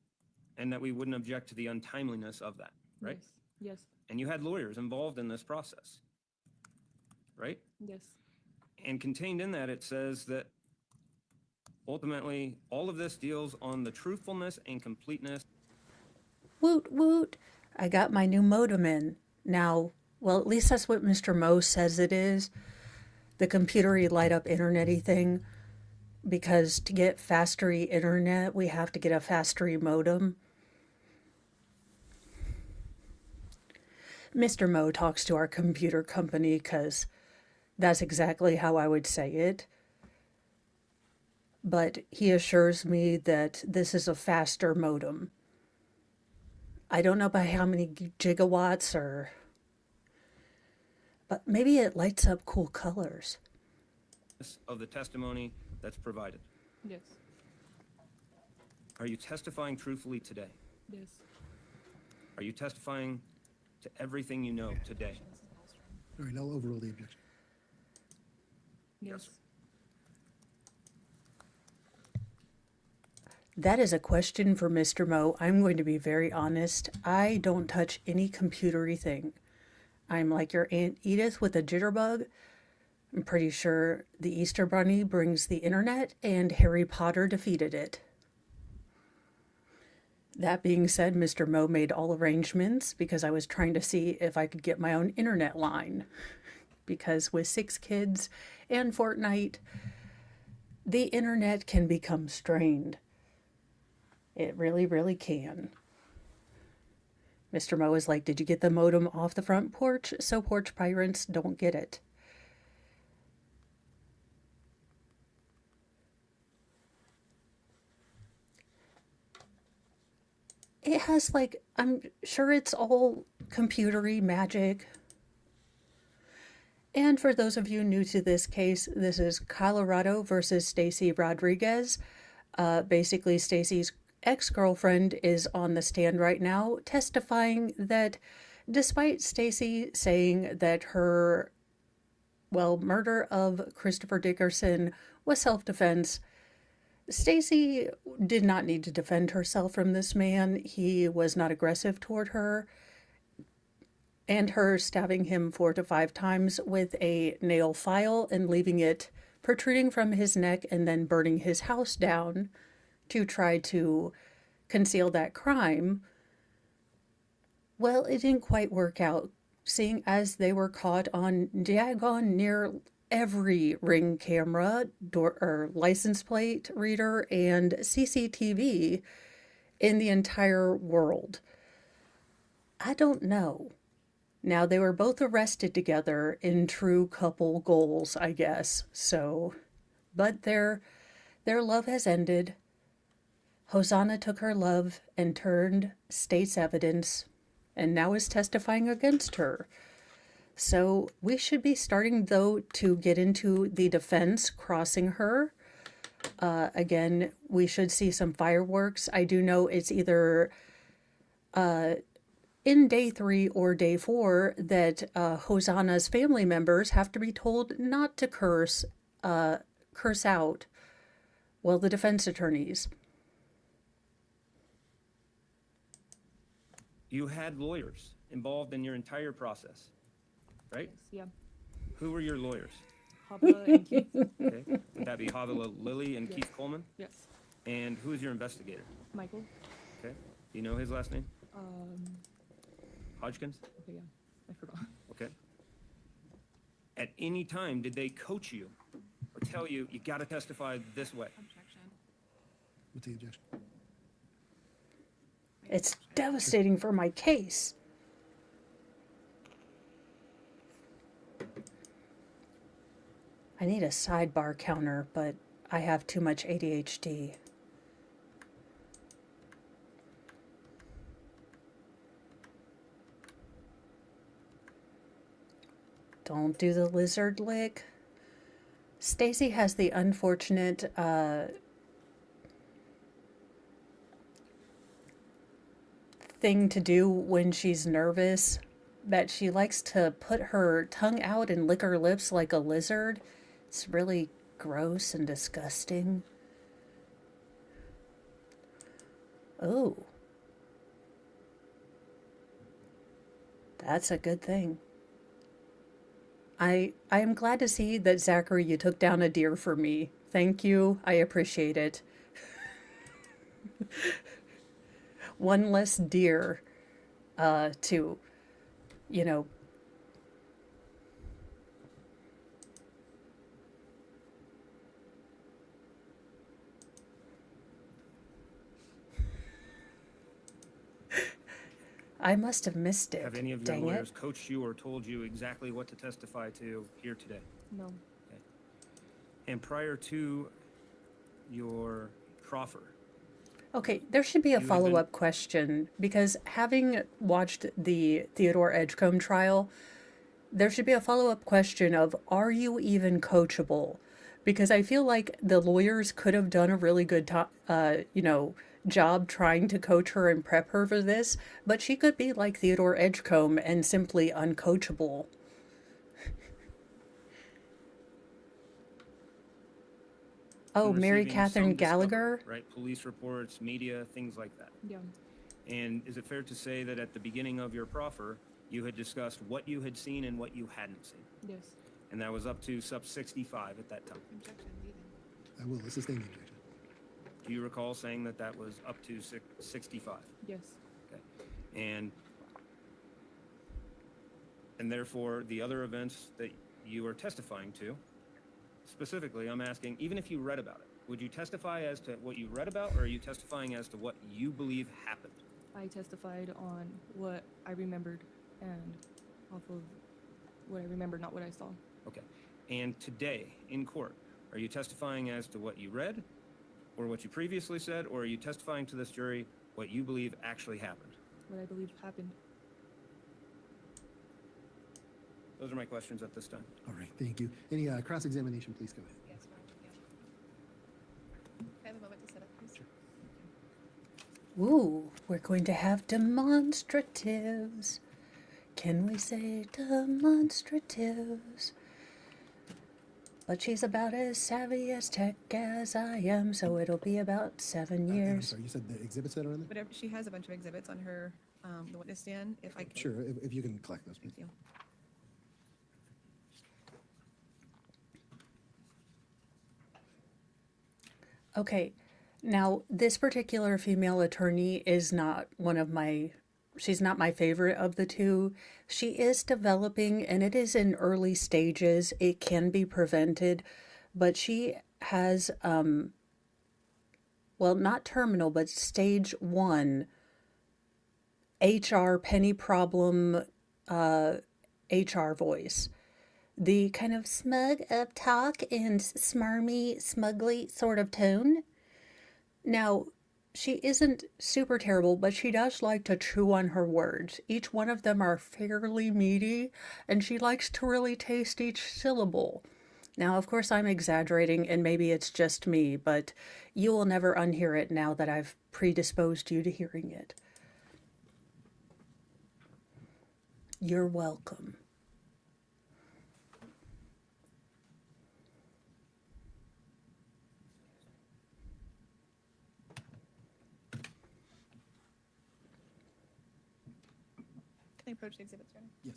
and that we wouldn't object to the untimeliness of that, right? Yes. Yes. And you had lawyers involved in this process, right? Yes. And contained in that, it says that ultimately all of this deals on the truthfulness and completeness. Woot woot. I got my new modem in. Now, well, at least that's what Mr. Moe says it is. The computery light up internety thing. Because to get fastery internet, we have to get a fastery modem. Mr. Moe talks to our computer company because that's exactly how I would say it. But he assures me that this is a faster modem. I don't know by how many gigawatts but maybe it lights up cool colors. Of the testimony that's provided. Are you testifying to everything you know today? All right, I'll overrule the objection. Yes. That is a question for Mr. Mo. I'm going to be very honest. I don't touch any computery thing. I'm like your Aunt Edith with a jitterbug. I'm pretty sure the Easter Bunny brings the internet and Harry Potter defeated it. That being said, Mr. Mo made all arrangements because I was trying to see if I could get my own internet line. Because with 6 kids and Fortnite, the internet can become strained. It really, really can. Mr. Mo is like, did you get the modem off the front porch so porch pirates don't get it? It has like, I'm sure it's all computery magic. And for those of you new to this case, this is Colorado versus Stacy Rodrigues. Basically, Stacy's ex-girlfriend is on the stand right now testifying that despite Stacy saying that her, murder of Christopher Dickerson was self-defense, Stacy did not need to defend herself from this man. He was not aggressive toward her. And her stabbing him 4 to 5 times with a nail file and leaving it protruding from his neck and then burning his house down to try to conceal that crime. Well, it didn't quite work out, seeing as they were caught on daggone near every Ring camera, door or license plate reader, and CCTV in the entire world. I don't know. Now, they were both arrested together in true couple goals, I guess. So, but their love has ended. Hosanna took her love and turned state's evidence and now is testifying against her. So we should be starting, though, to get into the defense crossing her. Again, we should see some fireworks. I do know it's either in day 3 or day 4 that Hosanna's family members have to be told not to curse out, the defense attorneys. You had lawyers involved in your entire process, right? Yeah. Who were your lawyers? Pablo and Keith. Okay. Would that be Javila Lilly and Yes. Keith Coleman? Yes. And who is your investigator? Michael. Okay. Do you know his last name? Hodgkins? Okay, yeah. I forgot. Okay. At any time, did they coach you or tell you, you got to testify this way? Objection. What's the objection? It's devastating for my case. I need a sidebar counter, but I have too much ADHD. Don't do the lizard lick. Stacy has the unfortunate thing to do when she's nervous, that she likes to put her tongue out and lick her lips like a lizard. It's really gross and disgusting. Oh. That's a good thing. I am glad to see that, Zachary, you took down a deer for me. Thank you. I appreciate it. One less deer to, I must have missed it. Have any of your Dang lawyers it. coached you or told you exactly what to testify to here today? No. And prior to your proffer, Okay, there should be a had been- follow-up question, because having watched the Theodore Edgecombe trial, there should be a follow-up question of, are you even coachable? Because I feel like the lawyers could have done a really good job trying to coach her and prep her for this, but she could be like Theodore Edgecombe and simply uncoachable. Oh, Been Mary receiving Catherine some discovery, Gallagher? right? Police reports, media, things like that. Yeah. And is it fair to say that at the beginning of your proffer, you had discussed what you had seen and what you hadn't seen? Yes. And that was up to sub 65 at that time. Objection, leaving. I will sustain the objection. Do you recall saying that that was up to 65? Yes. Okay. And therefore, the other events that you are testifying to, specifically, I'm asking, even if you read about it, would you testify as to what you read about, or are you testifying as to what you believe happened? I testified on what I remembered and off of what I remembered, not what I saw. Okay. And today, in court, are you testifying as to what you read, or what you previously said, or are you testifying to this jury what you believe actually happened? What I believe happened. Those are my questions at this time. All right, thank you. Any cross-examination, please go ahead. Yes, Mark, yeah. Can I have a moment to set up, please? Ooh, we're going to have demonstratives. Can we say demonstratives? But she's about as savvy as tech as I am, so it'll be about 7 I'm years. sorry, you said the exhibits that are on there? Whatever, she has a bunch of exhibits on her, the witness stand, if I can. Sure, if you can collect those, please. Thank you. Okay, now this particular female attorney is not she's not my favorite of the two. She is developing and it is in early stages. It can be prevented, but she has, well, not terminal, but stage 1 HR penny problem, HR voice. The kind of smug up talk and smarmy, smugly sort of tone. Now, she isn't super terrible, but she does like to chew on her words. Each one of them are fairly meaty, and she likes to really taste each syllable. Now, of course, I'm exaggerating, and maybe it's just me, but you will never unhear it now that I've predisposed you to hearing it. You're welcome. Can I approach the exhibits, Your Honor? Yes.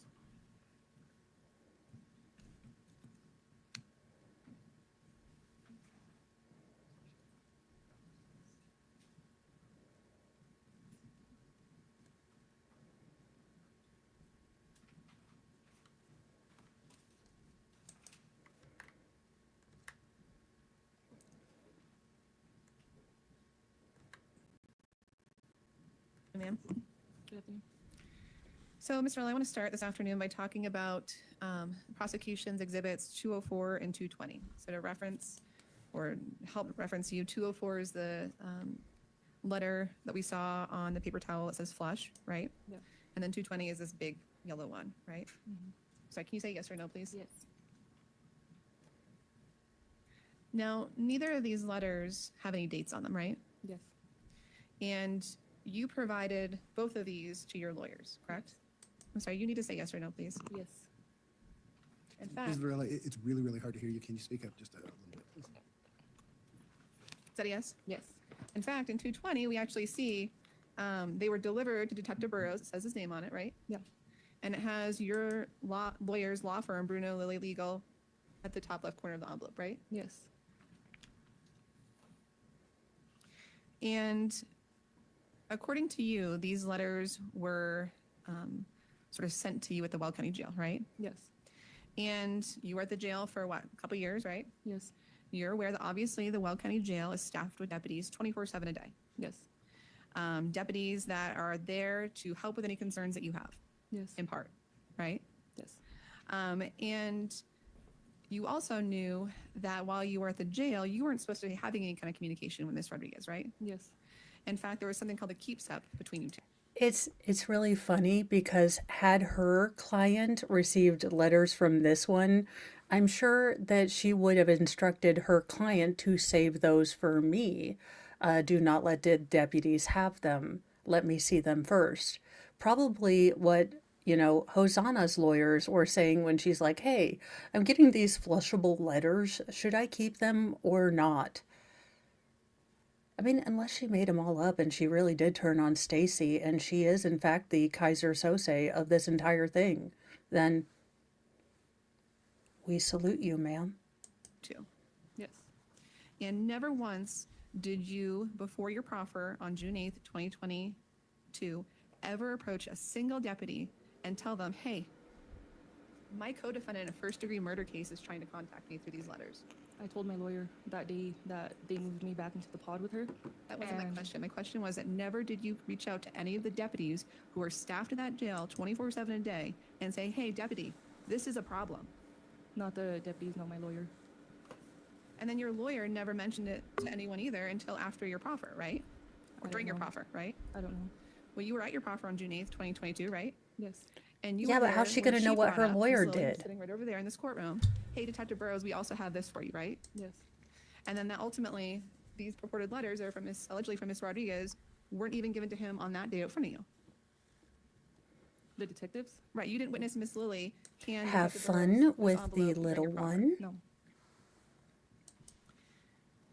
Ma'am? Good afternoon. So, Mr. Earl, I want to start this afternoon by talking about prosecution's exhibits 204 and 220. So to reference or help reference you, 204 is the letter that we saw on the paper towel that says flush, right? Yeah. And then 220 is this big yellow one, right? Sorry, can you say yes or no, please? Yes. Now, neither of these letters have any dates on them, right? Yes. And you provided both of these to your lawyers, correct? I'm sorry, you need to say yes or no, please. Yes. In fact, Ms. Varela, it's really, really hard to hear you. Can you speak up just a little bit, please? is that a yes? Yes. In fact, in 220, we actually see they were delivered to Detective Burrows. It says his name on it, right? Yeah. And it has your lawyer's law firm, Bruno Lilly Legal, at the top left corner of the envelope, right? Yes. And according to you, these letters were sort of sent to you at the Weld County Jail, right? Yes. And you were at the jail for what, a couple years, right? Yes. You're aware that obviously the Weld County Jail is staffed with deputies 24/7 a day. Yes. Deputies that are there to help with any concerns that you have, Yes. in part, right? Yes. And you also knew that while you were at the jail, you weren't supposed to be having any kind of communication with Ms. Rodriguez, right? Yes. In fact, there was something called a keep-sep between you two. It's really funny because had her client received letters from this one, I'm sure that she would have instructed her client to save those for me. Do not let the deputies have them. Let me see them first. Probably what, Hosanna's lawyers were saying when she's like, hey, I'm getting these flushable letters. Should I keep them or not? I mean, unless she made them all up and she really did turn on Stacy and she is, in fact, the Kaiser Sose of this entire thing, then we salute you, ma'am. Too. Yes. And never once did you, before your proffer on June 8th, 2022, ever approach a single deputy and tell them, hey, my co-defendant in a first-degree murder case is trying to contact me through these letters. I told my lawyer that day that they moved me back into the pod with her. That wasn't my And- question. My question was that never did you reach out to any of the deputies who are staffed in that jail 24/7 a day and say, hey, deputy, this is a problem. Not the deputies, not my lawyer. And then your lawyer never mentioned it to anyone either until after your proffer, right? Or I during your don't know. proffer, right? I don't know. Well, you were at your proffer on June 8th, 2022, right? Yes. And you Yeah, were but how's there she when gonna know what brought her up, Miss lawyer Lilly, did? Sitting right over there in this courtroom. Hey, Detective Burrows, we also have this for you, right? Yes. And then that ultimately, these purported letters are from allegedly from Miss Rodriguez, weren't even given to him on that day out front of you. The detectives? Right, you didn't witness Miss Lilly hand Have Detective fun Burrows this with the envelope during little your proffer. one. No.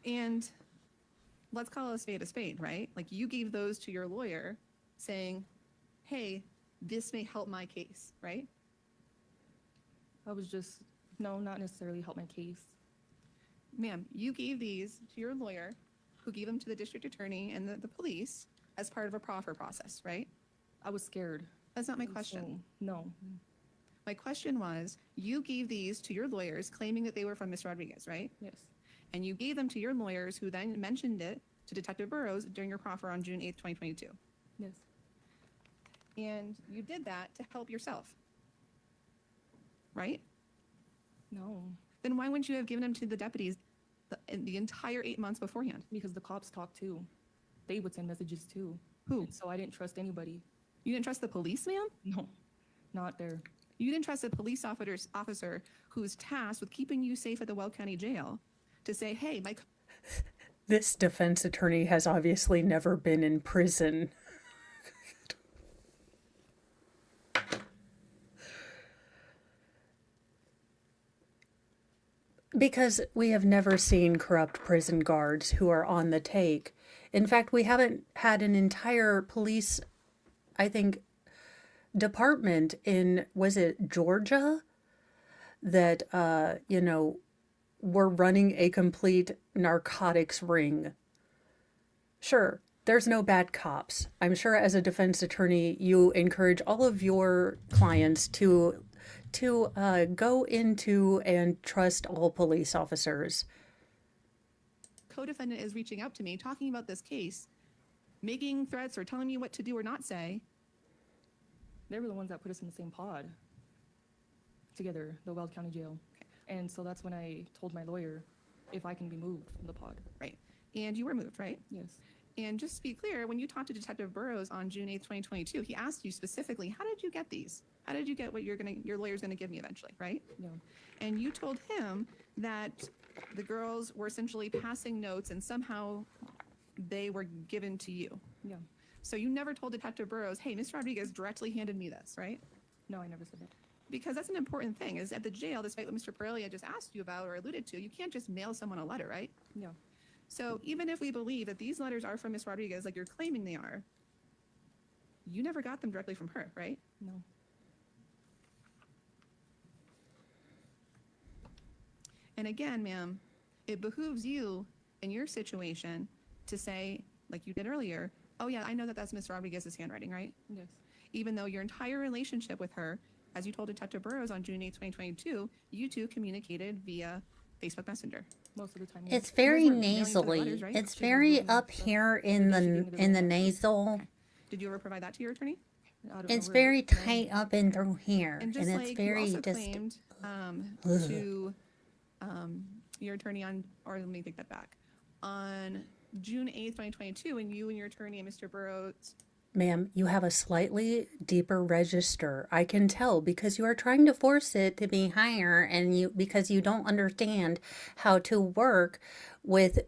And let's call a spade, right? Like you gave those to your lawyer saying, hey, this may help my case, right? I was just, no, not necessarily help my case. Ma'am, you gave these to your lawyer who gave them to the district attorney and the police as part of a proffer process, right? I was scared. That's not my question. So, no. My question was, you gave these to your lawyers claiming that they were from Miss Rodriguez, right? Yes. And you gave them to your lawyers who then mentioned it to Detective Burrows during your proffer on June 8th, 2022. Yes. And you did that to help yourself, right? No. Then why wouldn't you have given them to the deputies in the entire 8 months beforehand? Because the cops talk too. They would send messages too. Who? And so I didn't trust anybody. You didn't trust the police, ma'am? No. Not there. You didn't trust a police officer who's tasked with keeping you safe at the Weld County Jail to say, hey, my This defense attorney has obviously never been in prison. Because we have never seen corrupt prison guards who are on the take. In fact, we haven't had an entire police, I think, department in, was it Georgia? That, were running a complete narcotics ring. Sure, there's no bad cops. I'm sure as a defense attorney, you encourage all of your clients to go into and trust all police officers. co-defendant is reaching out to me, talking about this case, making threats or telling me what to do or not say. They were the ones that put us in the same pod together, the Weld County Jail. And so that's when I told my lawyer if I can be moved from the pod. Right. And you were moved, right? Yes. And just to be clear, when you talked to Detective Burrows on June 8th, 2022, he asked you specifically, how did you get these? How did you get what your lawyer's gonna give me eventually, right? Yeah. And you told him that the girls were essentially passing notes and somehow they were given to you. Yeah. So you never told Detective Burrows, hey, Miss Rodriguez directly handed me this, right? No, I never said that. Because that's an important thing, is at the jail, despite what Mr. Perelia just asked you about or alluded to, you can't just mail someone a letter, right? Yeah. So even if we believe that these letters are from Miss Rodriguez, like you're claiming they are, you never got them directly from her, right? No. And again, ma'am, it behooves you in your situation to say, like you did earlier, oh yeah, I know that that's Miss Rodriguez's handwriting, right? Yes. Even though your entire relationship with her, as you told Detective Burrows on June 8th, 2022, you two communicated via Facebook Messenger. Most of the time. It's yes. very weren't mailing each other nasally. letters, right? It's She was very doing up stuff. here in Maybe she the gave me the in the wrong nasal. Did you ever provide that to your attorney? I don't know It's where very it's from. tight up and through here, And and just it's like very you also just. claimed to your attorney on, or let me take that back, on June 8th, 2022, when you and your attorney and Mr. Burrows, Ma'am, you have a slightly deeper register. I can tell because you are trying to force it to be higher and because you don't understand how to work with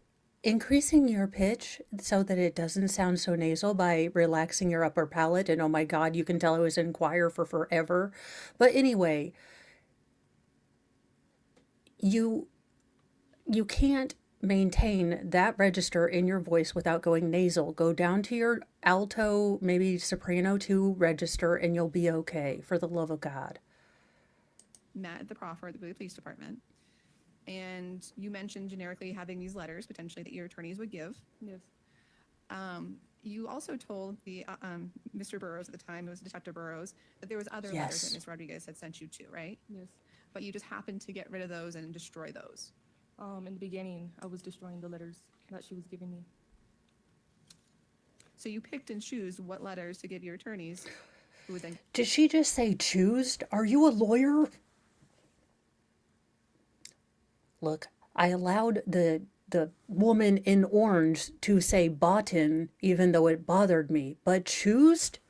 increasing your pitch so that it doesn't sound so nasal by relaxing your upper palate. And oh my God, you can tell I was in choir for forever. But anyway, you you can't maintain that register in your voice without going nasal. Go down to your alto, maybe soprano 2 register, and you'll be okay, for the love of God. Met at the proffer at the Bowie Police Department, and you mentioned generically having these letters potentially that your attorneys would give. Yes. You also told the Mr. Burrows at the time, it was Detective Burrows, that there was other letters Yes. that Ms. Rodriguez had sent you to, right? Yes. But you just happened to get rid of those and destroy those. In the beginning, I was destroying the letters that she was giving me. So you picked and choose what letters to give your attorneys, who would then Did she just say choosed? Are you a lawyer? Look, I allowed the woman in orange to say boughten even though it bothered me, but choosed?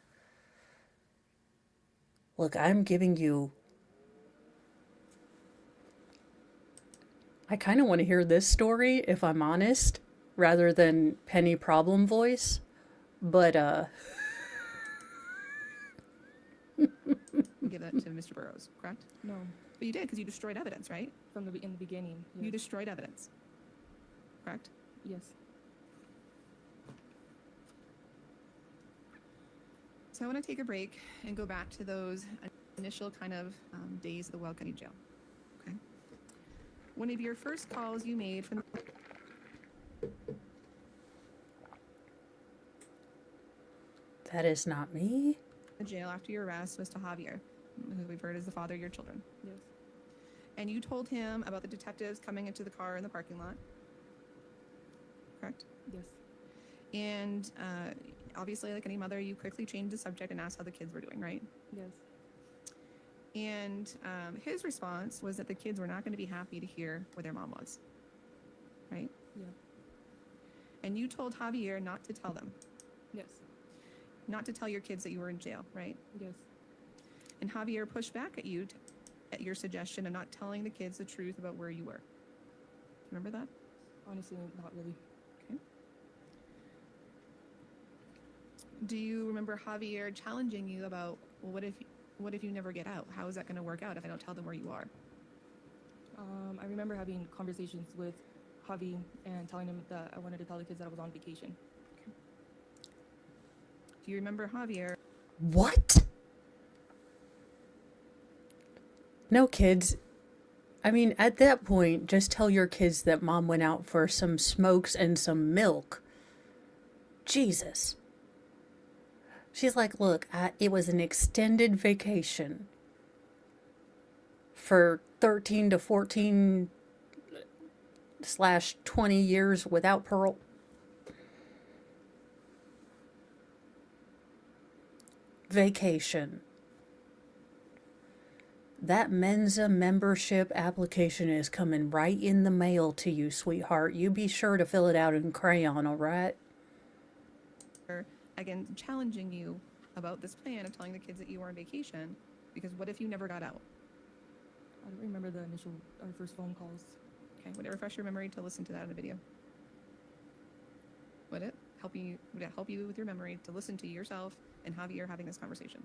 Look, I'm giving you... I kind of want to hear this story, if I'm honest, rather than Penny Problem Voice. But, give that to Mr. Burrows, correct? No, But you did, because you destroyed evidence, right? in the beginning. Yes. You destroyed evidence, correct? Yes. So I want to take a break and go back to those initial kind of days of the Weld County Jail. Okay. One of your first calls you made from that is not me. the jail after your arrest was to Javier, who we've heard is the father of your children. Yes. And you told him about the detectives coming into the car in the parking lot, correct? Yes. And obviously, like any mother, you quickly changed the subject and asked how the kids were doing, right? Yes. And his response was that the kids were not going to be happy to hear where their mom was, right? Yeah. And you told Javier not to tell them, Yes. not to tell your kids that you were in jail, right? Yes. And Javier pushed back at you at your suggestion of not telling the kids the truth about where you were. Remember that? Honestly, not really. Okay. Do you remember Javier challenging you about, well, what if you never get out? How is that going to work out if I don't tell them where you are? I remember having conversations with Javi and telling him that I wanted to tell the kids that I was on vacation. Do you remember Javier? What? No, kids. I mean, at that point, just tell your kids that mom went out for some smokes and some milk. Jesus. She's like, look, it was an extended vacation for 13 to 14 / 20 years without parole. Vacation. That Mensa membership application is coming right in the mail to you, sweetheart. You be sure to fill it out in crayon, all right? Again, challenging you about this plan of telling the kids that you were on vacation, because what if you never got out? I don't remember our first phone calls. Okay, would it refresh your memory to listen to that in a video? Would it help you with your memory to listen to yourself and Javier having this conversation?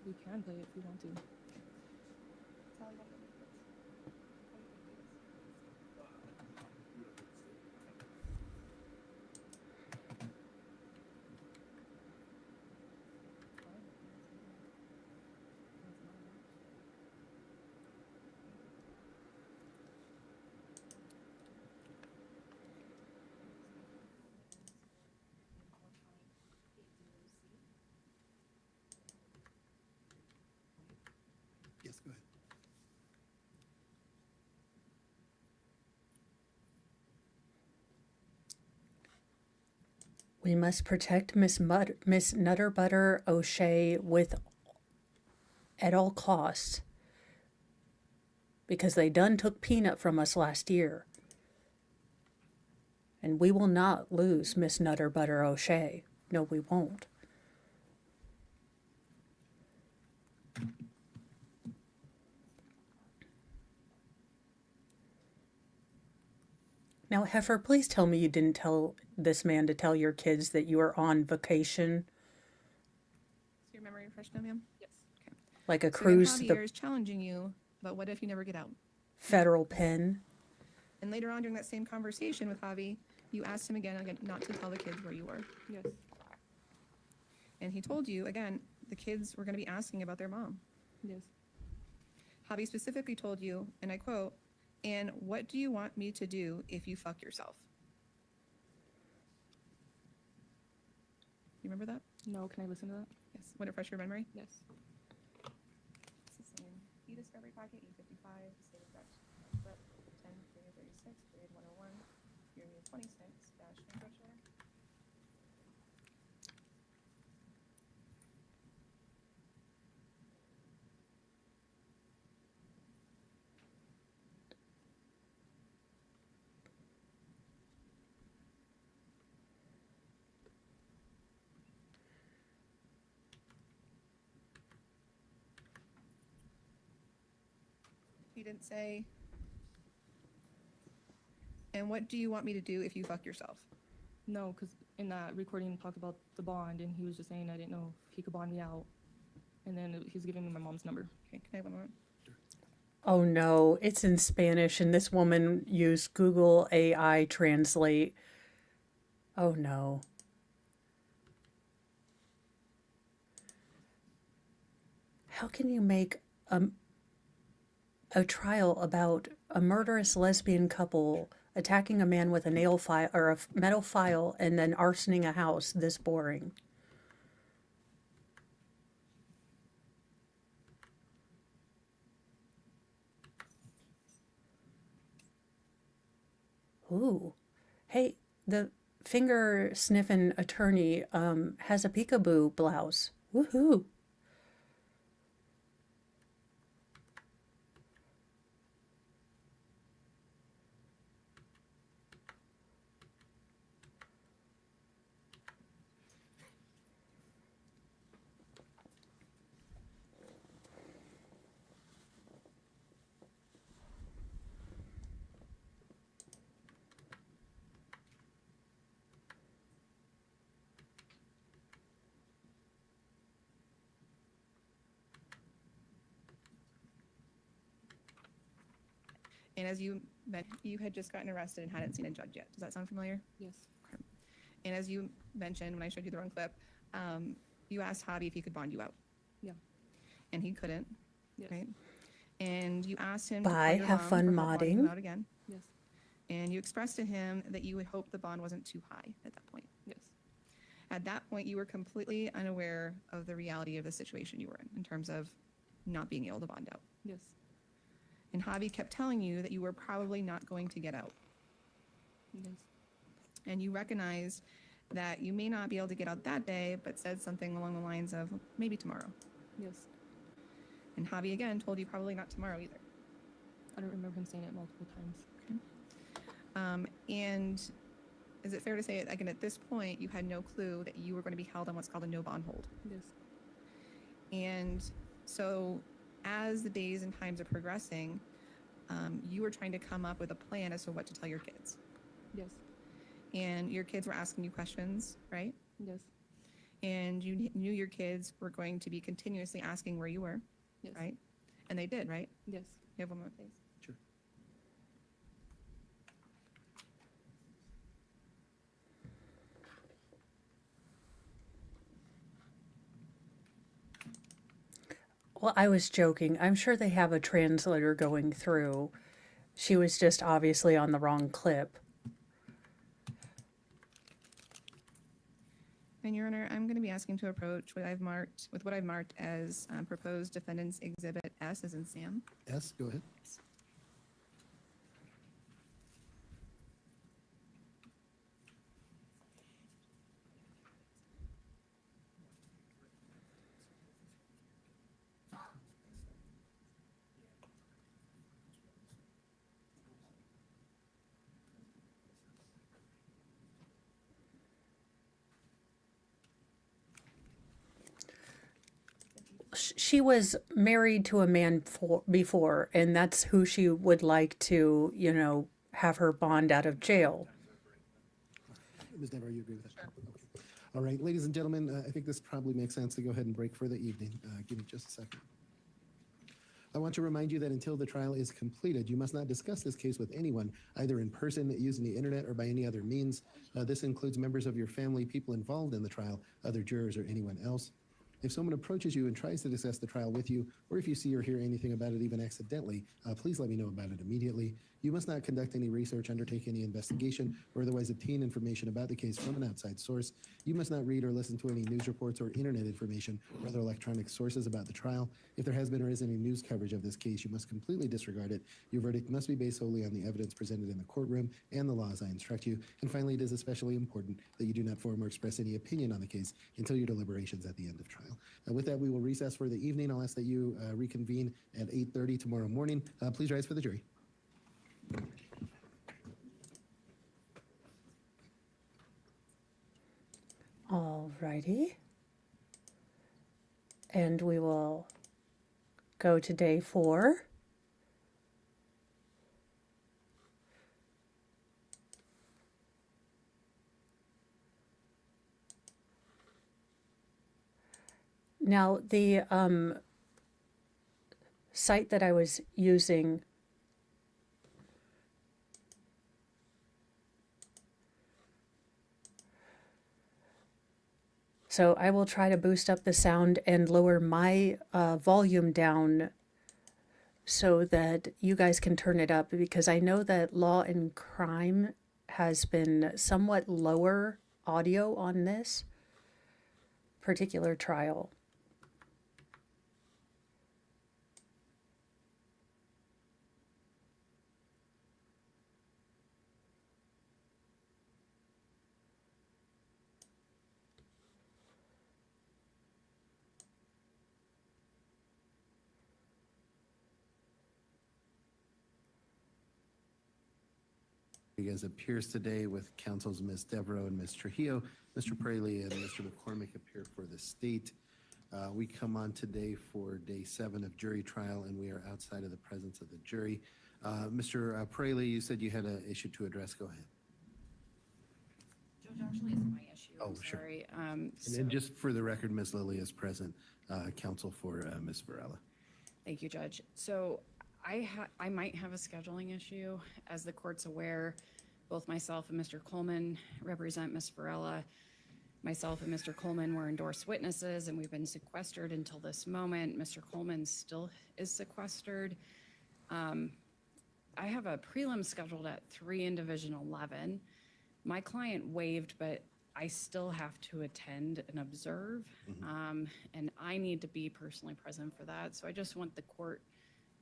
We can play it if you want to. Yes, go ahead. We must protect Miss Nutterbutter O'Shea at all costs, because they done took Peanut from us last year. And we will not lose Miss Nutterbutter O'Shea. No, we won't. Now, Heifer, please tell me you didn't tell this man to tell your kids that you were on vacation, Is your memory refreshed now, ma'am? Yes. like a So then cruise to Javier the is challenging you, but what if you never get out? federal pen. And later on during that same conversation with Javi, you asked him again and again not to tell the kids where you were. Yes. And he told you, again, the kids were going to be asking about their mom. Yes. Javi specifically told you, and I quote, "And what do you want me to do if you fuck yourself?" You remember that? No, can I listen to that? Yes. Would it refresh your memory? Yes. It's the same. E-Discovery Packet, E55, State of Correct. 10, 36, period 101, period 26, dash infrastructure. He didn't say, "And what do you want me to do if you fuck yourself?" No, because in that recording, he talked about the bond, and he was just saying I didn't know if he could bond me out. And then he was giving me my mom's number. Okay, can I have one moment? Oh no, it's in Spanish, and this woman used Google AI Translate. Oh no. How can you make a trial about a murderous lesbian couple attacking a man with a nail file or a metal file and then arsoning a house this boring? Ooh. Hey, the finger sniffing attorney has a peekaboo blouse. Woohoo. And as you you had just gotten arrested and hadn't seen a judge yet. Does that sound familiar? Yes. And as you mentioned when I showed you the wrong clip, you asked Javi if he could bond you out. Yeah. And he couldn't, Yes. right? And you asked him to Bye, call your have mom fun for help bonding you modding. out again. Yes. And you expressed to him that you would hope the bond wasn't too high at that point. Yes. At that point, you were completely unaware of the reality of the situation you were in terms of not being able to bond out. Yes. And Javi kept telling you that you were probably not going to get out. Yes. And you recognized that you may not be able to get out that day, but said something along the lines of maybe tomorrow. Yes. And Javi again told you probably not tomorrow either. I don't remember him saying it multiple times. And is it fair to say, again, at this point, you had no clue that you were going to be held on what's called a no bond hold? Yes. And so as the days and times are progressing, you were trying to come up with a plan as to what to tell your kids. Yes. And your kids were asking you questions, right? Yes. And you knew your kids were going to be continuously asking where you were, Yes. right? And they did, right? Yes. You have one more, please. Sure. Well, I was joking. I'm sure they have a translator going through. She was just obviously on the wrong clip. And Your Honor, I'm going to be asking to approach what I've marked as proposed defendant's exhibit S as in Sam. S, go ahead. She was married to a man before, and that's who she would like to, have her bond out of jail. Ms. Dever, you agree with that? Sure. Okay. All right, ladies and gentlemen, I think this probably makes sense to go ahead and break for the evening. Give me just a second. I want to remind you that until the trial is completed, you must not discuss this case with anyone, either in person, using the internet, or by any other means. This includes members of your family, people involved in the trial, other jurors, or anyone else. If someone approaches you and tries to discuss the trial with you, or if you see or hear anything about it even accidentally, please let me know about it immediately. You must not conduct any research, undertake any investigation, or otherwise obtain information about the case from an outside source. You must not read or listen to any news reports or internet information or other electronic sources about the trial. If there has been or is any news coverage of this case, you must completely disregard it. Your verdict must be based solely on the evidence presented in the courtroom and the law as I instruct you. And finally, it is especially important that you do not form or express any opinion on the case until your deliberations at the end of trial. With that, we will recess for the evening. I'll ask that you reconvene at 8:30 tomorrow morning. Please rise for the jury. All righty. And we will go to day 4. Now, the site that I was using so I will try to boost up the sound and lower my volume down so that you guys can turn it up, because I know that Law and Crime has been somewhat lower audio on this particular trial. Rodrigues appears today with counsels Ms. Devereaux and Ms. Trujillo. Mr. Praley and Mr. McCormick appear for the state. We come on today for day 7 of jury trial, and we are outside of the presence of the jury. Mr. Praley, you said you had an issue to address. Go ahead. Judge, actually, it's my issue. Oh, I'm sure. sorry. And just for the record, Ms. Lilly is present, counsel for Ms. Varela. Thank you, Judge. So I might have a scheduling issue. As the court's aware, both myself and Mr. Coleman represent Ms. Varela. Myself and Mr. Coleman were endorsed witnesses, and we've been sequestered until this moment. Mr. Coleman still is sequestered. I have a prelim scheduled at 3 in Division 11. My client waived, but I still have to attend and observe, and I need to be personally present for that. So I just want the court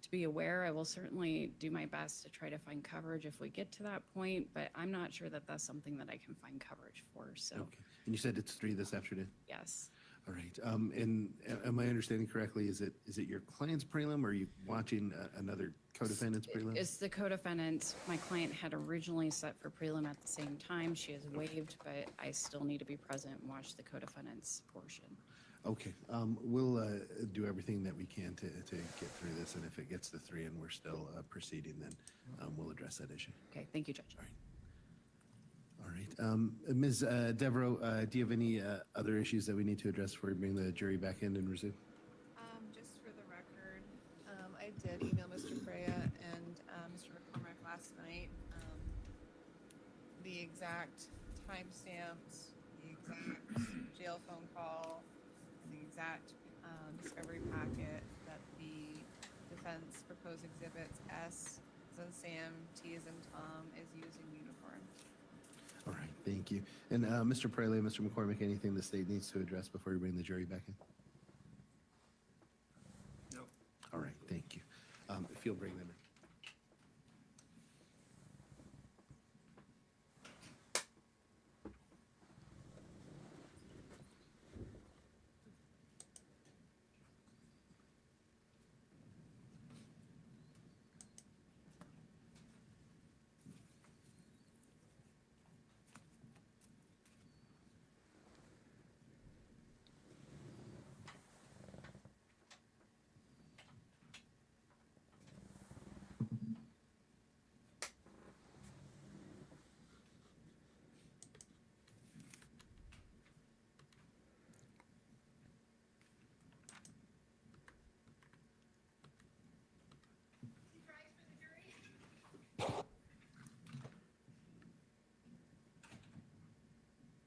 to be aware. I will certainly do my best to try to find coverage if we get to that point, but I'm not sure that that's something that I can find coverage for. So, Okay. And you said it's 3 this afternoon? yes. All right. And am I understanding correctly? Is it your client's prelim, or are you watching another co-defendant's prelim? It's the co-defendant. My client had originally set for prelim at the same time. She has waived, but I still need to be present and watch the co-defendant's portion. Okay. We'll do everything that we can to get through this, and if it gets to 3 and we're still proceeding, then we'll address that issue. Okay, thank you, Judge. All right. All right. Ms. Devereaux, do you have any other issues that we need to address before we bring the jury back in and resume? Just for the record, I did email Mr. Brea and Mr. McCormick last night. The exact timestamps, the exact jail phone call, and the exact discovery packet that the defense proposed exhibits S as in Sam, T as in Tom is using uniform. All right. Thank you. And Mr. Praley, Mr. McCormick, anything the state needs to address before we bring the jury back in? No. All right. Thank you. If you'll bring them in.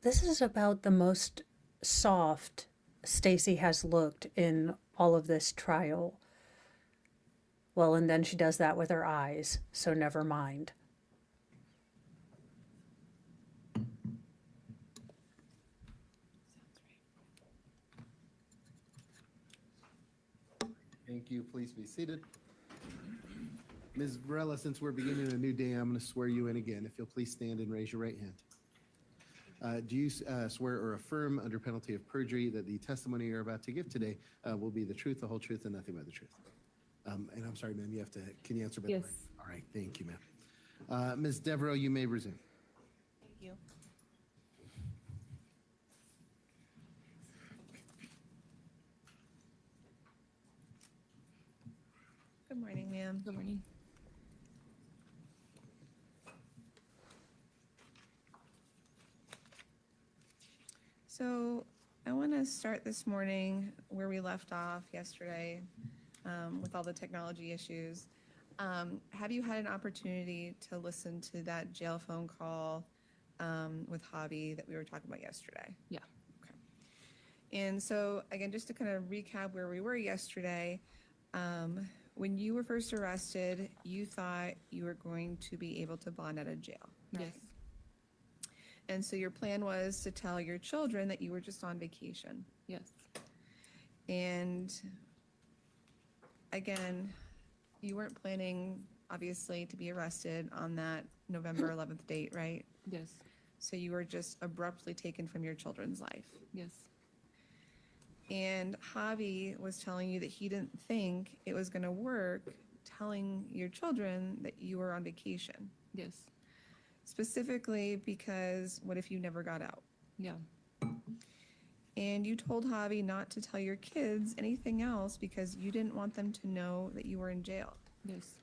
This is about the most soft Stacy has looked in all of this trial. Well, and then she does that with her eyes, so never mind. Thank you. Please be seated. Ms. Varela, since we're beginning a new day, I'm going to swear you in again. If you'll please stand and raise your right hand. Do you swear or affirm under penalty of perjury that the testimony you're about to give today will be the truth, the whole truth, and nothing but the truth? And I'm sorry, ma'am, can you answer by the Yes. mic? All right, thank you, ma'am. Ms. Devereaux, you may resume. Thank you. Good morning, ma'am. Good morning. So I want to start this morning where we left off yesterday with all the technology issues. Have you had an opportunity to listen to that jail phone call with Javi that we were talking about yesterday? Yeah. Okay. And so again, just to kind of recap where we were yesterday, when you were first arrested, you thought you were going to be able to bond out of jail, right? Yes. And so your plan was to tell your children that you were just on vacation. Yes. And again, you weren't planning, obviously, to be arrested on that November 11th date, right? Yes. So you were just abruptly taken from your children's life. Yes. And Javi was telling you that he didn't think it was going to work telling your children that you were on vacation. Yes. Specifically because what if you never got out? Yeah. And you told Javi not to tell your kids anything else because you didn't want them to know that you were in jail. Yes.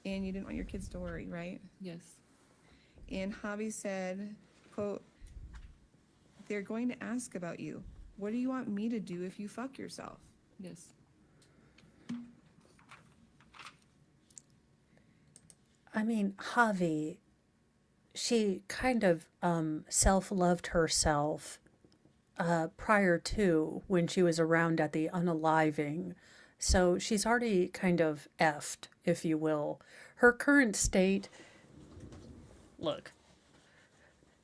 And you didn't want your kids to worry, right? Yes. And Javi said, quote, "They're going to ask about you. What do you want me to do if you fuck yourself?" Yes. I mean, Javi, she kind of self-loved herself prior to when she was around at the unaliving. So she's already kind of effed, if you will. Her current state, look,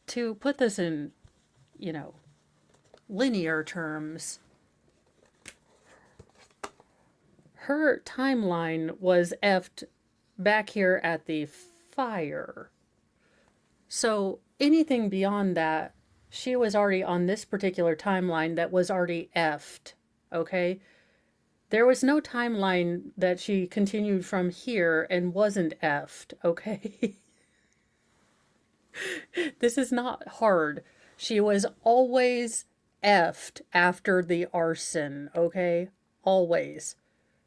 to put this in, linear terms, her timeline was effed back here at the fire. So anything beyond that, she was already on this particular timeline that was already effed, okay? There was no timeline that she continued from here and wasn't effed, okay? This is not hard. She was always effed after the arson, okay? Always.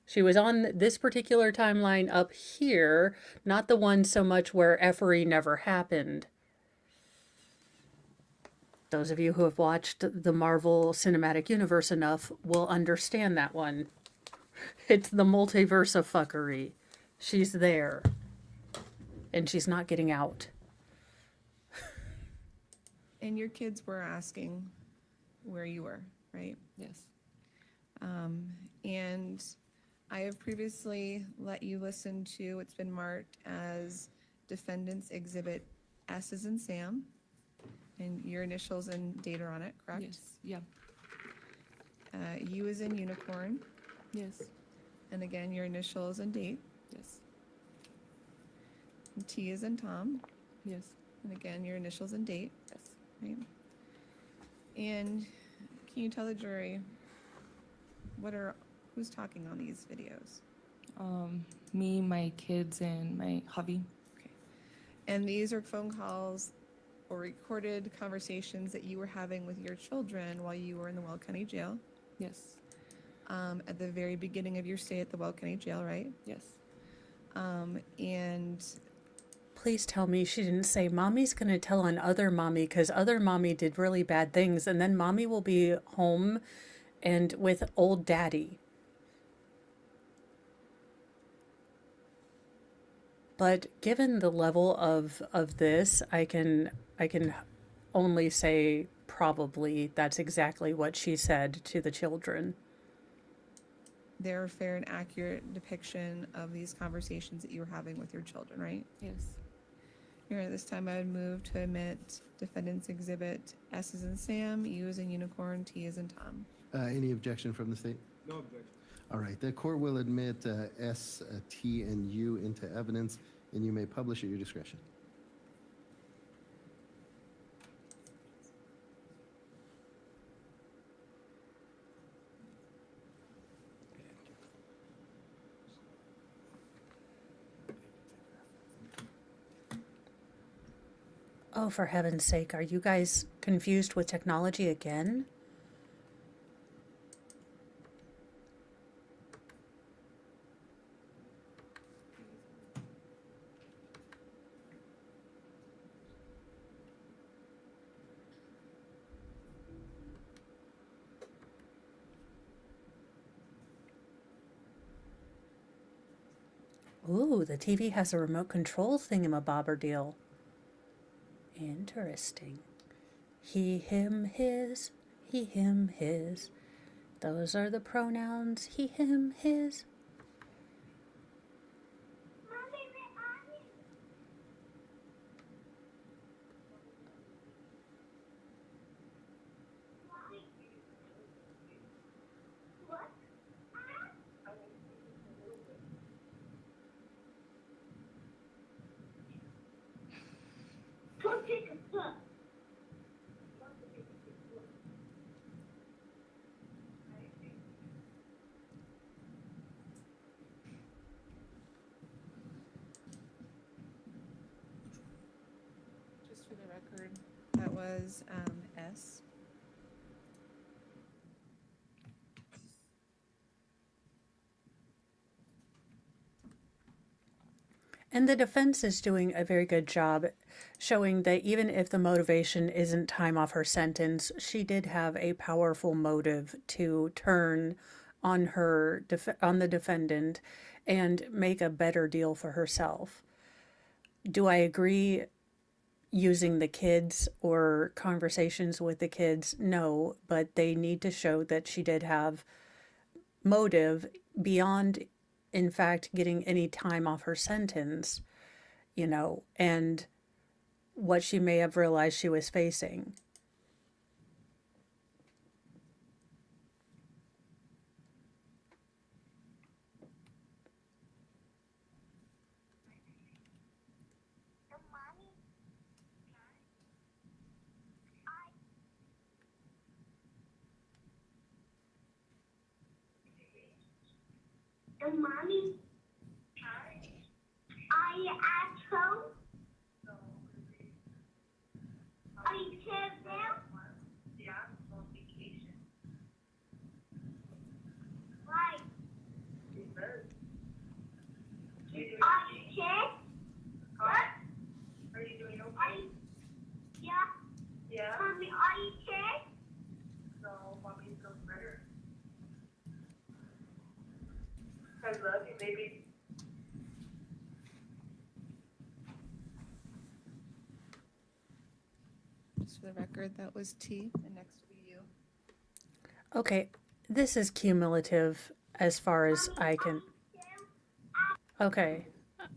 She was on this particular timeline up here, not the one so much where effery never happened. Those of you who have watched the Marvel Cinematic Universe enough will understand that one. It's the multiverse of fuckery. She's there. And she's not getting out. And your kids were asking where you were, right? Yes. And I have previously let you listen to, it's been marked as Defendant's Exhibit S as in Sam, and your initials and date are on it, correct? Yes. Yeah. U is in Unicorn, Yes. and again, your initials and date. Yes. And T is in Tom, Yes. and again, your initials and date, Yes. right? And can you tell the jury who's talking on these videos? Me, my kids, and my hubby. Okay. And these are phone calls or recorded conversations that you were having with your children while you were in the Weld County Jail, Yes. at the very beginning of your stay at the Weld County Jail, right? Yes. And Please tell me she didn't say, Mommy's going to tell on other mommy because other mommy did really bad things, and then mommy will be home and with old daddy. But given the level of this, I can only say probably that's exactly what she said to the children. They're a fair and accurate depiction of these conversations that you were having with your children, right? Yes. Here, at this time, I would move to admit defendant's exhibit S as in Sam, U as in unicorn, T as in Tom. Any objection from the state? No objection. All right, the court will admit S, T, and U into evidence, and you may publish at your discretion. Oh, for heaven's sake, are you guys confused with technology again? Ooh, the TV has a remote control thingamabobber deal. Interesting. He, him, his. He, him, his. Those are the pronouns. He, him, his. Just for the record, that was S. And the defense is doing a very good job showing that even if the motivation isn't time off her sentence, she did have a powerful motive to turn on on the defendant and make a better deal for herself. Do I agree using the kids or conversations with the kids? No, but they need to show that she did have motive beyond, in fact, getting any time off her sentence, and what she may have realized she was facing. Mommy, are you at home? Are you here now? Yeah, I'm on vacation. Why? Are you here? What? Are you doing okay? Yeah. Yeah. Mommy, are you here? No, mommy feels better. I love you, baby. Just for the record, that was T, and next will be U. Okay, this is cumulative as far as I can. Okay,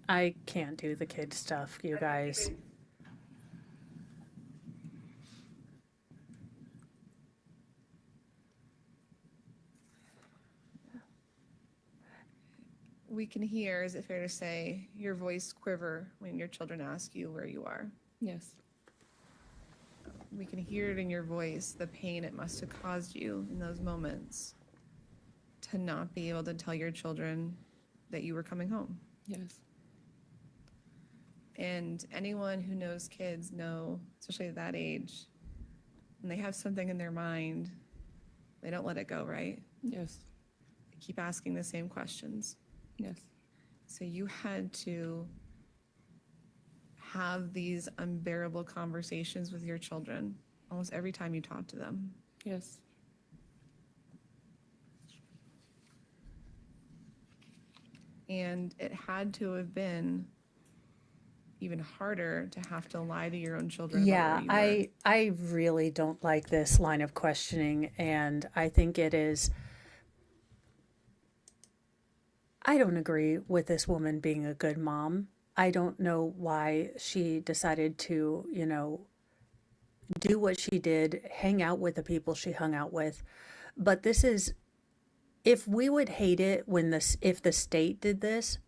I can't do the kid stuff, you guys. We can hear, is it fair to say, your voice quiver when your children ask you where you are? Yes. We can hear it in your voice, the pain it must have caused you in those moments to not be able to tell your children that you were coming home. Yes. And anyone who knows kids know, especially at that age, when they have something in their mind, they don't let it go, right? Yes. They keep asking the same questions. Yes. So you had to have these unbearable conversations with your children almost every time you talk to them. Yes. And it had to have been even harder to have to lie to your own children Yeah, about where you were. I really don't like this line of questioning, and I think it is. I don't agree with this woman being a good mom. I don't know why she decided to, do what she did, hang out with the people she hung out with. But this is, if we would hate it when if the state did this,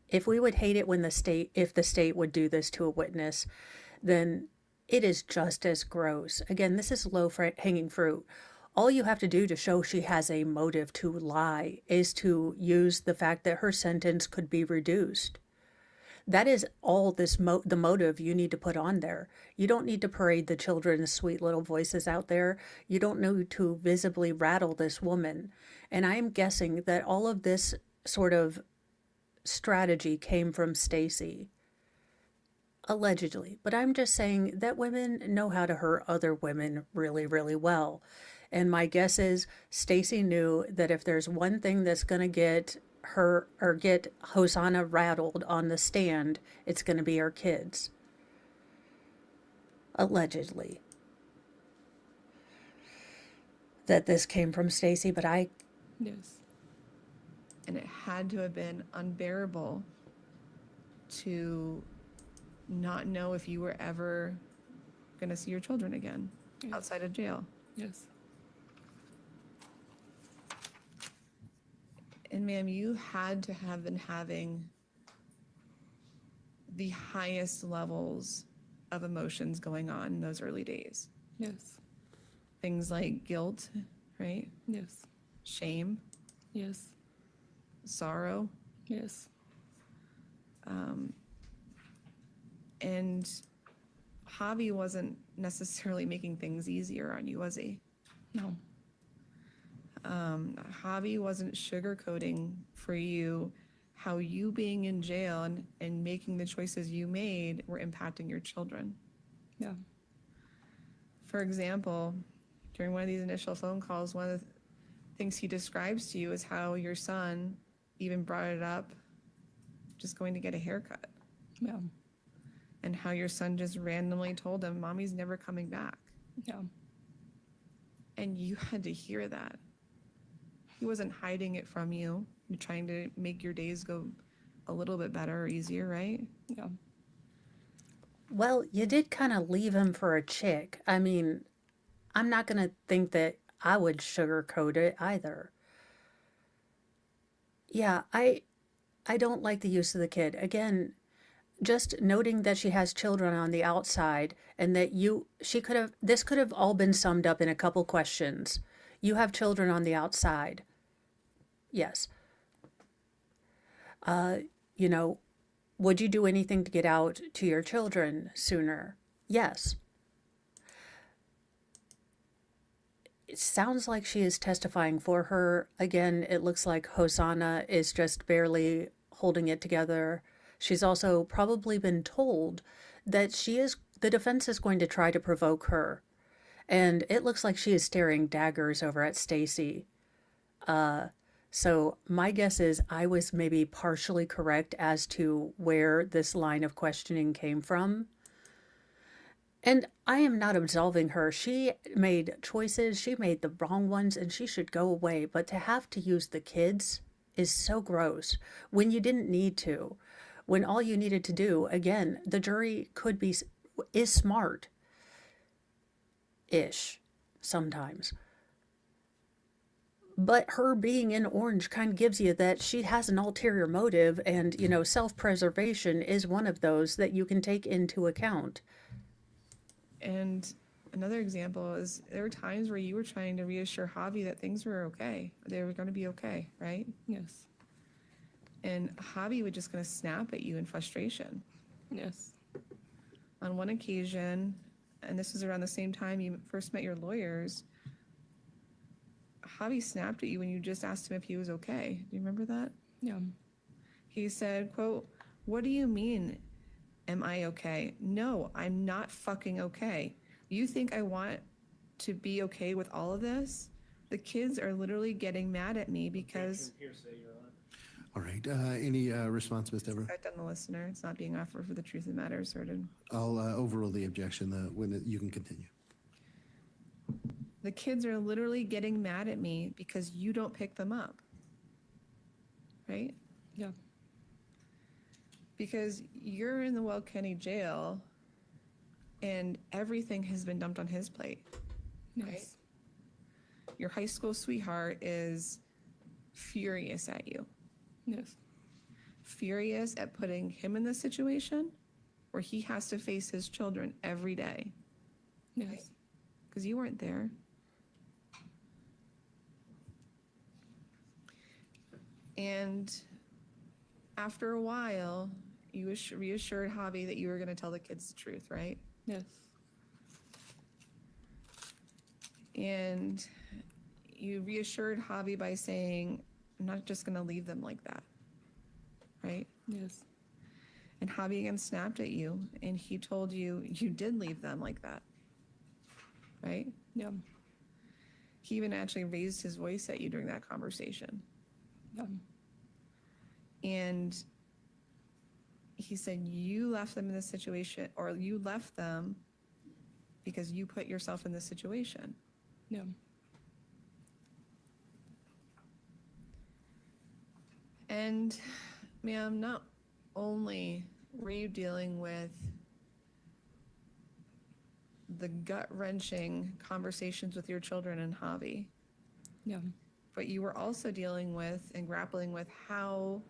if we would hate it when if the state would do this to a witness, then it is just as gross. Again, this is low hanging fruit. All you have to do to show she has a motive to lie is to use the fact that her sentence could be reduced. That is all the motive you need to put on there. You don't need to parade the children's sweet little voices out there. You don't need to visibly rattle this woman. And I'm guessing that all of this sort of strategy came from Stacy. Allegedly. But I'm just saying that women know how to hurt other women really, really well. And my guess is Stacy knew that if there's one thing that's going to get her or get Hosanna rattled on the stand, it's going to be her kids. Allegedly. That this came from Stacy, but Yes. And it had to have been unbearable to not know if you were ever going to see your children again outside of jail. Yes. And ma'am, you had to have been having the highest levels of emotions going on in those early days. Yes. Things like guilt, right? Yes. Shame, Yes. sorrow. Yes. And Javi wasn't necessarily making things easier on you, was he? No. Javi wasn't sugarcoating for you how you being in jail and making the choices you made were impacting your children. Yeah. For example, during one of these initial phone calls, one of the things he describes to you is how your son even brought it up just going to get a haircut, Yeah. and how your son just randomly told him, Mommy's never coming back. Yeah. And you had to hear that. He wasn't hiding it from you. You're trying to make your days go a little bit better or easier, right? Yeah. well, you did kind of leave him for a chick. I mean, I'm not going to think that I would sugarcoat it either. Yeah, I don't like the use of the kid. Again, just noting that she has children on the outside and that this could have all been summed up in a couple questions. You have children on the outside. Yes. You know, would you do anything to get out to your children sooner? Yes. It sounds like she is testifying for her. Again, it looks like Hosanna is just barely holding it together. She's also probably been told that the defense is going to try to provoke her. And it looks like she is staring daggers over at Stacy. So my guess is I was maybe partially correct as to where this line of questioning came from. And I am not absolving her. She made choices, she made the wrong ones, and she should go away. But to have to use the kids is so gross when you didn't need to. When all you needed to do, again, the jury is smart-ish sometimes. But her being in orange kind of gives you that she has an ulterior motive, and, self-preservation is one of those that you can take into account. And another example is there were times where you were trying to reassure Javi that things were okay. They were going to be okay, right? Yes. And Javi was just going to snap at you in frustration. Yes. On one occasion, and this was around the same time you first met your lawyers, Javi snapped at you when you just asked him if he was okay. Do you remember that? Yeah. He said, quote, "What do you mean, am I okay? No, I'm not fucking okay. You think I want to be okay with all of this? The kids are literally getting mad at me because..." All right. Any response, Ms. Deborah? I've done the listener. It's not being offered for the truth of the matter asserted. I'll overrule the objection when you can continue. The kids are literally getting mad at me because you don't pick them up. Right? Yeah. Because you're in the Weld County Jail and everything has been dumped on his plate. Yes. Your high school sweetheart is furious at you. Yes. Furious at putting him in this situation where he has to face his children every day. Yes. Because you weren't there. And after a while, you reassured Javi that you were going to tell the kids the truth, right? Yes. And you reassured Javi by saying, I'm not just going to leave them like that, right? Yes. And Javi again snapped at you, and he told you you did leave them like that, right? Yeah. He even actually raised his voice at you during that conversation. Yeah. And he said you left them in this situation, or you left them because you put yourself in this situation. Yeah. And ma'am, not only were you dealing with the gut-wrenching conversations with your children and Javi, Yeah. but you were also dealing with and grappling with how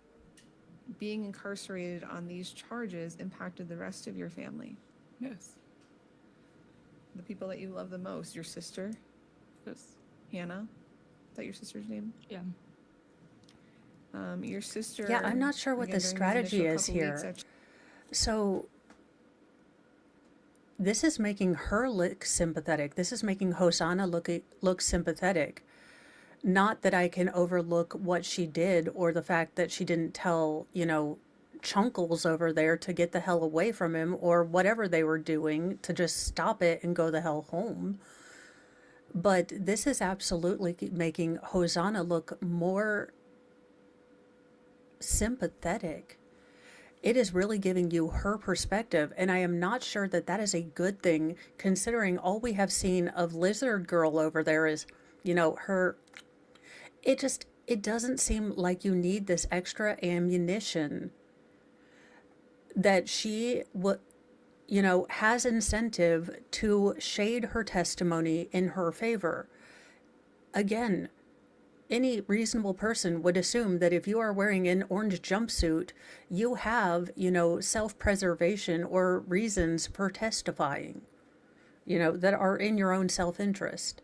being incarcerated on these charges impacted the rest of your family. Yes. The people that you love the most, your sister, Yes. Hannah. Is that your sister's name? Yeah. Your sister. Yeah, I'm not sure what again, the during these strategy initial is couple weeks, here. So this is making her look sympathetic. This is making Hosanna look sympathetic. Not that I can overlook what she did or the fact that she didn't tell, chunkles over there to get the hell away from him or whatever they were doing to just stop it and go the hell home. But this is absolutely making Hosanna look more sympathetic. It is really giving you her perspective, and I am not sure that that is a good thing, considering all we have seen of Lizard Girl over there is, her. It doesn't seem like you need this extra ammunition that she has incentive to shade her testimony in her favor. Again, any reasonable person would assume that if you are wearing an orange jumpsuit, you have, self-preservation or reasons for testifying, that are in your own self-interest,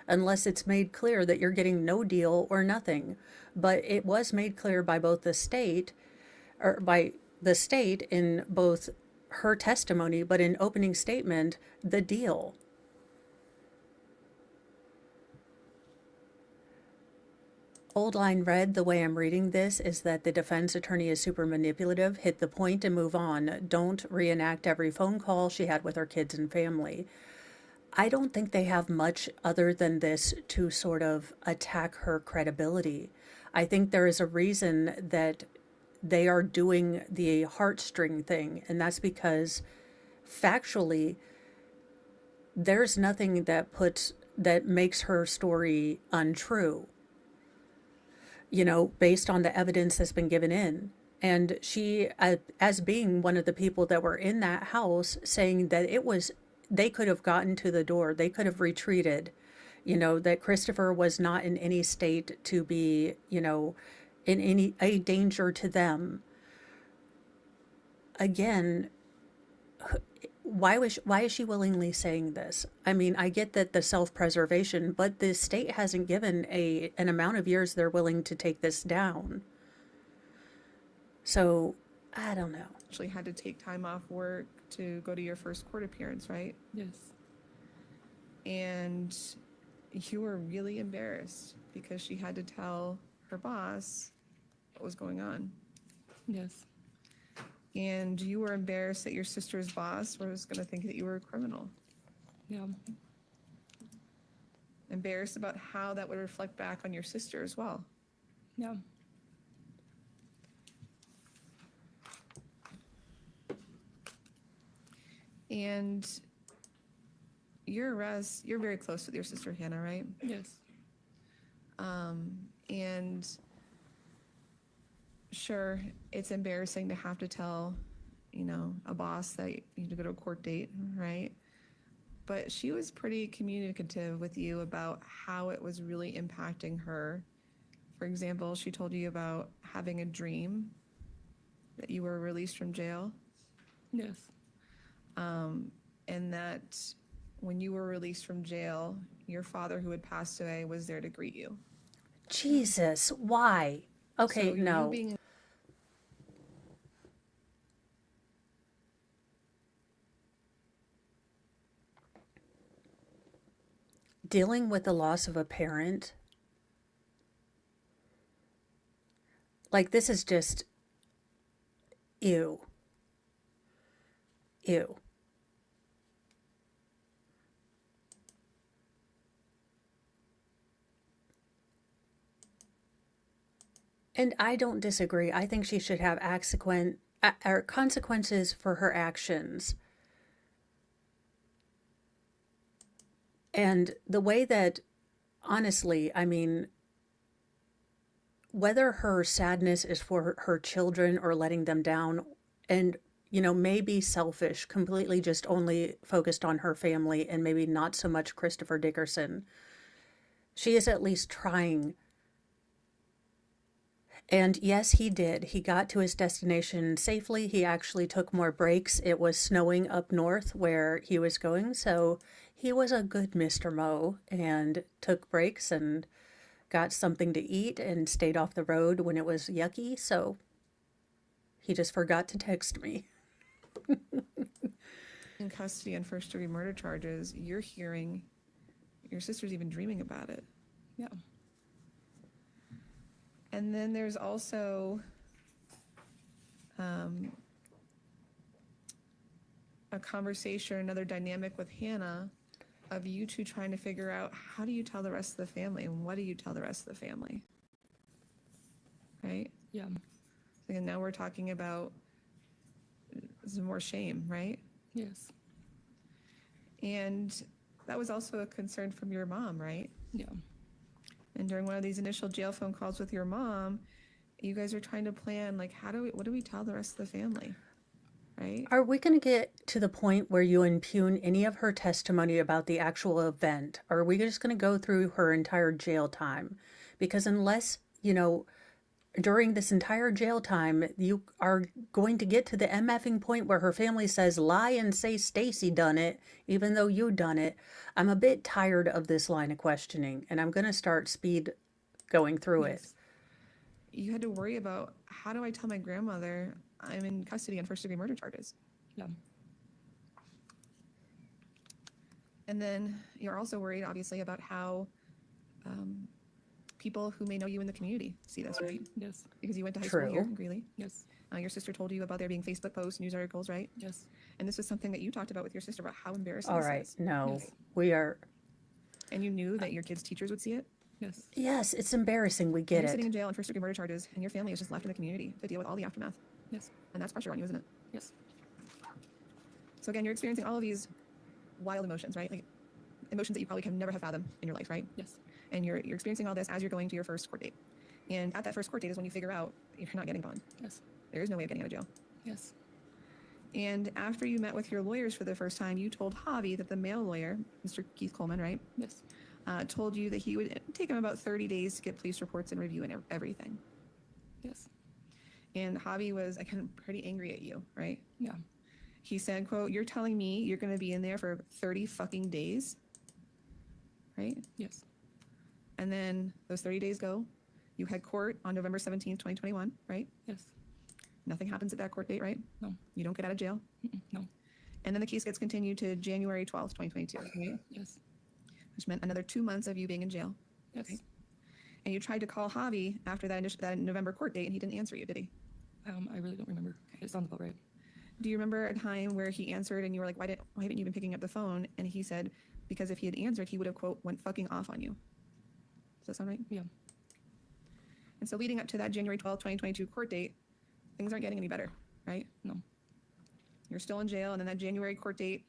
unless it's made clear that you're getting no deal or nothing. But it was made clear by the state in both her testimony, but in opening statement, the deal. Old line read, the way I'm reading this, is that the defense attorney is super manipulative. Hit the point and move on. Don't reenact every phone call she had with her kids and family. I don't think they have much other than this to sort of attack her credibility. I think there is a reason that they are doing the heartstring thing, and that's because factually there's nothing that makes her story untrue, based on the evidence that's been given in. And she, as being one of the people that were in that house, saying that they could have gotten to the door, they could have retreated, that Christopher was not in any state to be, in a danger to them. Again, why is she willingly saying this? I mean, I get that the self-preservation, but the state hasn't given an amount of years they're willing to take this down. So, I don't know. Actually had to take time off work to go to your first court appearance, right? Yes. And you were really embarrassed because she had to tell her boss what was going on. Yes. And you were embarrassed that your sister's boss was going to think that you were a criminal. Yeah. Embarrassed about how that would reflect back on your sister as well. Yeah. And your arrest, you're very close with your sister Hannah, right? Yes. And sure, it's embarrassing to have to tell, you know, a boss that you need to go to a court date, right? But she was pretty communicative with you about how it was really impacting her. For example, she told you about having a dream that you were released from jail, Yes. and that when you were released from jail, your father, who had passed away, was there to greet you. Jesus, why? Okay, So you no. being Dealing with the loss of a parent, like, this is just ew. Ew. And I don't disagree. I think she should have consequences for her actions. And the way that, honestly, I mean, whether her sadness is for her children or letting them down, and, you know, maybe selfish, completely just only focused on her family and maybe not so much Christopher Dickerson, she is at least trying. And yes, he did. He got to his destination safely. He actually took more breaks. It was snowing up north where he was going, so he was a good Mr. Mo and took breaks and got something to eat and stayed off the road when it was yucky, so he just forgot to text me. in custody on first-degree murder charges, you're hearing your sister's even dreaming about it. Yeah. And then there's also a conversation, another dynamic with Hannah of you two trying to figure out, how do you tell the rest of the family and what do you tell the rest of the family? Right? Yeah. And now we're talking about some more shame, right? Yes. And that was also a concern from your mom, right? Yeah. And during one of these initial jail phone calls with your mom, you guys are trying to plan, like, what do we tell the rest of the family? Right? Are we going to get to the point where you impugn any of her testimony about the actual event? Or are we just going to go through her entire jail time? Because unless, you know, during this entire jail time, you are going to get to the MFing point where her family says, lie and say Stacy done it, even though you done it. I'm a bit tired of this line of questioning, and I'm going to start speed going through it. Yes. You had to worry about, how do I tell my grandmother I'm in custody on first-degree murder charges? Yeah. And then you're also worried, obviously, about how people who may know you in the community see this, right? Yes. Because you went to high school True. here in Greeley. Yes. Your sister told you about there being Facebook posts, news articles, right? Yes. And this was something that you talked about with your sister about how embarrassing All this right, is. no, Yes. we are, And you knew that your kids' teachers would see it. Yes. yes, it's embarrassing, we get You're sitting in it. jail on first-degree murder charges, and your family is just left in the community to deal with all the aftermath. Yes. And that's pressure on you, isn't it? Yes. So again, you're experiencing all of these wild emotions, right? Like emotions that you probably can never have fathomed in your life, right? Yes. And you're experiencing all this as you're going to your first court date. And at that first court date is when you figure out you're not getting bond. Yes. There is no way of getting out of jail. Yes. And after you met with your lawyers for the first time, you told Javi that the male lawyer, Mr. Keith Coleman, right, Yes. told you that he would take him about 30 days to get police reports and review and everything. Yes. And Javi was, again, pretty angry at you, right? Yeah. He said, quote, "You're telling me you're going to be in there for 30 fucking days?" Right? Yes. And then those 30 days go. You had court on November 17th, 2021, right? Yes. Nothing happens at that court date, right? No. You don't get out of jail. No. And then the case gets continued to January 12th, 2022, right? Yes. Which meant another 2 months of you being in jail. Yes. Okay. And you tried to call Javi after that November court date, and he didn't answer you, did he? I really don't remember. It sounds about right. Do you remember a time where he answered and you were like, why haven't you been picking up the phone? And he said, because if he had answered, he would have, quote, went fucking off on you. Does that sound right? Yeah. And so leading up to that January 12th, 2022 court date, things aren't getting any better, right? No. You're still in jail, and then that January court date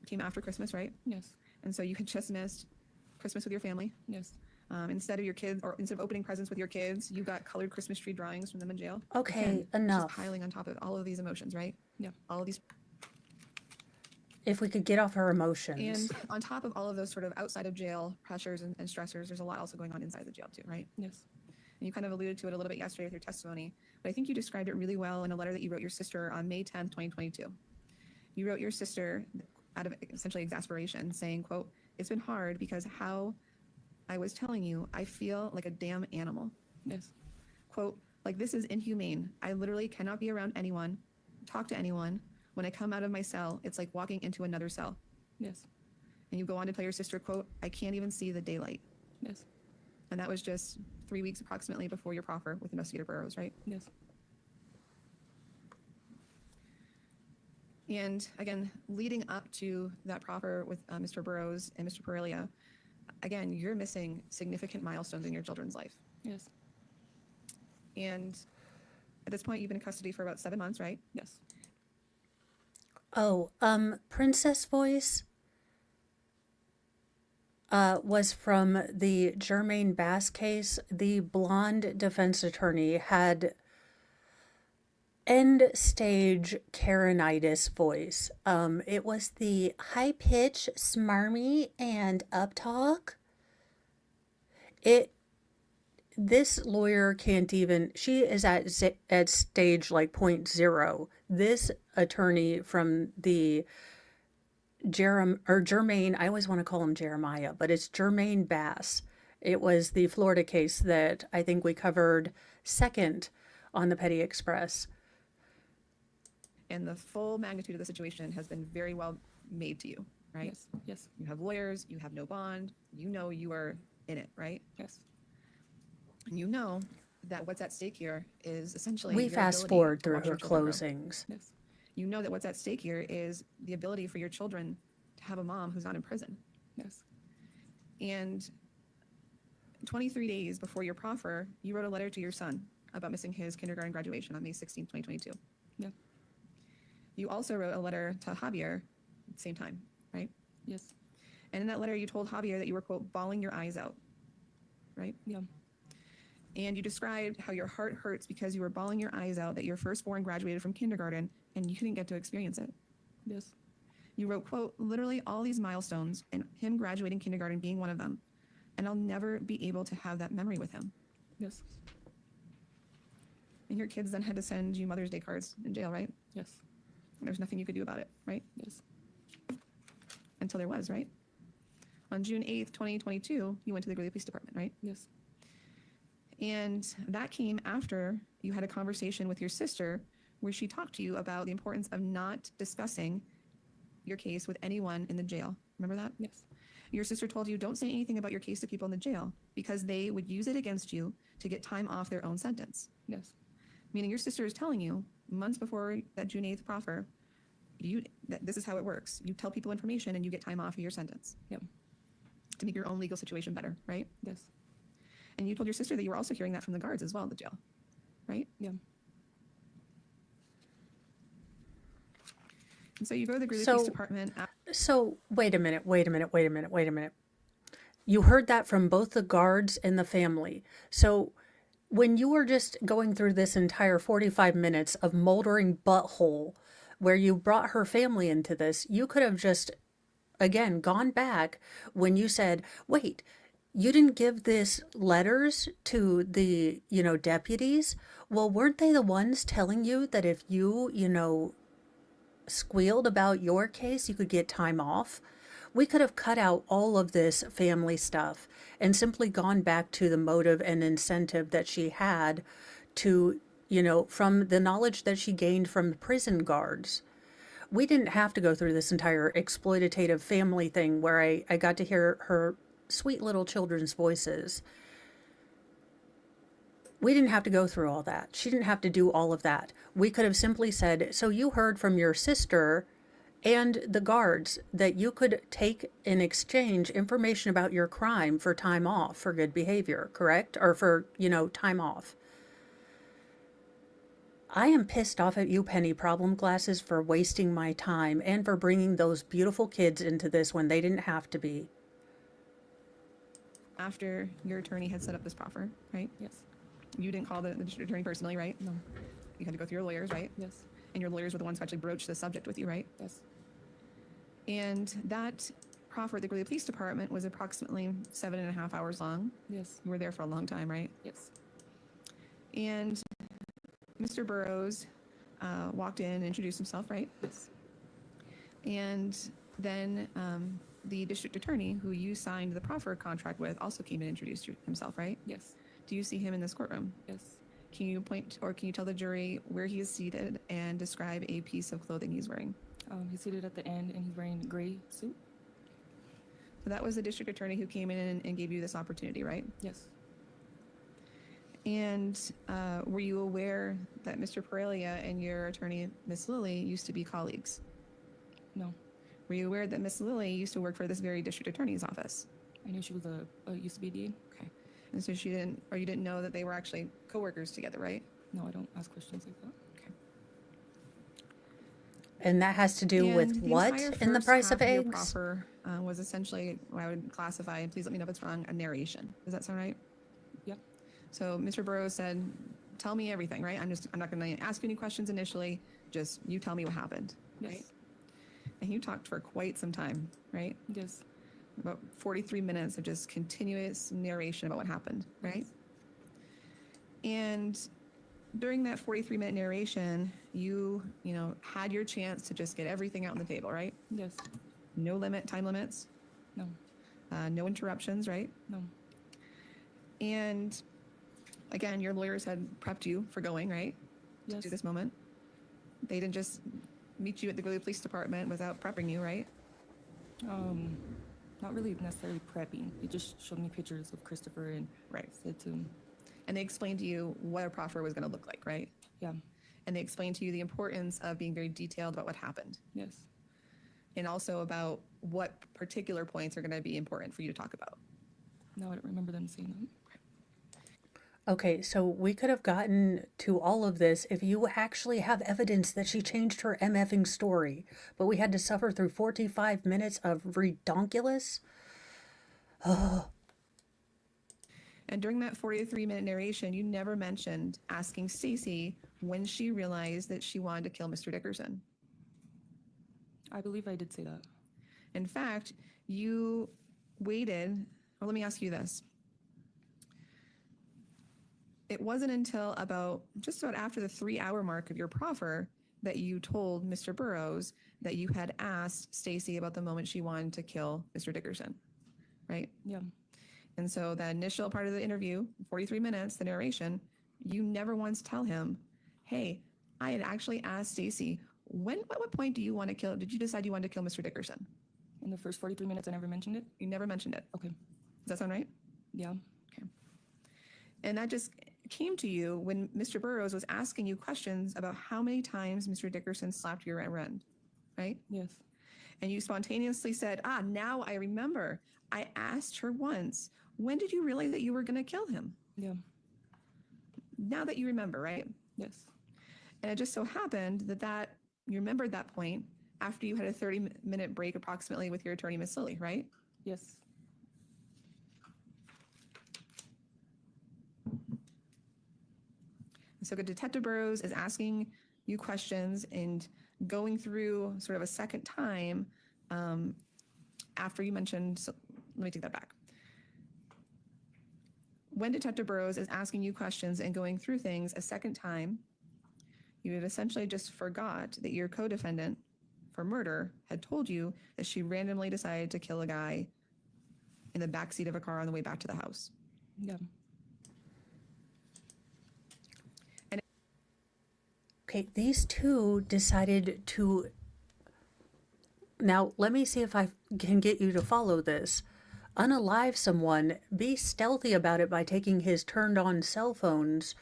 came after Christmas, right? Yes. And so you had just missed Christmas with your family. Yes. Instead of your kids, or instead of opening presents with your kids, you got colored Christmas tree drawings from them in jail. Okay, Again, it's enough. Just piling on top of all of these emotions, right? Yeah. All of these. If we could get off our emotions. And on top of all of those sort of outside of jail pressures and stressors, there's a lot also going on inside the jail too, right? Yes. And you kind of alluded to it a little bit yesterday with your testimony, but I think you described it really well in a letter that you wrote your sister on May 10th, 2022. You wrote your sister out of essentially exasperation saying, quote, "It's been hard because how I was telling you, I feel like a damn animal." Yes. Quote, "Like this is inhumane. I literally cannot be around anyone, talk to anyone. When I come out of my cell, it's like walking into another cell." Yes. And you go on to tell your sister, quote, "I can't even see the daylight." Yes. And that was just 3 weeks approximately before your proffer with Investigator Burrows, right? Yes. And again, leading up to that proffer with Mr. Burrows and Mr. Perelia, again, you're missing significant milestones in your children's life. Yes. And at this point, you've been in custody for about 7 months, right? Yes. Oh, Princess Voice was from the Jermaine Bass case. The blonde defense attorney had end stage Karenitis voice. It was the high pitch, smarmy, and uptalk. This lawyer can't even, she is at stage like 0.0. This attorney from the Jermaine, I always want to call him Jeremiah, but it's Jermaine Bass. It was the Florida case that I think we covered second on the Petty Express. And the full magnitude of the situation has been very well made to you, right? Yes. Yes. You have lawyers, you have no bond, you know you are in it, right? Yes. And you know that what's at stake here is essentially We your fast ability forward to through watch her your children grow. closings. Yes. You know that what's at stake here is the ability for your children to have a mom who's not in prison. Yes. And 23 days before your proffer, you wrote a letter to your son about missing his kindergarten graduation on May 16, 2022. Yeah. You also wrote a letter to Javier at the same time, right? Yes. And in that letter, you told Javier that you were, quote, bawling your eyes out, right? Yeah. And you described how your heart hurts because you were bawling your eyes out that your firstborn graduated from kindergarten and you couldn't get to experience it. Yes. You wrote, quote, literally all these milestones and him graduating kindergarten being one of them. And I'll never be able to have that memory with him. Yes. And your kids then had to send you Mother's Day cards in jail, right? Yes. And there's nothing you could do about it, right? Yes. Until there was, right? On June 8th, 2022, you went to the Greeley Police Department, right? Yes. And that came after you had a conversation with your sister where she talked to you about the importance of not discussing your case with anyone in the jail. Remember that? Yes. Your sister told you, don't say anything about your case to people in the jail because they would use it against you to get time off their own sentence. Yes. Meaning your sister is telling you months before that June 8th proffer, that this is how it works. You tell people information and you get time off of your sentence. Yep. To make your own legal situation better, right? Yes. And you told your sister that you were also hearing that from the guards as well in the jail, right? Yeah. And so you go to the Greeley So- Police Department. So wait a minute. You heard that from both the guards and the family. So when you were just going through this entire 45 minutes of moldering butthole where you brought her family into this, you could have just, again, gone back when you said, wait, you didn't give this letters to the, deputies? Well, weren't they the ones telling you that if you, squealed about your case, you could get time off? We could have cut out all of this family stuff and simply gone back to the motive and incentive that she had to, from the knowledge that she gained from the prison guards. We didn't have to go through this entire exploitative family thing where I got to hear her sweet little children's voices. We didn't have to go through all that. She didn't have to do all of that. We could have simply said, so you heard from your sister and the guards that you could take in exchange information about your crime for time off for good behavior, correct? Or for, time off. I am pissed off at you, Penny Problem Glasses, for wasting my time and for bringing those beautiful kids into this when they didn't have to be. After your attorney had set up this proffer, right? Yes. You didn't call the district attorney personally, right? No. You had to go through your lawyers, right? Yes. And your lawyers were the ones who actually broached the subject with you, right? Yes. And that proffer at the Greeley Police Department was approximately 7.5 hours long. Yes. You were there for a long time, right? Yes. And Mr. Burrows walked in and introduced himself, right? Yes. And then the district attorney, who you signed the proffer contract with, also came and introduced himself, right? Yes. Do you see him in this courtroom? Yes. Can you point or can you tell the jury where he is seated and describe a piece of clothing he's wearing? He's seated at the end and he's wearing a gray suit. So that was the district attorney who came in and gave you this opportunity, right? Yes. And were you aware that Mr. Perelia and your attorney, Miss Lilly, used to be colleagues? No. Were you aware that Miss Lilly used to work for this very district attorney's office? I knew she was used to be a DA. Okay. And so she didn't, or you didn't know that they were actually coworkers together, right? No, I don't ask questions like that. Okay. And that has to do with And the what entire in the first price half of your eggs? proffer was essentially what I would classify, and please let me know if it's wrong, a narration. Does that sound right? Yep. So Mr. Burrows said, tell me everything, right? I'm not going to ask you any questions initially. Just you tell me what happened, Yes. right? And you talked for quite some time, right? Yes. About 43 minutes of just continuous narration about what happened, right? And during that 43-minute narration, you had your chance to just get everything out on the table, right? Yes. No time limits, No. no interruptions, right? No. And again, your lawyers had prepped you for going, right? Yes. To this moment. They didn't just meet you at the Greeley Police Department without prepping you, right? Not really necessarily prepping. They just showed me pictures of Christopher and Right. said to him, And they explained to you what a proffer was going to look like, right? yeah. And they explained to you the importance of being very detailed about what happened, Yes. and also about what particular points are going to be important for you to talk about. No, I don't remember them saying that. Okay, so we could have gotten to all of this if you actually have evidence that she changed her MFing story, but we had to suffer through 45 minutes of redonkulous. And during that 43-minute narration, you never mentioned asking Stacy when she realized that she wanted to kill Mr. Dickerson. I believe I did say that. In fact, you waited, or let me ask you this. It wasn't until just about after the 3-hour mark of your proffer that you told Mr. Burrows that you had asked Stacy about the moment she wanted to kill Mr. Dickerson, right? Yeah. And so the initial part of the interview, 43 minutes, the narration, you never once tell him, hey, I had actually asked Stacy, at what point did you decide you wanted to kill Mr. Dickerson? In the first 43 minutes, I never mentioned it. You never mentioned it. Okay. Does that sound right? Yeah. Okay. And that just came to you when Mr. Burrows was asking you questions about how many times Mr. Dickerson slapped your rear end, right? Yes. And you spontaneously said, now I remember. I asked her once, when did you realize that you were going to kill him? Yeah. Now that you remember, right? Yes. And it just so happened that you remembered that point after you had a 30-minute break approximately with your attorney, Miss Lilly, right? Yes. So Detective Burrows is asking you questions and going through sort of a second time after you mentioned, so let me take that back. When Detective Burrows is asking you questions and going through things a second time, you had essentially just forgot that your co-defendant for murder had told you that she randomly decided to kill a guy in the backseat of a car on the way back to the house. Yeah. Okay, these two decided to... Now, let me see if I can get you to follow this. Unalive someone, be stealthy about it by taking his turned on cell phones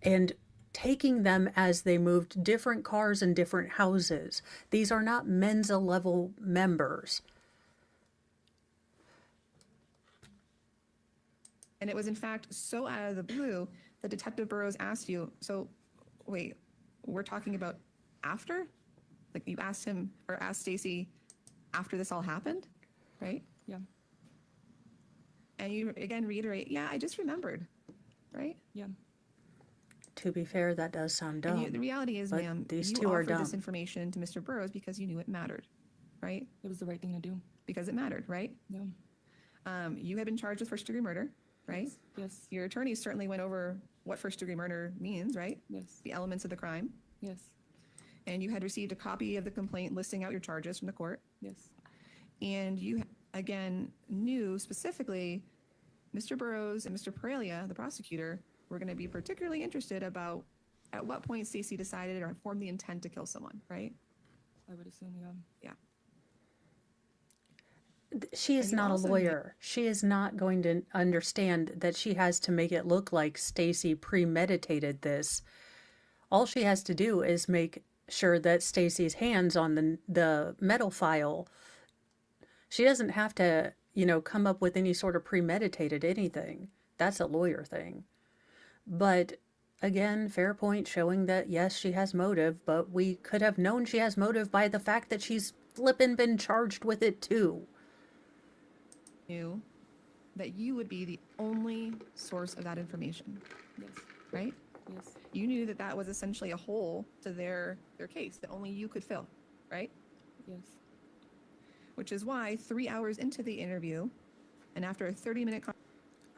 and taking them as they moved different cars and different houses. These are not Mensa level members. And it was in fact so out of the blue that Detective Burrows asked you, so wait, we're talking about after? Like you asked him or asked Stacy after this all happened, right? Yeah. And you again reiterate, yeah, I just remembered, right? Yeah. To be fair, that does sound And dumb. the reality is, but ma'am, these you two are offered this dumb. information to Mr. Burrows because you knew it mattered, right? It was the right thing to do. Because it mattered, right? Yeah. You had been charged with first degree murder, right? Yes. Your attorney certainly went over what first degree murder means, right? Yes. The elements of the crime. Yes. And you had received a copy of the complaint listing out your charges from the court. Yes. And you, again, knew specifically Mr. Burrows and Mr. Perelia, the prosecutor, were going to be particularly interested about at what point Stacy decided or formed the intent to kill someone, right? I would assume, yeah. Yeah. She is And you not a also lawyer. She is not going to understand that she has to make it look like Stacy premeditated this. All she has to do is make sure that Stacy's hands on the metal file. She doesn't have to, come up with any sort of premeditated anything. That's a lawyer thing. But again, fair point showing that yes, she has motive, but we could have known she has motive by the fact that she's flippin' been charged with it too. Knew that you would be the only source of that information, Yes. right? Yes. You knew that that was essentially a hole to their case that only you could fill, right? Yes. Which is why 3 hours into the interview and after a 30-minute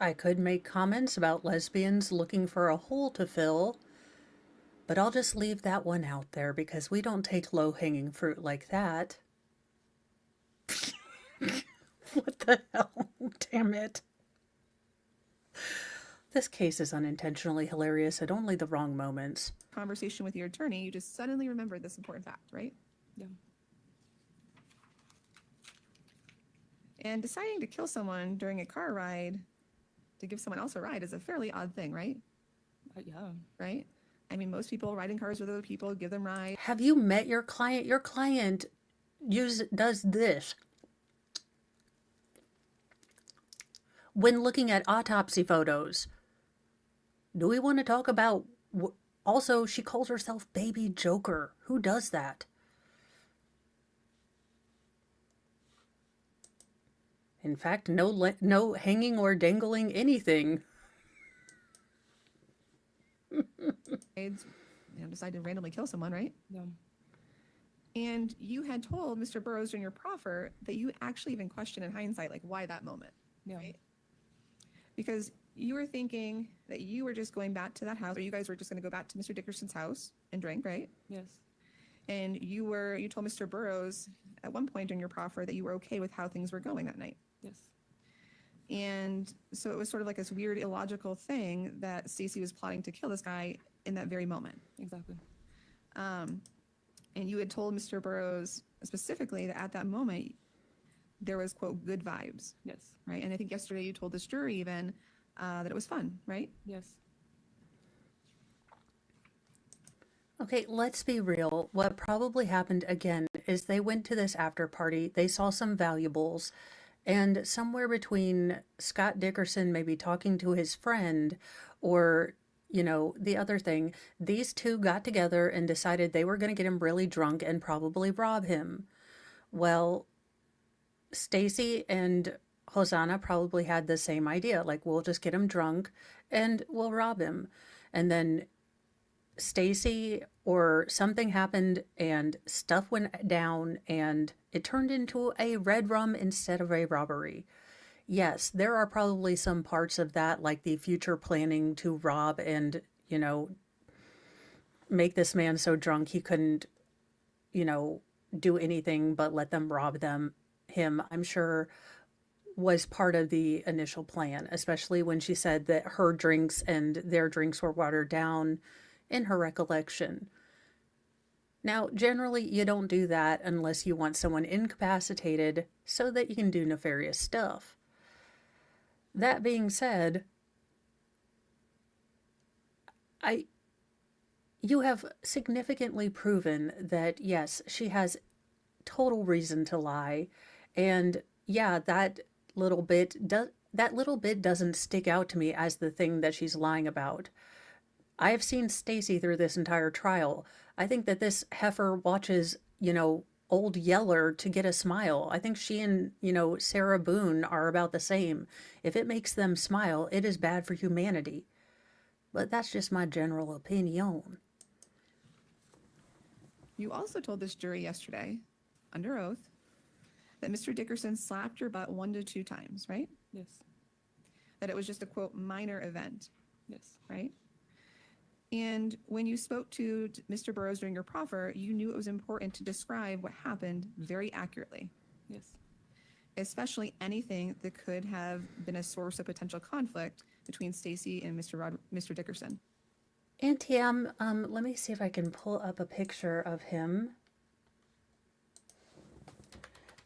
I could make comments about lesbians looking for a hole to fill, but I'll just leave that one out there because we don't take low-hanging fruit like that. What the hell? Damn it. This case is unintentionally hilarious at only the wrong moments. conversation with your attorney, you just suddenly remembered this important fact, right? Yeah. And deciding to kill someone during a car ride to give someone else a ride is a fairly odd thing, right? Yeah. Right? I mean, most people ride in cars with other people, give them rides. Have you met your client? Your client does this. When looking at autopsy photos, do we want to talk about... Also, she calls herself Baby Joker. Who does that? In fact, no hanging or dangling anything. Decide to randomly kill someone, right? Yeah. And you had told Mr. Burrows during your proffer that you actually even questioned in hindsight, like, why that moment? Yeah. Right? Because you were thinking that you were just going back to that house, or you guys were just going to go back to Mr. Dickerson's house and drink, right? Yes. And you told Mr. Burrows at one point during your proffer that you were okay with how things were going that night. Yes. And so it was sort of like this weird illogical thing that Stacy was plotting to kill this guy in that very moment. Exactly. And you had told Mr. Burrows specifically that at that moment there was, quote, good vibes, Yes. right? And I think yesterday you told this jury even that it was fun, right? Yes. Okay, let's be real. What probably happened again is they went to this after party, they saw some valuables, and somewhere between Scott Dickerson maybe talking to his friend or, the other thing, these two got together and decided they were going to get him really drunk and probably rob him. Well, Stacy and Hosanna probably had the same idea, like we'll just get him drunk and we'll rob him. And then Stacy or something happened and stuff went down and it turned into a red rum instead of a robbery. Yes, there are probably some parts of that, like the future planning to rob and, make this man so drunk he couldn't, do anything but let them rob him, I'm sure was part of the initial plan, especially when she said that her drinks and their drinks were watered down in her recollection. Now, generally, you don't do that unless you want someone incapacitated so that you can do nefarious stuff. That being said, you have significantly proven that, yes, she has total reason to lie. And yeah, that little bit doesn't stick out to me as the thing that she's lying about. I have seen Stacy through this entire trial. I think that this heifer watches, old Yeller to get a smile. I think she and, Sarah Boone are about the same. If it makes them smile, it is bad for humanity. But that's just my general opinion. You also told this jury yesterday, under oath, that Mr. Dickerson slapped your butt 1 to 2 times, right? Yes. That it was just a quote minor event, Yes. right? And when you spoke to Mr. Burrows during your proffer, you knew it was important to describe what happened very accurately, Yes. especially anything that could have been a source of potential conflict between Stacy and Mr. Dickerson. Auntie M, let me see if I can pull up a picture of him.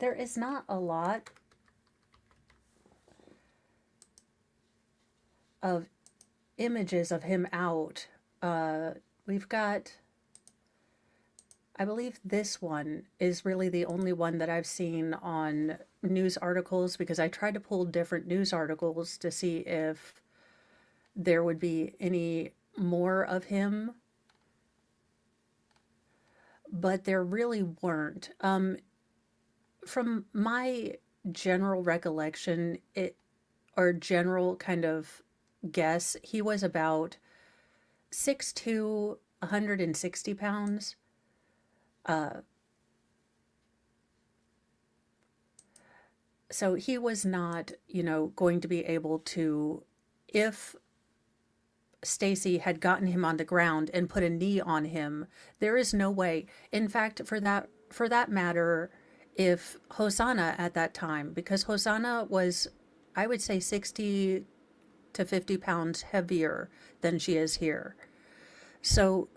There is not a lot of images of him out. We've got, I believe this one is really the only one that I've seen on news articles, because I tried to pull different news articles to see if there would be any more of him, but there really weren't. From my general recollection, or general kind of guess, he was about 6'2", 160 pounds. So he was not, going to be able to, if Stacy had gotten him on the ground and put a knee on him, there is no way. In fact, for that matter, if Hosanna at that time, because Hosanna was, I would say, 60 to 50 pounds heavier than she is here. So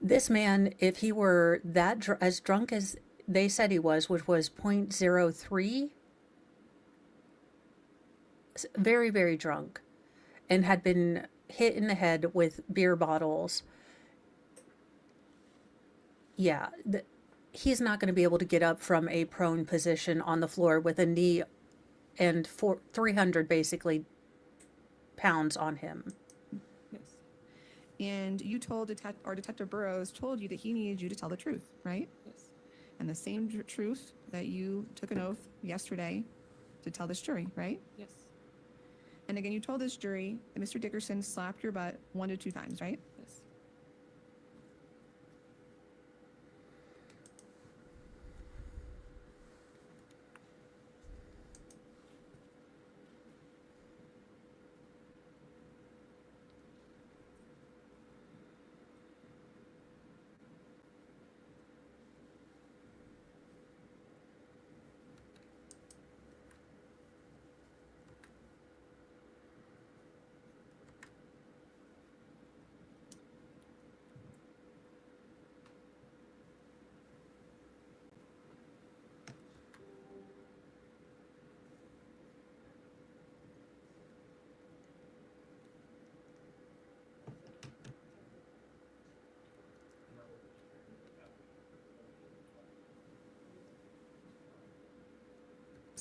this man, if he were that as drunk as they said he was, which was 0.03, very, very drunk, and had been hit in the head with beer bottles. Yeah, he's not going to be able to get up from a prone position on the floor with a knee and 300 basically pounds on him. Yes. And you told Detective Burrows told you that he needed you to tell the truth, right? Yes. And the same truth that you took an oath yesterday to tell this jury, right? Yes. And again, you told this jury that Mr. Dickerson slapped your butt 1 to 2 times, right? Yes.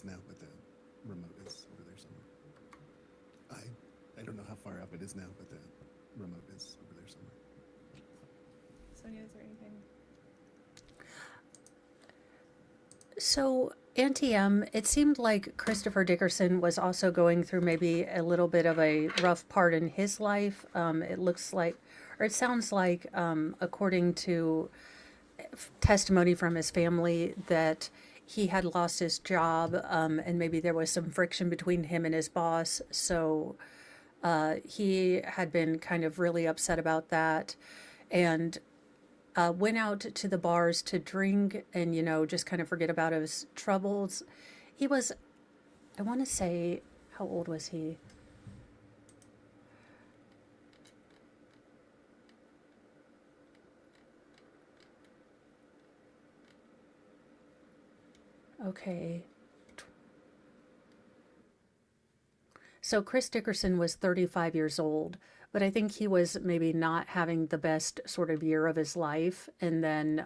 Now, but the remote is over there somewhere. I don't know how far up it is now, but the remote is over there somewhere. Sonia, is there anything? So, Auntie M, it seemed like Christopher Dickerson was also going through maybe a little bit of a rough part in his life. It looks like, or it sounds like, according to testimony from his family, that he had lost his job, and maybe there was some friction between him and his boss. So he had been kind of really upset about that, and went out to the bars to drink and, just kind of forget about his troubles. He was, I want to say, how old was he? Okay. So Chris Dickerson was 35 years old, but I think he was maybe not having the best sort of year of his life. And then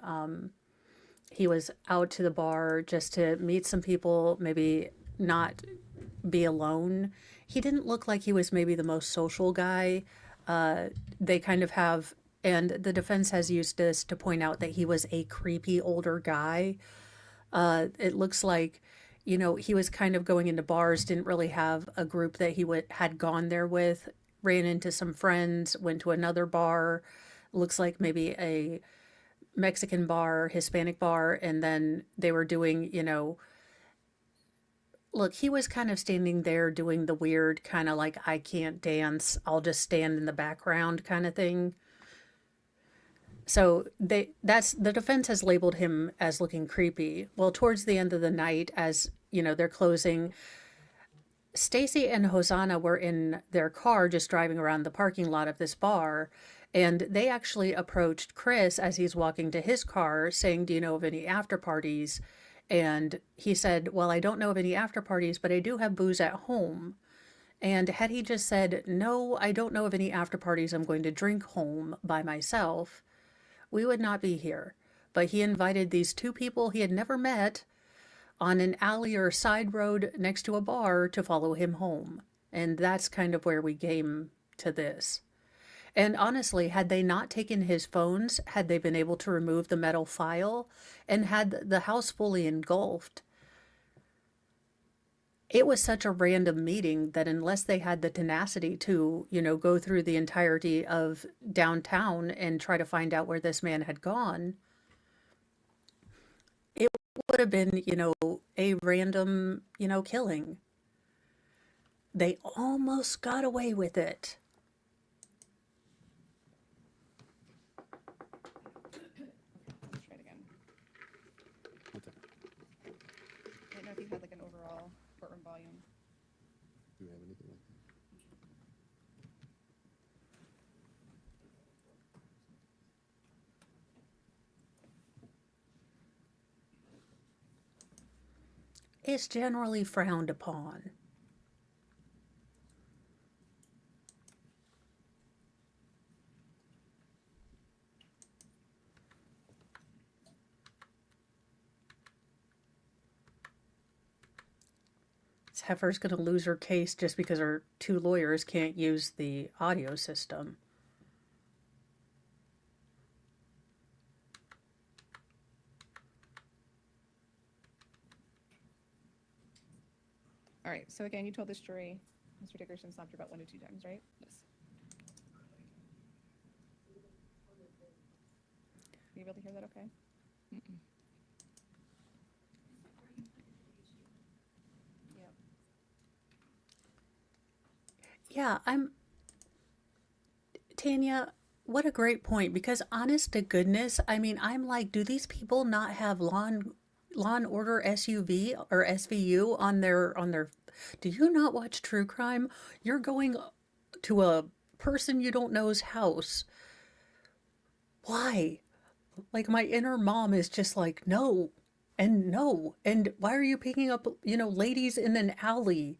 he was out to the bar just to meet some people, maybe not be alone. He didn't look like he was maybe the most social guy. They kind of have, and the defense has used this to point out that he was a creepy older guy. It looks like, he was kind of going into bars, didn't really have a group that he had gone there with, ran into some friends, went to another bar, looks like maybe a Mexican bar, Hispanic bar, and then they were doing, look, he was kind of standing there doing the weird kind of like, I can't dance, I'll just stand in the background kind of thing. So that's the defense has labeled him as looking creepy. Well, towards the end of the night, as they're closing, Stacy and Hosanna were in their car just driving around the parking lot of this bar, and they actually approached Chris as he's walking to his car saying, "Do you know of any after parties?" And he said, "Well, I don't know of any after parties, but I do have booze at home." And had he just said, "No, I don't know of any after parties, I'm going to drink home by myself," we would not be here. But he invited these two people he had never met on an alley or side road next to a bar to follow him home. And that's kind of where we came to this. And honestly, had they not taken his phones, had they been able to remove the metal file, and had the house fully engulfed, it was such a random meeting that unless they had the tenacity to, go through the entirety of downtown and try to find out where this man had gone, it would have been, a random, killing. They almost got away with it. Let's try it again. I don't know if you had like an overall courtroom volume. Do we have anything like that? It's generally frowned upon. This heifer's going to lose her case just because her two lawyers can't use the audio system. All right, so again, you told this jury Mr. Dickerson stopped you about 1 to 2 times, right? Yes. Were you able to hear that okay? Mm-mm. Yeah, Tanya, what a great point, because honest to goodness, I mean, I'm like, do these people not have Law and Order SUV or SVU on their do you not watch true crime? You're going to a person you don't know's house. Why? Like my inner mom is just like, no, and no. And why are you picking up, ladies in an alley?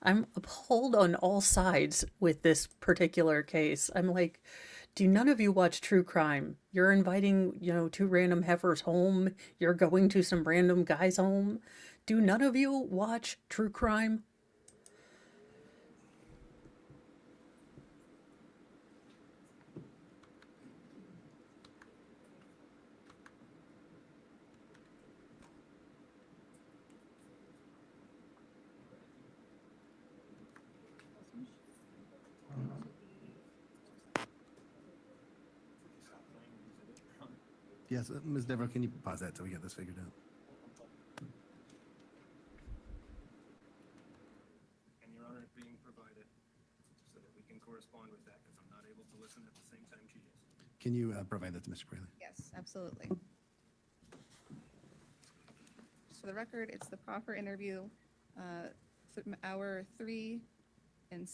I'm appalled on all sides with this particular case. I'm like, do none of you watch true crime? You're inviting, two random heifers home. You're going to some random guy's home. Do none of you watch true crime? Yes, Ms. Devereaux, can you pause that till we get this figured out? And Your Honor, being provided so that we can correspond with that because I'm not able to listen at the same time she is. Can you provide that to Mr. Crayley? Yes, absolutely. So the record, it's the proper interview, hour 3 and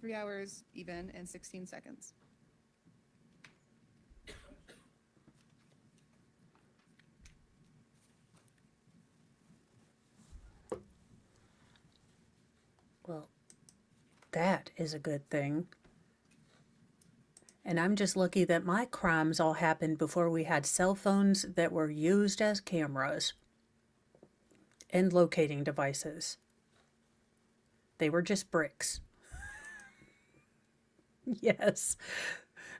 3 hours even and 16 seconds. Well, that is a good thing. And I'm just lucky that my crimes all happened before we had cell phones that were used as cameras and locating devices. They were just bricks. Yes.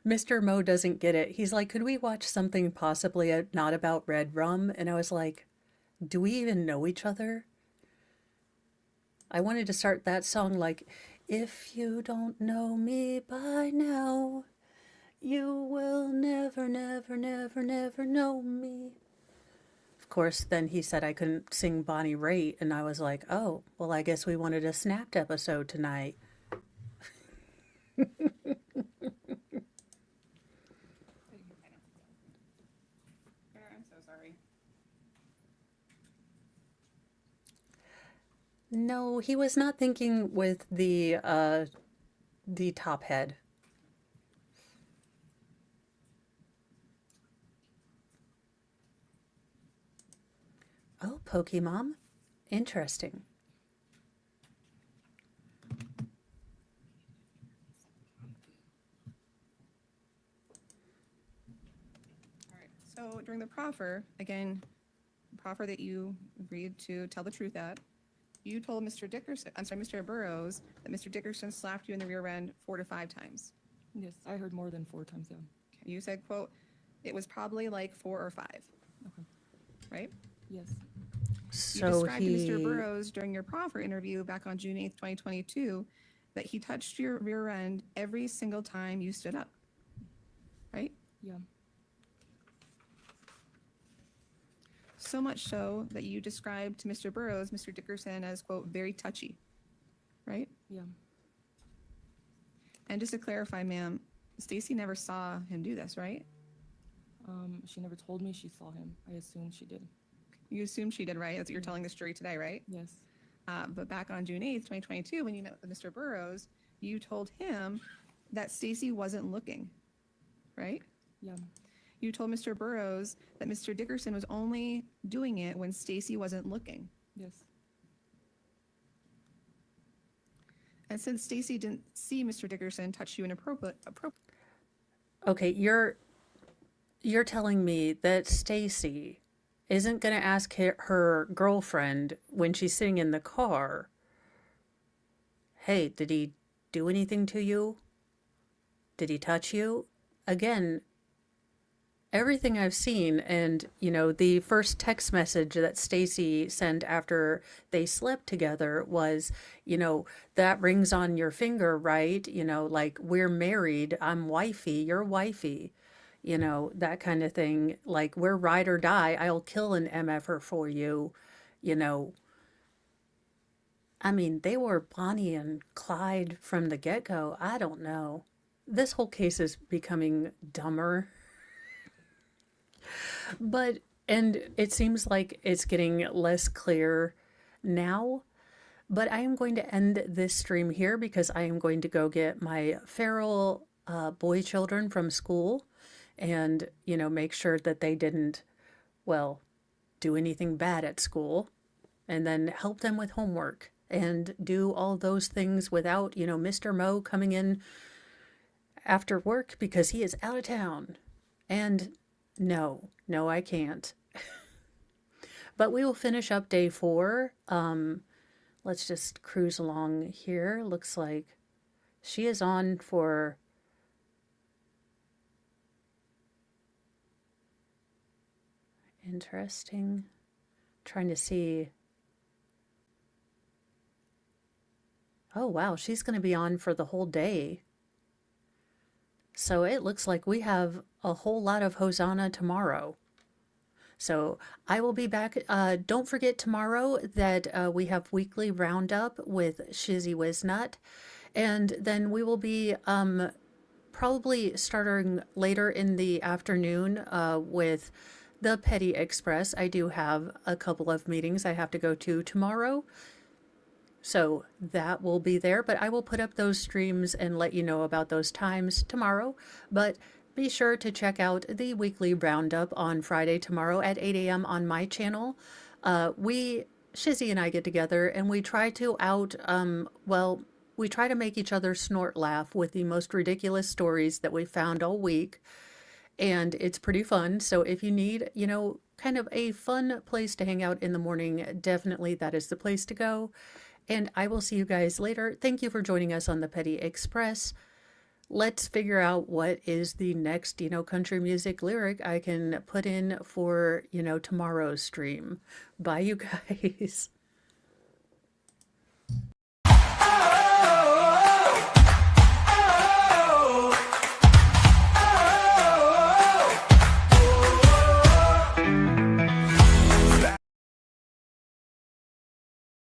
Mr. Mo doesn't get it. He's like, could we watch something possibly not about red rum? And I was like, do we even know each other? I wanted to start that song like, if you don't know me by now, you will never, never, never, never know me. Of course, then he said I couldn't sing Bonnie Raitt, and I was like, oh, well, I guess we wanted a Snapped episode tonight. I'm so sorry. No, he was not thinking with the top head. Oh, Pokemon. Interesting. All right. So during the proffer, again, proffer that you agreed to tell the truth at, you told Mr. Burrows that Mr. Dickerson slapped you in the rear end 4 to 5 times. Yes, I heard more than 4 times, yeah. You said, quote, it was probably like 4 or 5. Okay. Right? Yes. You So described to Mr. he, Burrows during your proffer interview back on June 8th, 2022, that he touched your rear end every single time you stood up. Right? Yeah. So much so that you described to Mr. Burrows, Mr. Dickerson, as, quote, very touchy. Right? Yeah. And just to clarify, ma'am, Stacy never saw him do this, right? She never told me she saw him. I assumed she did. You assume she did, right? That's what you're telling this jury today, right? Yes. But back on June 8th, 2022, when you met with Mr. Burrows, you told him that Stacy wasn't looking, right? Yeah. You told Mr. Burrows that Mr. Dickerson was only doing it when Stacy wasn't looking. Yes. And since Stacy didn't see Mr. Dickerson touch you inappropriate, okay, you're telling me that Stacy isn't going to ask her girlfriend when she's sitting in the car, hey, did he do anything to you? Did he touch you? Again, everything I've seen, and the first text message that Stacy sent after they slept together was, that ring's on your finger, right? Like, we're married, I'm wifey, you're wifey, that kind of thing. Like, we're ride or die, I'll kill an MFer for you, I mean, they were Bonnie and Clyde from the get-go. I don't know. This whole case is becoming dumber. And it seems like it's getting less clear now. But I am going to end this stream here because I am going to go get my feral boy children from school and, make sure that they didn't, well, do anything bad at school, and then help them with homework and do all those things without, Mr. Mo coming in after work because he is out of town. And no, I can't. But we will finish up day 4. Let's just cruise along here. Looks like she is on for interesting. Trying to see. Oh, wow. She's going to be on for the whole day. So it looks like we have a whole lot of Hosanna tomorrow. So I will be back. Don't forget tomorrow that we have weekly roundup with Shizzy Wiznut. And then we will be probably starting later in the afternoon with the Petty Express. I do have a couple of meetings I have to go to tomorrow. So that will be there, but I will put up those streams and let you know about those times tomorrow. But be sure to check out the weekly roundup on Friday tomorrow at 8 a.m. on my channel. Shizzy and I get together and we try to we try to make each other snort laugh with the most ridiculous stories that we found all week. And it's pretty fun. So if you need, kind of a fun place to hang out in the morning, definitely that is the place to go. And I will see you guys later. Thank you for joining us on the Petty Express. let's figure out what is the next, country music lyric I can put in for, tomorrow's stream. Bye, you guys.